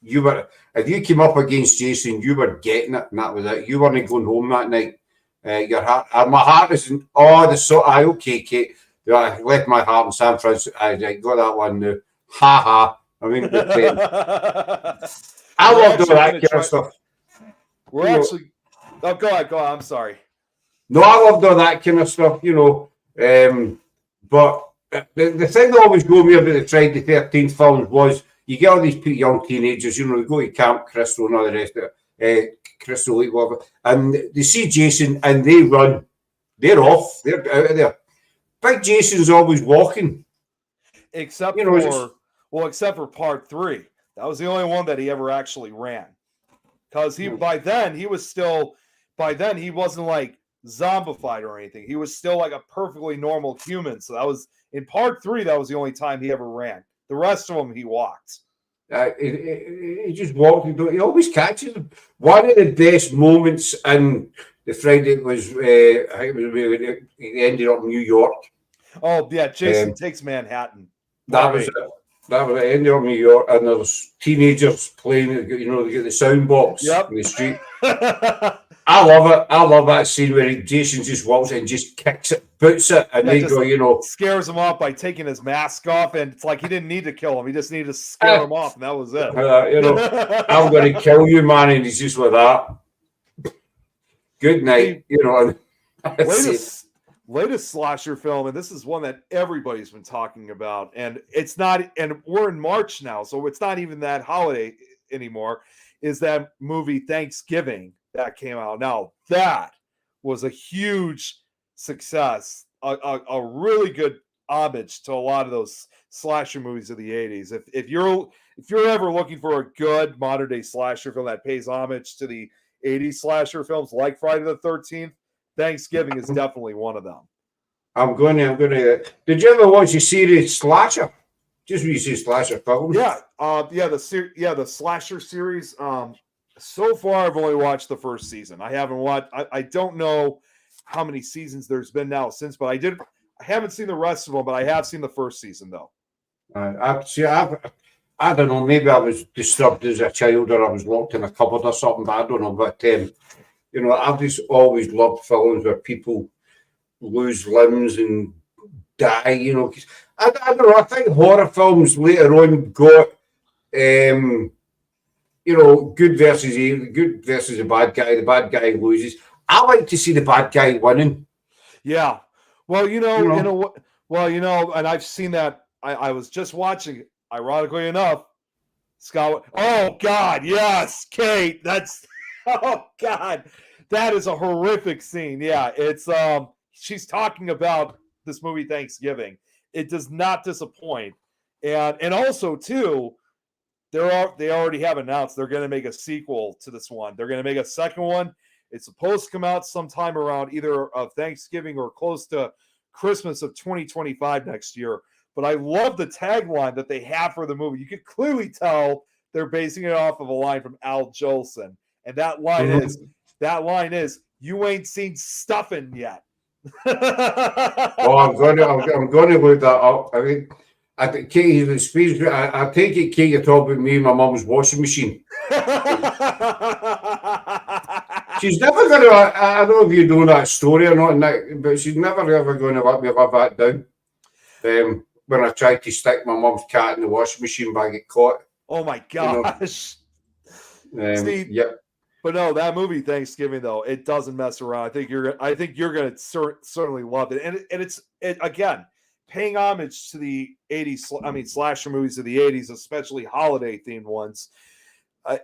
You were, if you came up against Jason, you were getting it, and that was it. You weren't going home that night. Your heart, my heart isn't. Okay, Kate. I left my heart in San Francisco. I got that one now. Ha ha. I mean, I love all that kind of stuff. Go ahead. I'm sorry. No, I loved all that kind of stuff, but the thing that always got me about the Friday the 13th films was you get all these young teenagers, they go to Camp Crystal and all the rest of it, Crystal Lake, whatever, and they see Jason and they run. They're off. They're out of there. Big Jason's always walking. Except for part 3. That was the only one that he ever actually ran. Because by then he wasn't like zombified or anything. He was still like a perfectly normal human. So that was in part 3. That was the only time he ever ran. The rest of them he walked. He just walked. He always catches them. One of the best moments in the Friday was he ended up in New York. Oh yeah, Jason takes Manhattan. That was it. That was it. Ended up in New York, and there's teenagers playing. They get the sound box in the street. I love it. I love that scene where Jason just walks in and just kicks it, puts it, and they go, scares him off by taking his mask off, and it's like he didn't need to kill him. He just needed to scare him off, and that was it. I'm going to kill you, man, and he's just with that. Good night, Latest slasher film, and this is one that everybody's been talking about, and we're in March now, so it's not even that holiday anymore, is that movie Thanksgiving that came out. Now, that was a huge success, a really good homage to a lot of those slasher movies of the 80s. If you're ever looking for a good modern-day slasher film that pays homage to the 80s slasher films like Friday the 13th, Thanksgiving is definitely one of them. I'm going to. Did you ever watch the series Slasher? Just when you say slasher films. Yeah. The slasher series. So far, I've only watched the first season. I haven't watched. I don't know how many seasons there's been now since, but I haven't seen the rest of them, but I have seen the first season though. I don't know. Maybe I was disturbed as a child, or I was locked in a cupboard or something. But I don't know. But I've just always loved films where people lose limbs and die. I don't know. I think horror films later on got, good versus evil, good versus the bad guy. The bad guy loses. I like to see the bad guy winning. Yeah. Well, and I've seen that. I was just watching, ironically enough, Scott. Oh God, yes, Kate. Oh God, that is a horrific scene. Yeah, it's she's talking about this movie Thanksgiving. It does not disappoint, and also too, they already have announced they're going to make a sequel to this one. They're going to make a second one. It's supposed to come out sometime around either of Thanksgiving or close to Christmas of 2025 next year. But I love the tagline that they have for the movie. You could clearly tell they're basing it off of a line from Al Jolson, and that line is, "You ain't seen stuffing yet." I'm going to look that up. I mean, I think Katie, I take it, Katie, you're talking about me and my mum's washing machine. She's never going to. I don't know if you know that story or not, Nick, but she's never ever going to let me live that down. When I tried to stick my mum's cat in the washing machine, but I get caught. Oh my gosh! Yep. But no, that movie Thanksgiving though, it doesn't mess around. I think you're going to certainly love it, and it's again paying homage to the 80s. I mean, slasher movies of the 80s, especially holiday themed ones.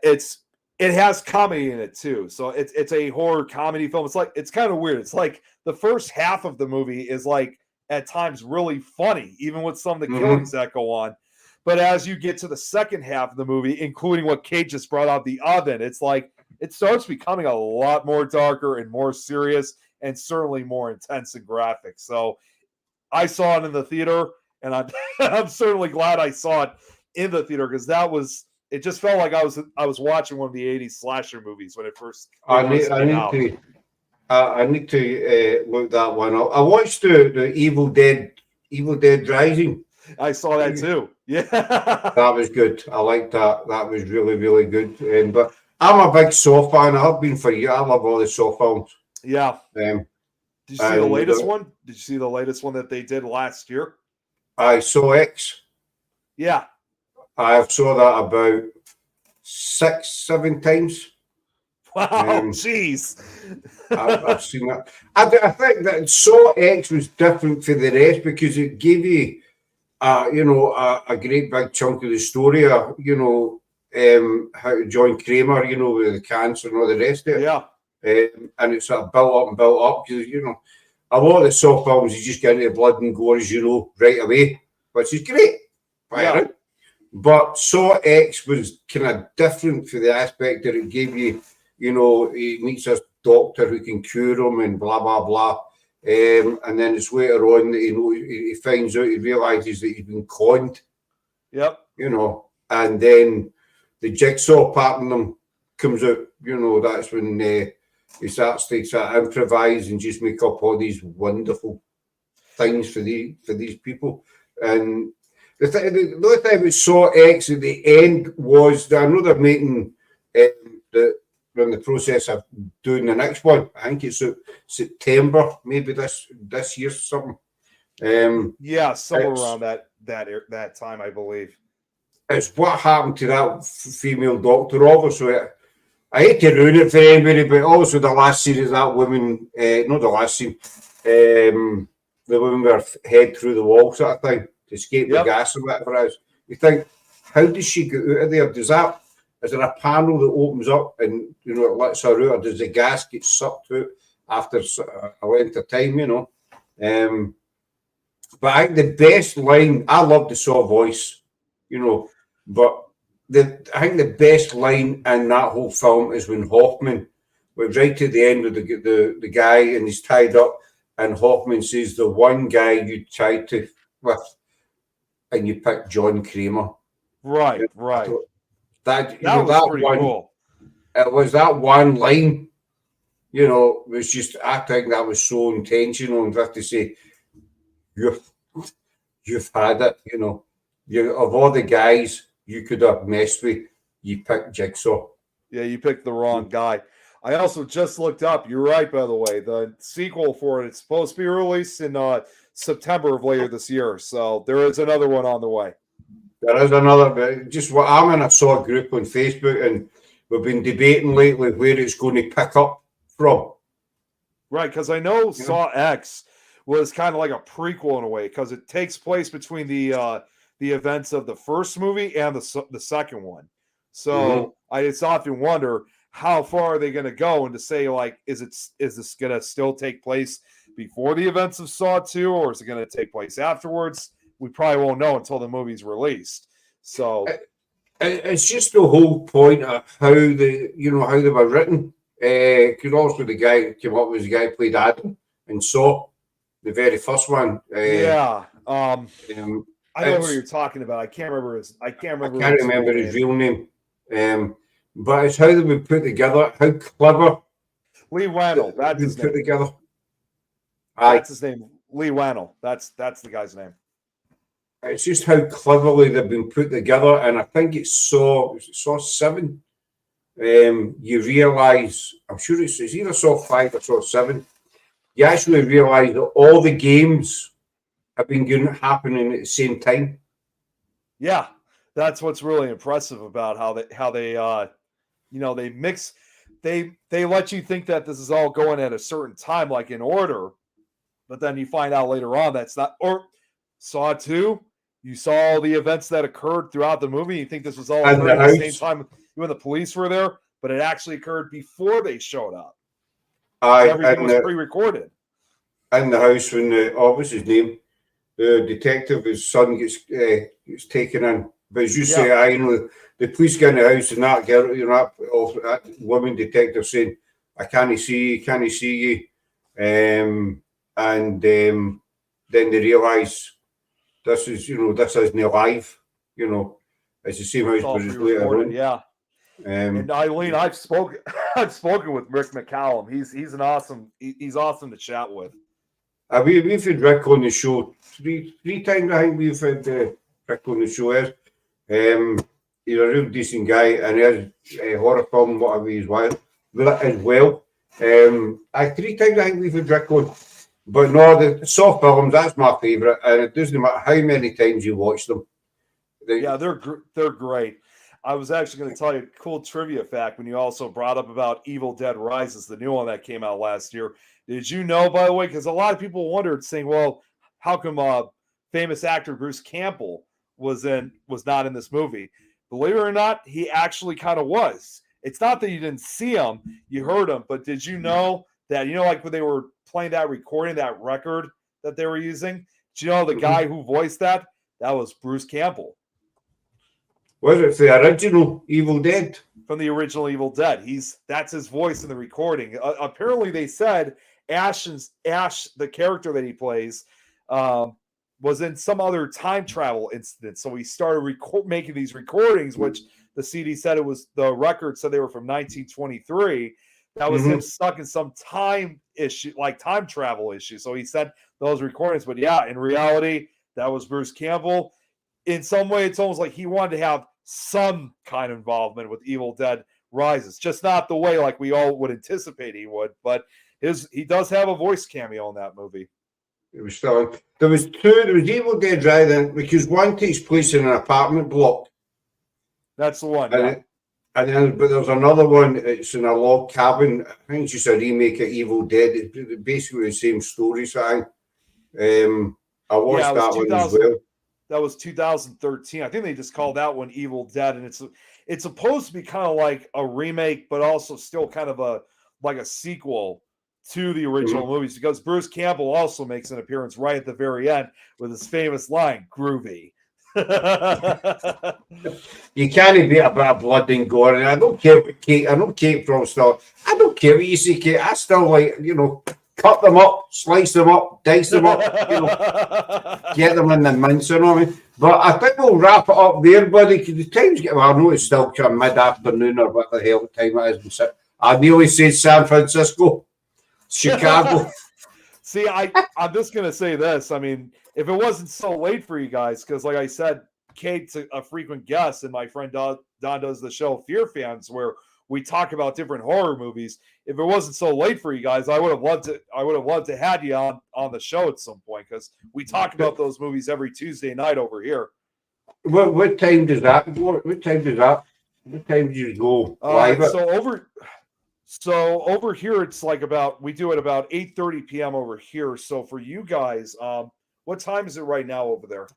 It has comedy in it too, so it's a horror comedy film. It's kind of weird. It's like the first half of the movie is like at times really funny, even with some of the killings that go on. But as you get to the second half of the movie, including what Kate just brought out, the oven, it's like it starts becoming a lot more darker and more serious, and certainly more intense and graphic. So I saw it in the theater, and I'm certainly glad I saw it in the theater because it just felt like I was watching one of the 80s slasher movies when it first came out. I need to look that one up. I watched the Evil Dead Rising. I saw that too. Yeah, that was good. I liked that. That was really, really good. But I'm a big Saw fan. I have been for years. I love all the Saw films. Yeah. Did you see the latest one? Did you see the latest one that they did last year? I saw X. Yeah. I saw that about 6-7 times. Wow, jeez. I've seen that. I think that Saw X was different for the rest because it gave you, a great big chunk of the story. How to join Kramer, with the cancer and all the rest of it. Yeah. And it's sort of built up because, a lot of the Saw films, you just get into blood and gore, right away, which is great. Yeah. But Saw X was kind of different for the aspect that it gave you, he meets this doctor who can cure him and blah, blah, blah. And then it's later on that he finds out, he realizes that he's been conned. Yep. And then the jigsaw pattern comes out, that's when he starts to sort of improvise and just make up all these wonderful things for these people. And the only thing we saw X at the end was that I know they're making we're in the process of doing the next one. I think it's September, maybe this year, something. Yeah, somewhere around that time, I believe. It's what happened to that female doctor. Obviously, I hate to ruin it for anybody, but also the last scene is that woman. Not the last scene. The woman with her head through the wall, sort of thing, to escape the gas or whatever it is. You think, how does she get out of there? Is there a panel that opens up and it lets her out, or does the gas get sucked out after a length of time? But I think the best line, I love the Saw voice, but I think the best line in that whole film is when Hoffman was right to the end of the guy and he's tied up, and Hoffman says, "The one guy you tried to with, and you picked John Kramer." Right. That was pretty cool. It was that one line, was just, I think that was so intentional, and have to say, you've had it, of all the guys you could have messed with, you picked Jigsaw. Yeah, you picked the wrong guy. I also just looked up, you're right, by the way, the sequel for it's supposed to be released in September of later this year, so there is another one on the way. There is another, but just what I'm in a Saw group on Facebook, and we've been debating lately where it's going to pick up from. Right, because I know Saw X was kind of like a prequel in a way, because it takes place between the events of the first movie and the second one. So I just often wonder, how far are they going to go, and to say, like, is this going to still take place before the events of Saw 2, or is it going to take place afterwards? We probably won't know until the movie's released. So it's just the whole point of how they were written. Because also the guy who came up was the guy who played Adam in Saw, the very first one. I know who you're talking about. I can't remember his real name. But it's how they were put together, how clever. Lee Wannell, that's his name. Put together. That's his name, Lee Wannell. That's the guy's name. It's just how cleverly they've been put together, and I think it's Saw 7. You realise, I'm sure it's either Saw 5 or Saw 7. You actually realise that all the games have been happening at the same time. Yeah, that's what's really impressive about how they they mix. They let you think that this is all going at a certain time, like in order, but then you find out later on that's not. Or Saw 2. You saw all the events that occurred throughout the movie. You think this was all occurring at the same time when the police were there, but it actually occurred before they showed up. Everything was pre-recorded. In the house when what's his name? The detective, his son gets taken in. But as you say, the police get in the house and that girl, that woman detective saying, "I can't see you," and then they realise this isn't alive, It's the same house, It's all but it's later pre-recorded, on. yeah. And Eileen, I've spoken with Rick McCallum. He's awesome to chat with. We've had Rick on the show three times. I think we've had Rick on the show. He's a real decent guy, and he has horror film, whatever he's with as well. Three times I think we've had Rick on. But no, the soft films, that's my favourite, and it doesn't matter how many times you watch them. They're great. I was actually going to tell you a cool trivia fact when you also brought up about Evil Dead Rises, the new one that came out last year. Did you know, by the way, because a lot of people wondered, saying, well, how come famous actor Bruce Campbell was not in this movie? Believe it or not, he actually kind of was. It's not that you didn't see him, you heard him, but did you know that, like when they were playing that recording, that record that they were using, do you know the guy who voiced that? That was Bruce Campbell. Was it the original Evil Dead? From the original Evil Dead. That's his voice in the recording. Apparently they said Ash, the character that he plays, was in some other time travel incident. So he started making these recordings, which the CD said it was, the record said they were from 1923. That was him stuck in some time issue, like time travel issue. So he sent those recordings. But yeah, in reality, that was Bruce Campbell. In some way, it's almost like he wanted to have some kind of involvement with Evil Dead Rises. Just not the way like we all would anticipate he would. But he does have a voice cameo in that movie. It was still on. There was two. There was Evil Dead Rising, because one takes place in an apartment block. That's the one. But there's another one. It's in a log cabin. I think it's just a remake of Evil Dead. It's basically the same story. So I watched that one as well. That was 2013. I think they just called that one Evil Dead, and it's supposed to be kind of like a remake, but also still kind of a sequel to the original movies, because Bruce Campbell also makes an appearance right at the very end with his famous line, "Groovy." You can't be a bit of blood and gore, and I don't care what Kate. I know Kate from stuff. I don't care what you say, Kate. I still like, cut them up, slice them up, dice them up, get them in the mince, you know what I mean? But I think we'll wrap it up there, buddy, because the time's getting, I know it's still kind of mid-afternoon or what the hell time it is. I nearly said San Francisco, Chicago. See, I'm just going to say this. I mean, if it wasn't so late for you guys, because like I said, Kate's a frequent guest, and my friend Don does the show Fear Fans, where we talk about different horror movies. If it wasn't so late for you guys, I would have loved to have you on the show at some point, because we talk about those movies every Tuesday night over here. What time does that? What time does that? What time do you go live? So over here, it's like we do it about 8:30 p.m. over here. So for you guys, what time is it right now over there?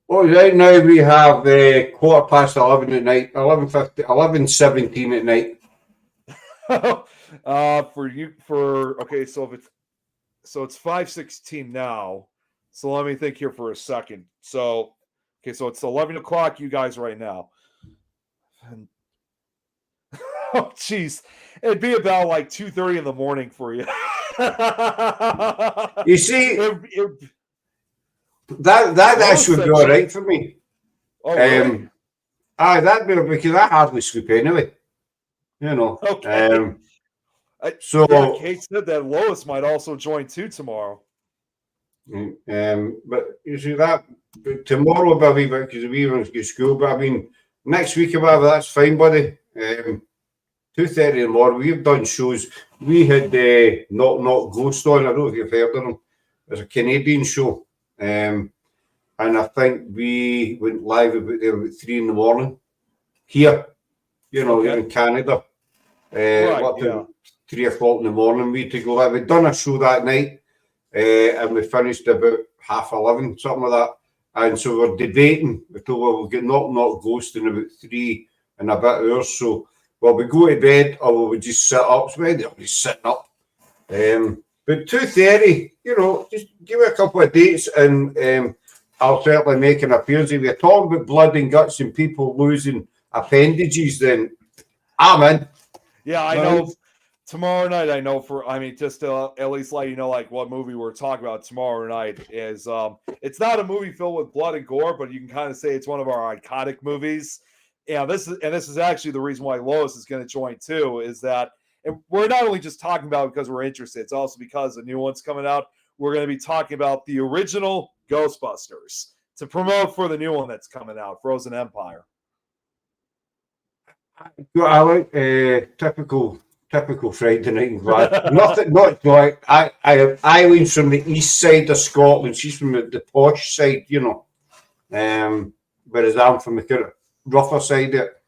Well, right now we have 11:15 at night, 11:17 at night. So it's 5:16 now. So let me think here for a second. So it's 11 o'clock, you guys, right now. And, oh, geez. It'd be about like 2:30 in the morning for you. You see, that should be all right for me. Oh, really? That'd be, because I hardly sleep anyway. Okay. So Kate said that Lois might also join too tomorrow. But you see that tomorrow will be a wee bit, because we everyone's got school. But I mean, next week or whatever, that's fine, buddy. 2:30 in the morning. We've done shows. We had Knock Knock Ghost on. I don't know if you've heard of them. It's a Canadian show, and I think we went live about 3 in the morning here. Here in Canada. Right, 3 o'clock in the morning. We had to go live. We'd done a show that night, and we finished about 11:30, something like that. And so we're debating. We thought, well, we'll get Knock Knock Ghost in about 3 and a bit hours. So, well, we go to bed, or will we just sit up? So we ended up just sitting up. But 2:30, just give me a couple of dates, and I'll certainly make an appearance. If you're talking about blood and guts and people losing appendages, then I'm in. Yeah, I know. tomorrow night, I know just to at least let you know, like what movie we're talking about tomorrow night is, it's not a movie filled with blood and gore, but you can kind of say it's one of our iconic movies. Yeah, this is actually the reason why Lois is going to join too, is that, and we're not only just talking about it because we're interested, it's also because the new one's coming out. We're going to be talking about the original Ghostbusters to promote for the new one that's coming out, Frozen Empire. I like typical Friday night in Glasgow. Nothing, not like I have Eileen's from the east side of Scotland. She's from the posh side, you know. Whereas I'm from the kind of rougher side of it.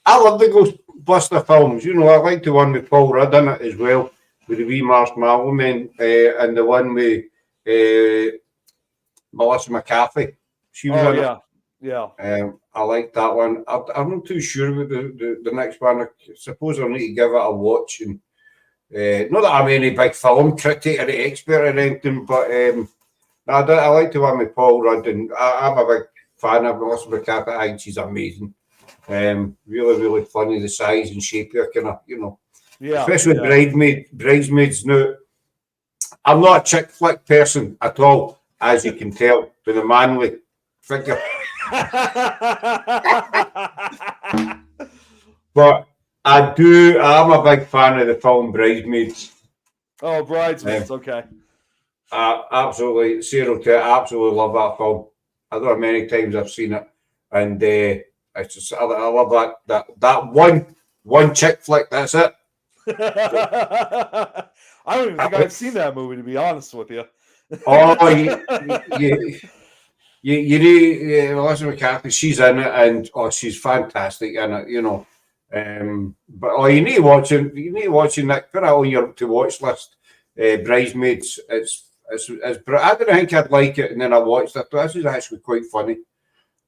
I love the Ghostbuster films. You know, I like the one with Paul Rudd in it as well, with the wee Marshmallow Men, and the one with Melissa McCarthy. She was in it. Yeah. I like that one. I'm not too sure about the next one. I suppose I need to give it a watch. And not that I'm any big film critic or expert or anything, but I like the one with Paul Rudd, and I'm a big fan of Melissa McCarthy. I think she's amazing. Really, really funny, the size and shape of her, kind of, you know. Yeah. Especially Bridesmaids. Now, I'm not a chick flick person at all, as you can tell, with a manly figure. But I'm a big fan of the film Bridesmaids. Oh, Bridesmaids, okay. Absolutely, zero to absolutely love that film. I don't know how many times I've seen it, and I love that one chick flick. That's it. I don't even think I've seen that movie, to be honest with you. Oh, you need Melissa McCarthy. She's in it, and she's fantastic in it. You know, but you need to watch it. You need to watch it. Put it on your to watch list. Bridesmaids. It's I didn't think I'd like it, and then I watched it. This is actually quite funny.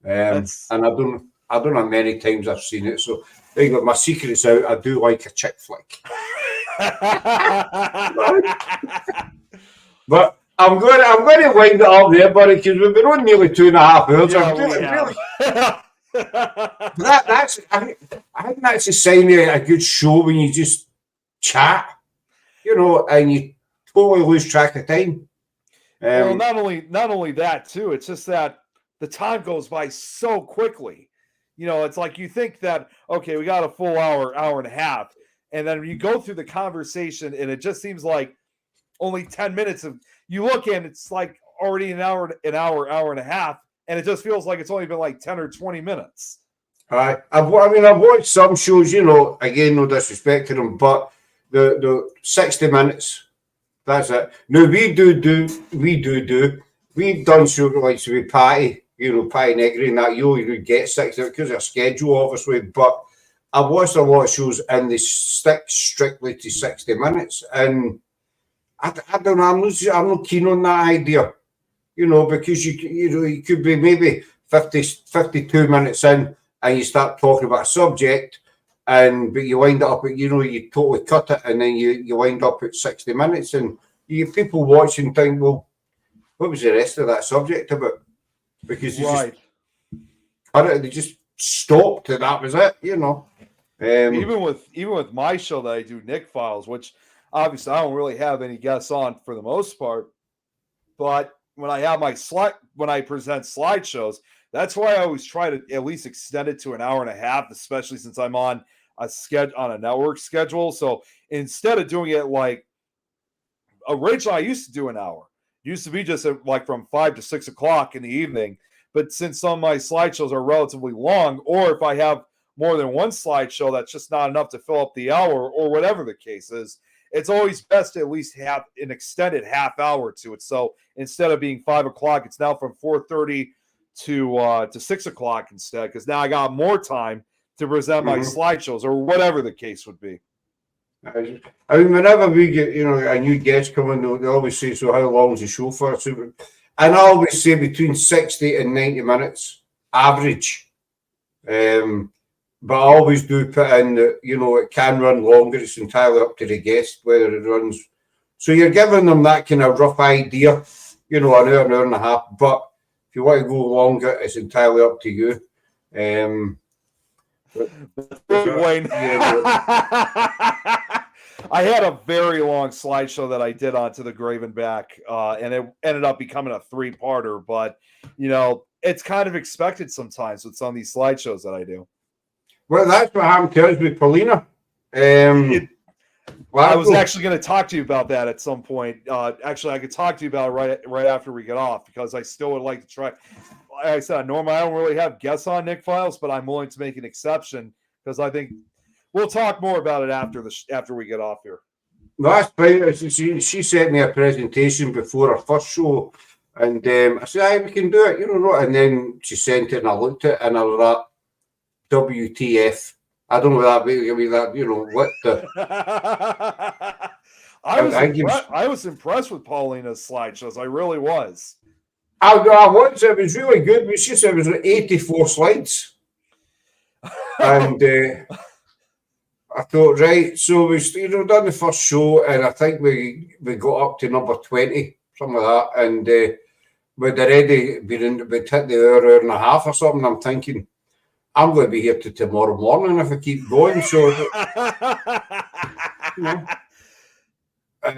And I don't know how many times I've seen it. So I think my secret's out. I do like a chick flick. But I'm going to wind it up there, buddy, because we've been on nearly 2.5 hours. I think that's a sign of a good show when you just chat, you know, and you totally lose track of time. Well, not only that too. It's just that the time goes by so quickly. You know, it's like you think that, okay, we got a full hour and a half, and then you go through the conversation, and it just seems like only 10 minutes of. You look at it, it's like already an hour and a half, and it just feels like it's only been like 10 or 20 minutes. I've watched some shows, you know, again, no disrespect to them, but the 60 minutes, that's it. Now, we've done shows like with Patty, you know, Patty Negri and that, you get 60 because of a schedule, obviously, but I've watched a lot of shows and they stick strictly to 60 minutes, and I don't know. I'm not keen on that idea, you know, because you could be maybe 52 minutes in and you start talking about a subject, but you wind up at, you know, you totally cut it, and then you wind up at 60 minutes, and you people watching think, well, what was the rest of that subject about? Because they just stopped, and that was it, you know. Even with my show that I do, Nick Files, which. Obviously, I don't really have any guests on for the most part, but when I have when I present slideshows, that's why I always try to at least extend it to an hour and a half, especially since I'm on a network schedule. So instead of doing it like originally, I used to do an hour. It used to be just like from 5 to 6 o'clock in the evening. But since some of my slideshows are relatively long, or if I have more than one slideshow, that's just not enough to fill up the hour, or whatever the case is. It's always best to at least have an extended half hour to it. So instead of being 5 o'clock, it's now from 4:30 to 6 o'clock instead, because now I got more time to present my slideshows or whatever the case would be. I mean, whenever we get, you know, a new guest coming, they always say, so how long is the show for? So, and I always say between 60 and 90 minutes average. But I always do put in that, you know, it can run longer. It's entirely up to the guest whether it runs. So you're giving them that kind of rough idea, you know, an hour and a half. But if you want to go longer, it's entirely up to you. I had a very long slideshow that I did onto the Graven back, and it ended up becoming a 3-parter. But it's kind of expected sometimes with some of these slideshows that I do. Well, that's what happened to us with Paulina. I was actually going to talk to you about that at some point. Actually, I could talk to you about it right after we get off, because I still would like to try. Like I said, normally I don't really have guests on Nick Files, but I'm willing to make an exception because I think we'll talk more about it after we get off here. No, that's fine. She sent me a presentation before her first show, and I said, "Aye, we can do it," And then she sent it, and I looked at it, and I was like, "WTF?" I don't know that, what the. I was impressed with Paulina's slideshows. I really was. I was. It was really good. But she said it was 84 slides, and I thought, right. So we done the first show, and I think we got up to number 20, something like that, and we'd already we'd hit the hour and a half or something. I'm thinking, I'm going to be here till tomorrow morning if I keep going. So, and I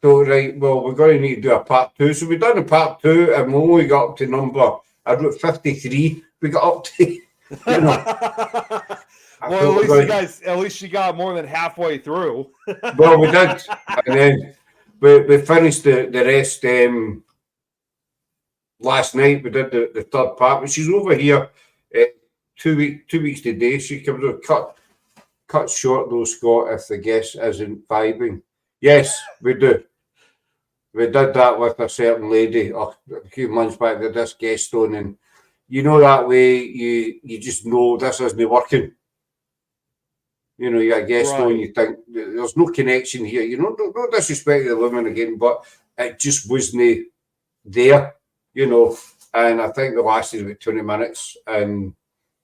thought, right, well, we're going to need to do a part 2. So we done a part 2, and we only got up to number, I wrote 53. We got up to, Well, at least you got more than halfway through. Well, we did, and then we finished the rest last night. We did the third part, but she's over here. 2 weeks today. She comes with cut short though, Scott, if the guest isn't vibing. Yes, we do. We did that with a certain lady a few months back with this guest on, and that way you just know this isn't working. You got a guest on, you think there's no connection here. Don't disrespect the women again, but it just wasn't there, and I think it lasted about 20 minutes, and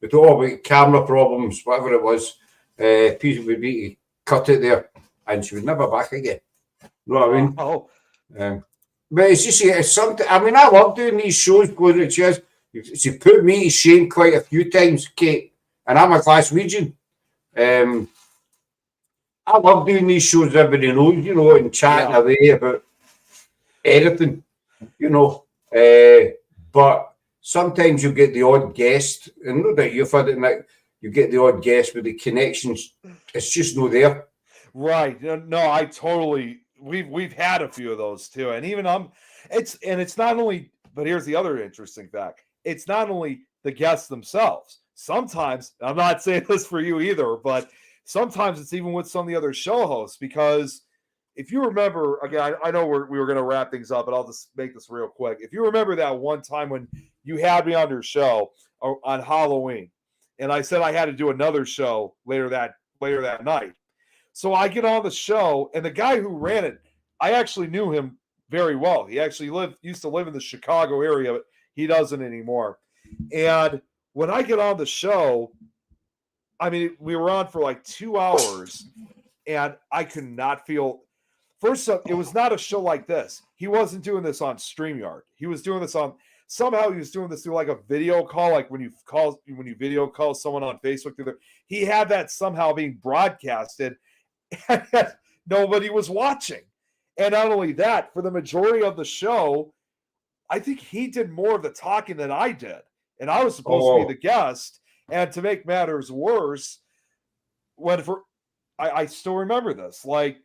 we talked about camera problems, whatever it was. People would be to cut it there, and she was never back again. You know what I mean? Oh. But it's just it's something. I mean, I love doing these shows. Going to chairs. She put me to shame quite a few times, Kate, and I'm a Glaswegian. I love doing these shows. Everybody knows, and chatting away about anything, but. Sometimes you get the odd guest, and no doubt you've had it, Nick. You get the odd guest with the connections. It's just not there. Right. No, I totally. We've had a few of those too, and even it's not only. But here's the other interesting fact: it's not only the guests themselves. Sometimes I'm not saying this for you either, but sometimes it's even with some of the other show hosts, because if you remember, again, I know we were going to wrap things up, but I'll just make this real quick. If you remember that one time when you had me on your show on Halloween, and I said I had to do another show later that night. So I get on the show, and the guy who ran it, I actually knew him very well. He actually used to live in the Chicago area, but he doesn't anymore. And when I get on the show, I mean, we were on for like 2 hours, and I could not feel. First up, it was not a show like this. He wasn't doing this on StreamYard. He was doing this on. Somehow he was doing this through like a video call, like when you video call someone on Facebook. He had that somehow being broadcasted, and nobody was watching. And not only that, for the majority of the show, I think he did more of the talking than I did, and I was supposed to be the guest. And to make matters worse, I still remember this, like.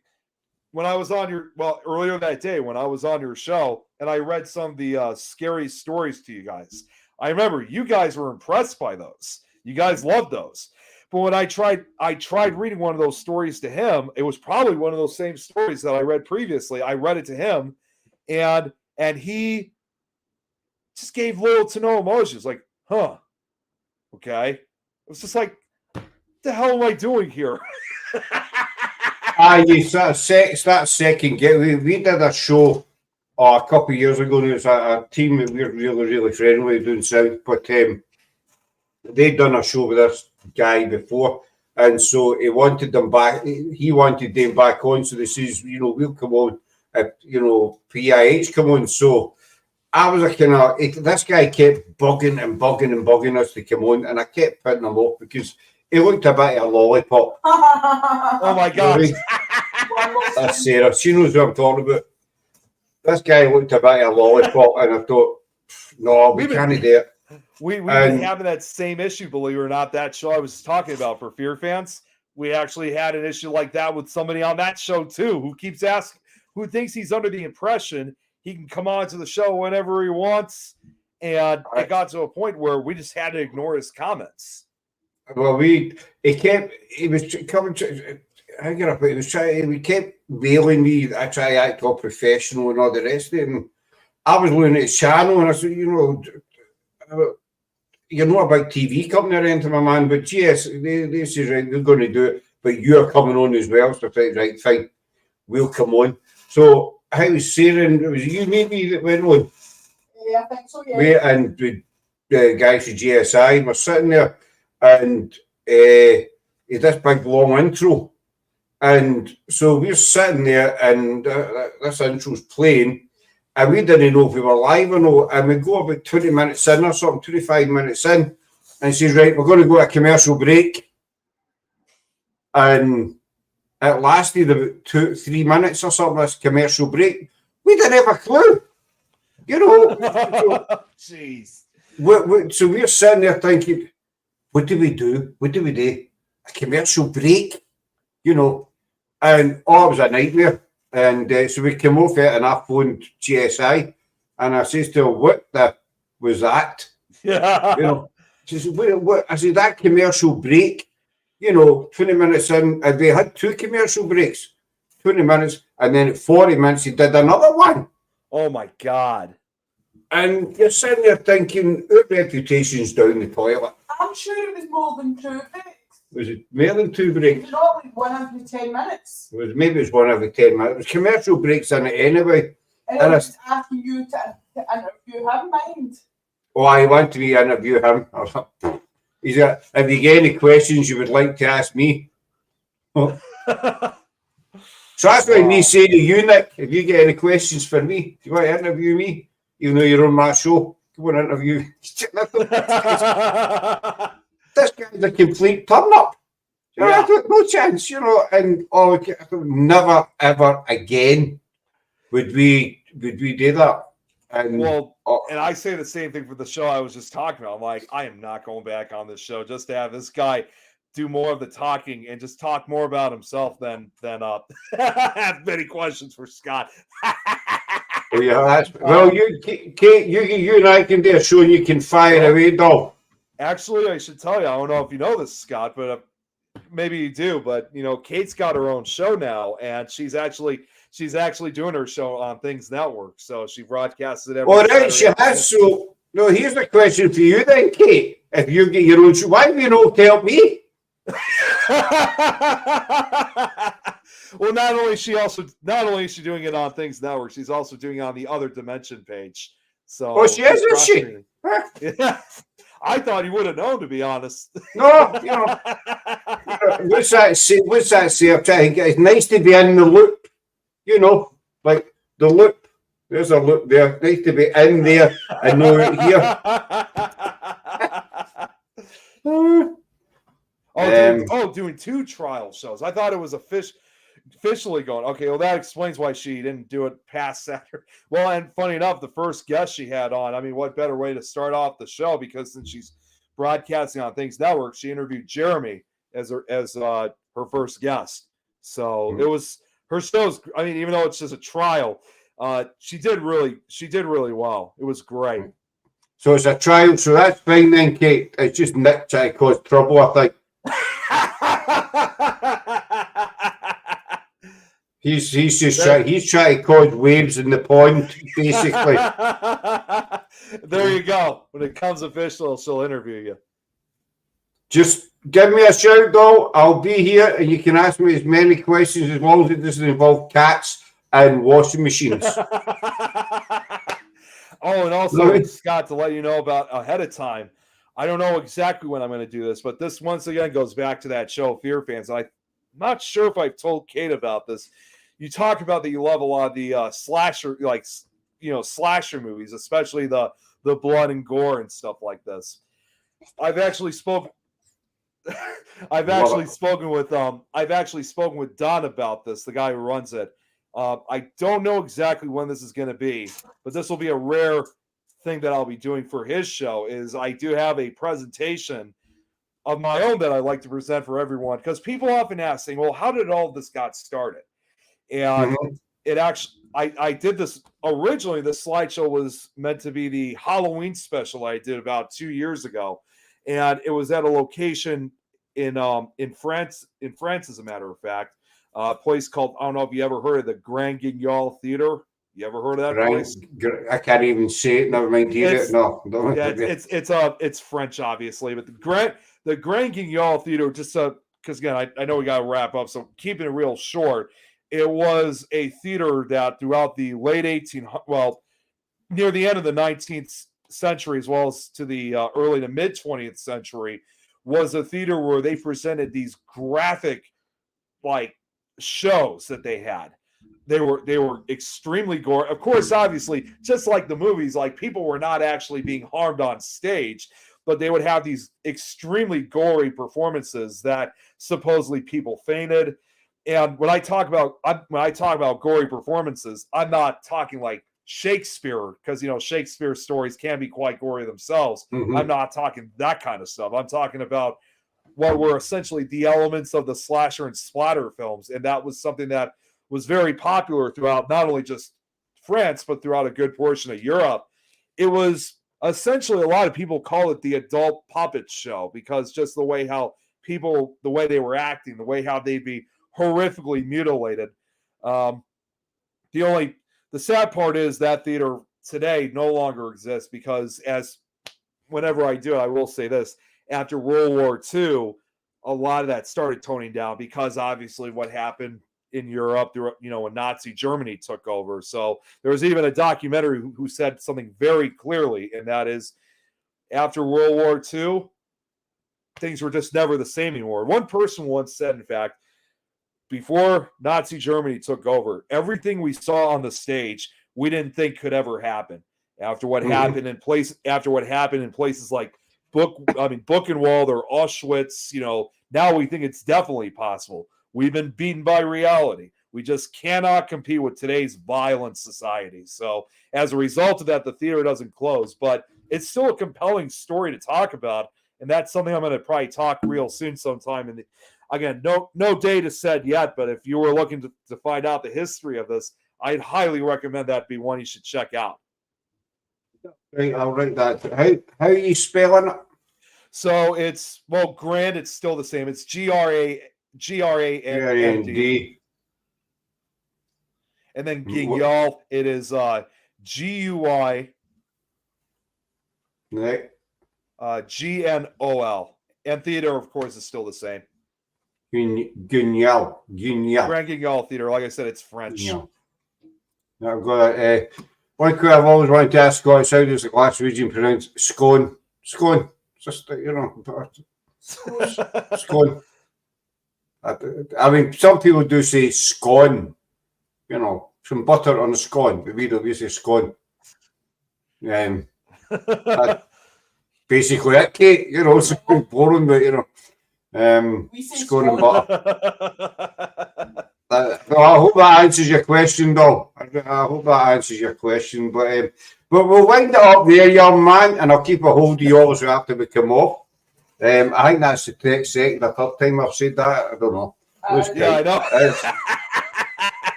When I was on earlier that day, when I was on your show and I read some of the scary stories to you guys, I remember you guys were impressed by those. You guys loved those. But when I tried reading one of those stories to him, it was probably one of those same stories that I read previously. I read it to him, and he just gave little to no emotions, like, huh, okay. It was just like, what the hell am I doing here? You start second get. We did a show a couple of years ago, and it was a team that we're really, really friendly with doing South, but they'd done a show with this guy before, and so he wanted them back. He wanted them back on, so they says, we'll come on, PIH come on. So I was this guy kept bugging us to come on, and I kept putting him off because he looked a bit of a lollipop. Oh my God. That's Sarah. She knows what I'm talking about. This guy looked a bit of a lollipop, and I thought, no, we can't do it. We've been having that same issue, believe it or not. That show I was talking about for Fear fans, we actually had an issue like that with somebody on that show too, who keeps asking, who thinks he's under the impression he can come on to the show whenever he wants, and it got to a point where we just had to ignore his comments. Well, he was coming. We kept wailing me. I try to act all professional and all the rest of it. And I was looking at his channel, and I said, you're not a big TV company or anything, my man, but yes, they said, right, we're going to do it, but you're coming on as well. So I said, right, fine, we'll come on. So I was saying, it was you maybe that went on. Yeah, I think so, yeah. And the guys from GSI were sitting there, and he did this big long intro. And so we're sitting there, and this intro's playing, and we didn't know if we were live or not. And we go about 20 minutes in or something, 25 minutes in, and he says, right, we're going to go to a commercial break. And it lasted about 2-3 minutes or something, this commercial break. We didn't have a clue. Jeez. So we're sitting there thinking, what do we do? What do we do? A commercial break? And it was a nightmare. And so we came off it, and I phoned GSI, and I says to her, what the was that? Yeah. She said, what? I said, that commercial break, 20 minutes in, and they had 2 commercial breaks, 20 minutes, and then at 40 minutes he did another one. Oh my God. And you're sitting there thinking, our reputation's down the toilet. I'm sure it was more than 2 breaks. Was it more than 2 breaks? It was probably 1 every 10 minutes. Maybe it was 1 every 10 minutes. It was commercial breaks in it anyway. And I was asking you to interview him, mind. Oh, I want to interview him. He said, have you got any questions you would like to ask me? Oh. So that's why me saying to you, Nick, if you get any questions for me, do you want to interview me? Even though you're on my show, go and interview. This guy's a complete turn up. No chance, and never ever again would we do that. And and I say the same thing for the show I was just talking about. I'm like, I am not going back on this show just to have this guy do more of the talking and just talk more about himself than have many questions for Scott. Oh yeah, you and I can do a show, and you can fire away, dog. Actually, I should tell you, I don't know if you know this, Scott, but maybe you do. But Kate's got her own show now, and she's actually doing her show on Things Network. So she broadcasts it every. All right, she has. So no, here's the question for you then, Kate. If you get your own show, why do you not help me? Well, not only is she doing it on Things Network, she's also doing it on the Other Dimension page. So she is, isn't she? Yeah. I thought you would have known, to be honest. No, what's that say? I'm trying to get. It's nice to be in the loop, like the loop. There's a loop there. Nice to be in there and know it here. Doing 2 trial shows. I thought it was officially going. Okay, well, that explains why she didn't do it past Saturday. Well, and funny enough, the first guest she had on, I mean, what better way to start off the show, because since she's broadcasting on Things Network, she interviewed Jeremy as her first guest. So it was her show's. I mean, even though it's just a trial, she did really well. It was great. So it's a trial. So that's fine then, Kate. It's just Nick trying to cause trouble, I think. He's trying to cause waves in the pond, basically. There you go. When it comes official, she'll interview you. Just give me a shout, though. I'll be here, and you can ask me as many questions as long as it doesn't involve cats and washing machines. And also, Scott, to let you know about ahead of time, I don't know exactly when I'm going to do this, but this once again goes back to that show, Fear Fans. I'm not sure if I've told Kate about this. You talk about that you love a lot of the slasher, slasher movies, especially the blood and gore and stuff like this. I've actually spoken I've Love actually it. spoken with Don about this, the guy who runs it. I don't know exactly when this is going to be, but this will be a rare thing that I'll be doing for his show. Is I do have a presentation of my own that I like to present for everyone, because people often ask, saying, "Well, how did all this got started?" And Mhm. it actually, I did this originally. The slideshow was meant to be the Halloween special I did about 2 years ago, and it was at a location in France, as a matter of fact, a place called, I don't know if you ever heard of the Grand Guignol Theater. You ever heard of that Right. place? I can't even say it. Never mind hear it. It's No. Don't yeah, forget. it's French, obviously, but the Grand Guignol Theater, just because again, I know we got to wrap up, so keeping it real short. It was a theater that throughout the late 1800s, well, near the end of the 19th century, as well as to the early to mid 20th century, was a theater where they presented these graphic, like, shows that they had. They were extremely gore. Of course, obviously, just like the movies, like, people were not actually being harmed on stage, but they would have these extremely gory performances that supposedly people fainted. And when I talk about gory performances, I'm not talking like Shakespeare, because Shakespeare's stories can be quite gory themselves. I'm Mhm. not talking that kind of stuff. I'm talking about what were essentially the elements of the slasher and splatter films, and that was something that was very popular throughout not only just France but throughout a good portion of Europe. It was essentially, a lot of people call it the adult puppet show, because just the way they were acting, the way how they'd be horrifically mutilated. Um, the sad part is that theater today no longer exists, because, as whenever I do it, I will say this: after World War II, a lot of that started toning down, because obviously what happened in Europe, when Nazi Germany took over. So there was even a documentary who said something very clearly, and that is, after World War II, things were just never the same anymore. One person once said, in fact, before Nazi Germany took over, everything we saw on the stage we didn't think could ever happen. After what Mhm. happened in places like Buchenwald or Auschwitz, now we think it's definitely possible. We've been beaten by reality. We just cannot compete with today's violent society. So as a result of that, the theater doesn't close, but it's still a compelling story to talk about, and that's something I'm going to probably talk real soon sometime. And again, no date is set yet, but if you were looking to find out the history of this, I'd highly recommend that be one you should check out. Right. I'll write that. How are you spelling it? So Grand, it's still the same. It's Grand, G-R-A-N-D. and then Guignol, it is Guy Right. Gnol, and theater, of course, is still the same. Guignol. Grand Guignol Theater, like I said, it's French. Guignol. I've got one question I've always wanted to ask Scott: how does the Glaswegian pronounce scone? Scone. Just scone. I mean, some people do say scone. Some butter on a scone, but we don't say scone. That's basically it, Kate. It's boring, but We say scone and scone. butter. Well, I hope that answers your question, though. I hope that answers your question. But we'll wind it up there, young man, and I'll keep a hold of you obviously after we come off. I think that's the second or third time I've said that. I don't know. Yeah, I know.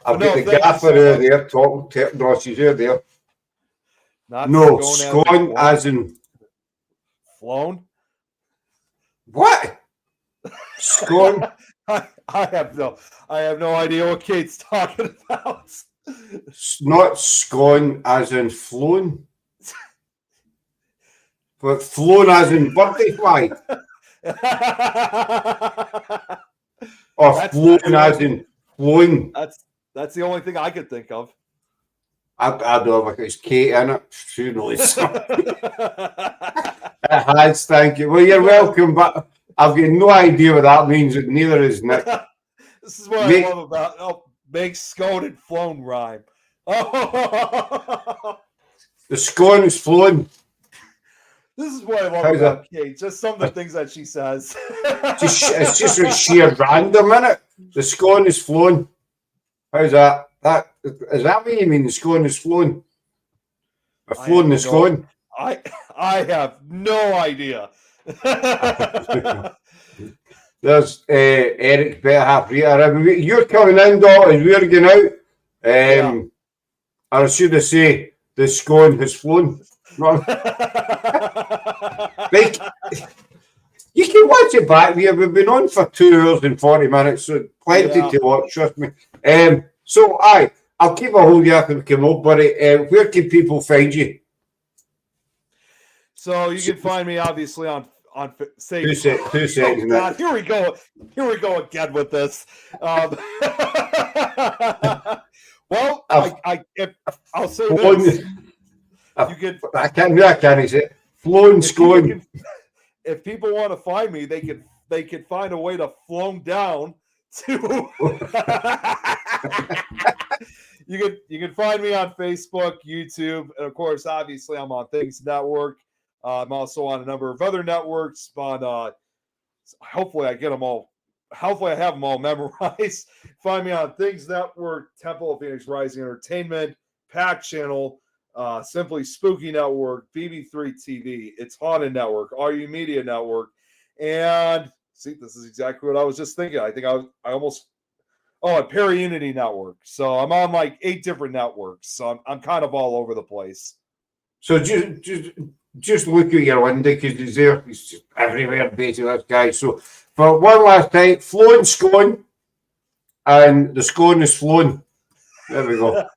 I've got the gaffer there talking. No, she's there. No, scone as in flown. What? Scone. I have no idea what Kate's talking about. Not scone as in flown, but flown as in butterfly. Or flown as in flown. That's the only thing I could think of. I don't know if it's Kate in it. Who knows? It has, thank you. Well, you're welcome, but I've got no idea what that means, and neither is Nick. This is what I love about make scone and flown rhyme. The scone is flown. This is what I love How's about Kate. Just some of the things that she says. It's just a sheer random, innit? The scone is flown. How's that? Is that what you mean? The scone is flown? Or flown the scone? I have no idea. There's Eric's better half reader. You're coming in, Dot, and we're going out. Yeah. Or should I say, the scone has flown. Like, you can watch it back here. We've been on for 2 hours and 40 minutes, so plenty to watch, trust me. So, I'll keep a hold of you after we come up, buddy. Where can people find you? So you can find me obviously on say 2 seconds. Oh God, here we go again with this. Well, I'll say this. You can. I can't say it. Flown scone. If people want to find me, they can find a way to flown down to. You can find me on Facebook, YouTube, and of course, obviously, I'm on Things Network. I'm also on a number of other networks. On hopefully, I get them all. Hopefully, I have them all memorized. Find me on Things Network, Temple of Phoenix Rising Entertainment, Pack Channel, Simply Spooky Network, BB3 TV, It's Haunted Network, RU Media Network, and see, this is exactly what I was just thinking. I think I almost. Oh, and Perry Unity Network. So I'm on like 8 different networks. So I'm kind of all over the place. So just look at your window because he's there. He's just everywhere, basically, this guy. So for one last time, flown scone, and the scone is flown. There we go.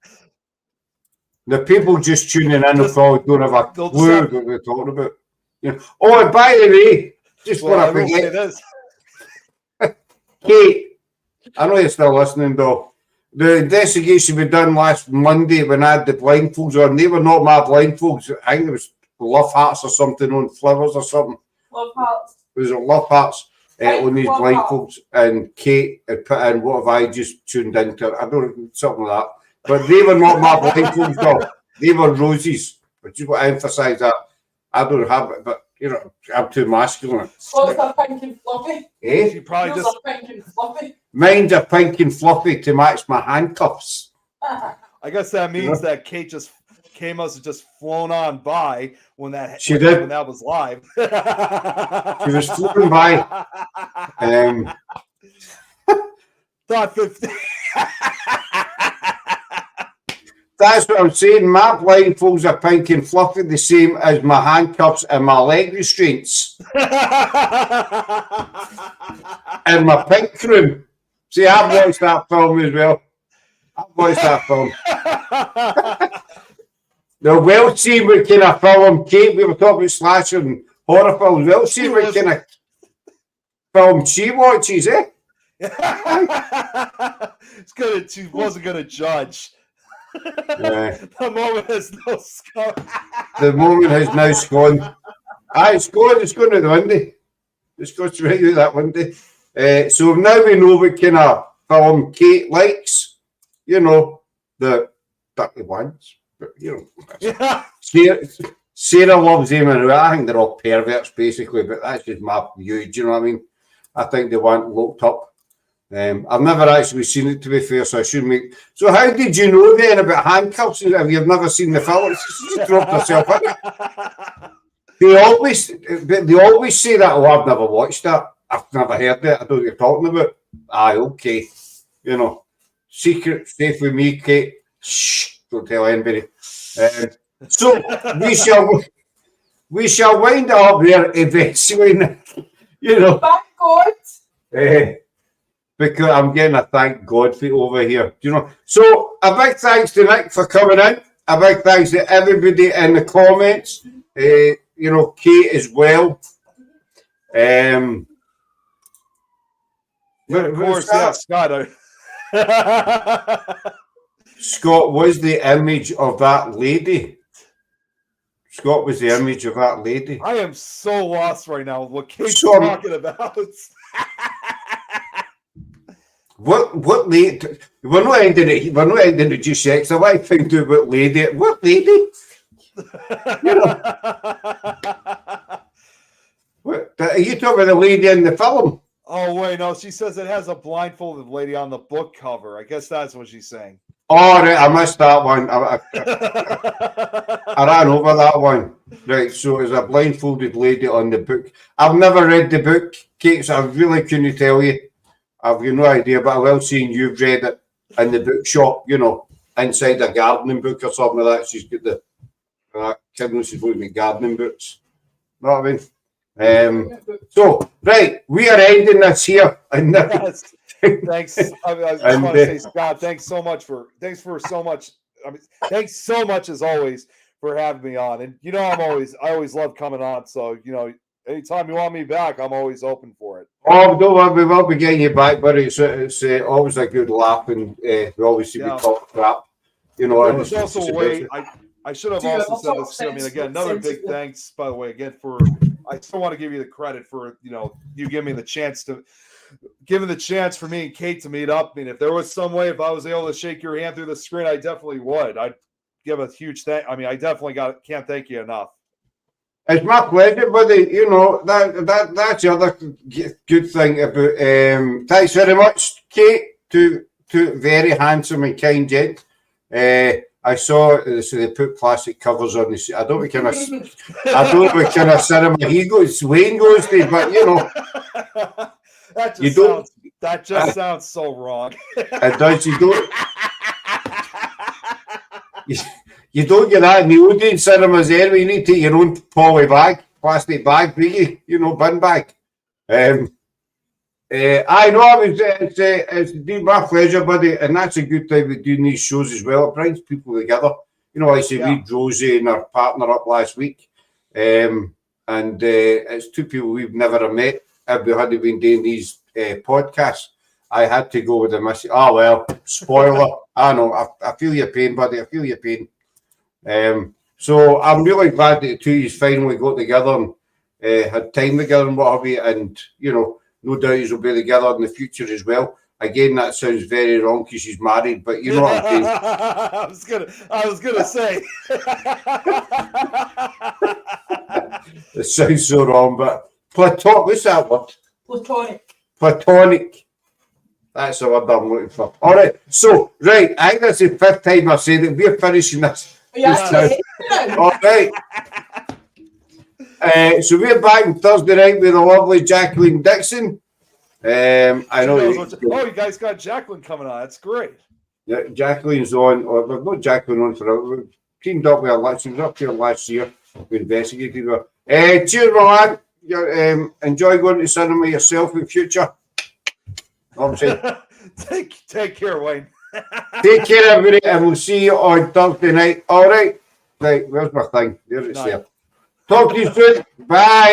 The people just tuning in probably don't have a clue what we're talking about. You know. Oh, and by the way, just what I forget. This. Kate, I know you're still listening, though. The investigation we done last Monday when I had the blindfolds on, they were not my blindfolds. I think it was love hearts or something on flowers or something. Love hearts. Was it love hearts on these blindfolds? And Kate had put in, what have I just tuned into? I don't know, something like that. But they were not my blindfolds, though. They were roses. But just want to emphasise that. I don't have it, but, you know, I'm too masculine. What's that pink and fluffy? She probably Yours are pink and fluffy. Mine's are pink and fluffy to match my handcuffs. I guess that means that Kate just must have just flown on by when that was live. She was flown by. Thought 50. That's what I'm saying. My blindfolds are pink and fluffy, the same as my handcuffs and my leg restraints. And my pink room. See, I've watched that film as well. I've watched that film. Now, we'll see what kind of film, Kate, we were talking about slasher and horror films. We'll see what kind of film she watches, eh? She wasn't going to judge. Yeah. The moment has no score. The moment has now gone. It's going to the window. It's going straight out that window. So now we know what kind of film Kate likes. You know, the dirty ones. But, you know, Sarah loves them, and I think they're all perverts, basically, but that's just my view. Do you know what I mean? I think they want locked up. I've never actually seen it, to be fair, so I shouldn't make. So, how did you know then about handcuffs? If you've never seen the film, she dropped herself in. They always say that. Oh, I've never watched that. I've never heard it. I don't know what you're talking about. Aye, okay. You know, secret, safe with me, Kate. Shh, don't tell anybody. So we shall wind it up there eventually. You know. Thank God. Because I'm getting a thank God for over here. You know. So a big thanks to Nick for coming in. A big thanks to everybody in the comments. You know, Kate as well. Of course, yeah, Scott. Scott was the image of that lady. Scott was the image of that lady. I am so lost right now with what Kate's talking about. What lady? We're not ending it just yet. So I want to find out what lady. What lady? You know. Are you talking about the lady in the film? Oh wait, no. She says it has a blindfolded lady on the book cover. I guess that's what she's saying. Oh, right, I missed that one. I ran over that one. Right, so it's a blindfolded lady on the book. I've never read the book, Kate, so I really couldn't tell you. I've no idea, but I will see you've read it in the bookshop, you know, inside a gardening book or something like that. She's got the kid knows she's looking at gardening books. Know what I mean? So, right, we are ending this here. And Yes. Thanks. I just want to say, Scott, thanks so much as always for having me on. And you know, I always love coming on. So, you know, anytime you want me back, I'm always open for it. Oh, don't worry, we will be getting you back, but it's always a good laugh, and we always see we talk crap. You know, there was also a way I should have also said this. I mean, again, another big thanks, by the way, again for. I still want to give you the credit for, you know, you give me the chance for me and Kate to meet up. I mean, if there was some way, if I was able to shake your hand through the screen, I definitely would. I'd give a huge thank. I mean, I definitely can't thank you enough. It's my pleasure, buddy. You know, that's the other good thing about. Thanks very much, Kate. To very handsome and kind gent. I saw so they put plastic covers on the. I don't know what kind of cinema Wayne goes to, but you know, that just sounds so wrong. It does. You don't get that in the audience cinemas anyway. You need to take your own plastic bag, you know, bin bag. I know it's been my pleasure, buddy, and that's a good thing with doing these shows as well. It brings people together. You know, like I say, we Rosie and our partner up last week, and it's two people we've never met. If we hadn't been doing these podcasts, I had to go with the message. Oh well, spoiler. I know. I feel your pain, buddy. I feel your pain. So I'm really glad that the two of you finally got together and had time together and what have you, and you know. No doubt you'll be together in the future as well. Again, that sounds very wrong because she's married, but you know what I'm saying. I was gonna say. It sounds so wrong, but platonic. What's that word? Platonic. Platonic. That's the word I'm looking for. All right. So, right. I think that's the fifth time I've said it. We're finishing this. All right. So we're back on Thursday night with the lovely Jacqueline Dixon. I know. You guys got Jacqueline coming on. That's great. Yeah, Jacqueline's on. Or we've got Jacqueline on for we've teamed up with her. She was up here last year. We investigated her. Cheers, my lad. Enjoy going to cinema yourself in future. Take care, Wayne. Take care, everybody, and we'll see you on Thursday night. All right. Right, where's my thing? There it's there. Talk to you soon. Bye.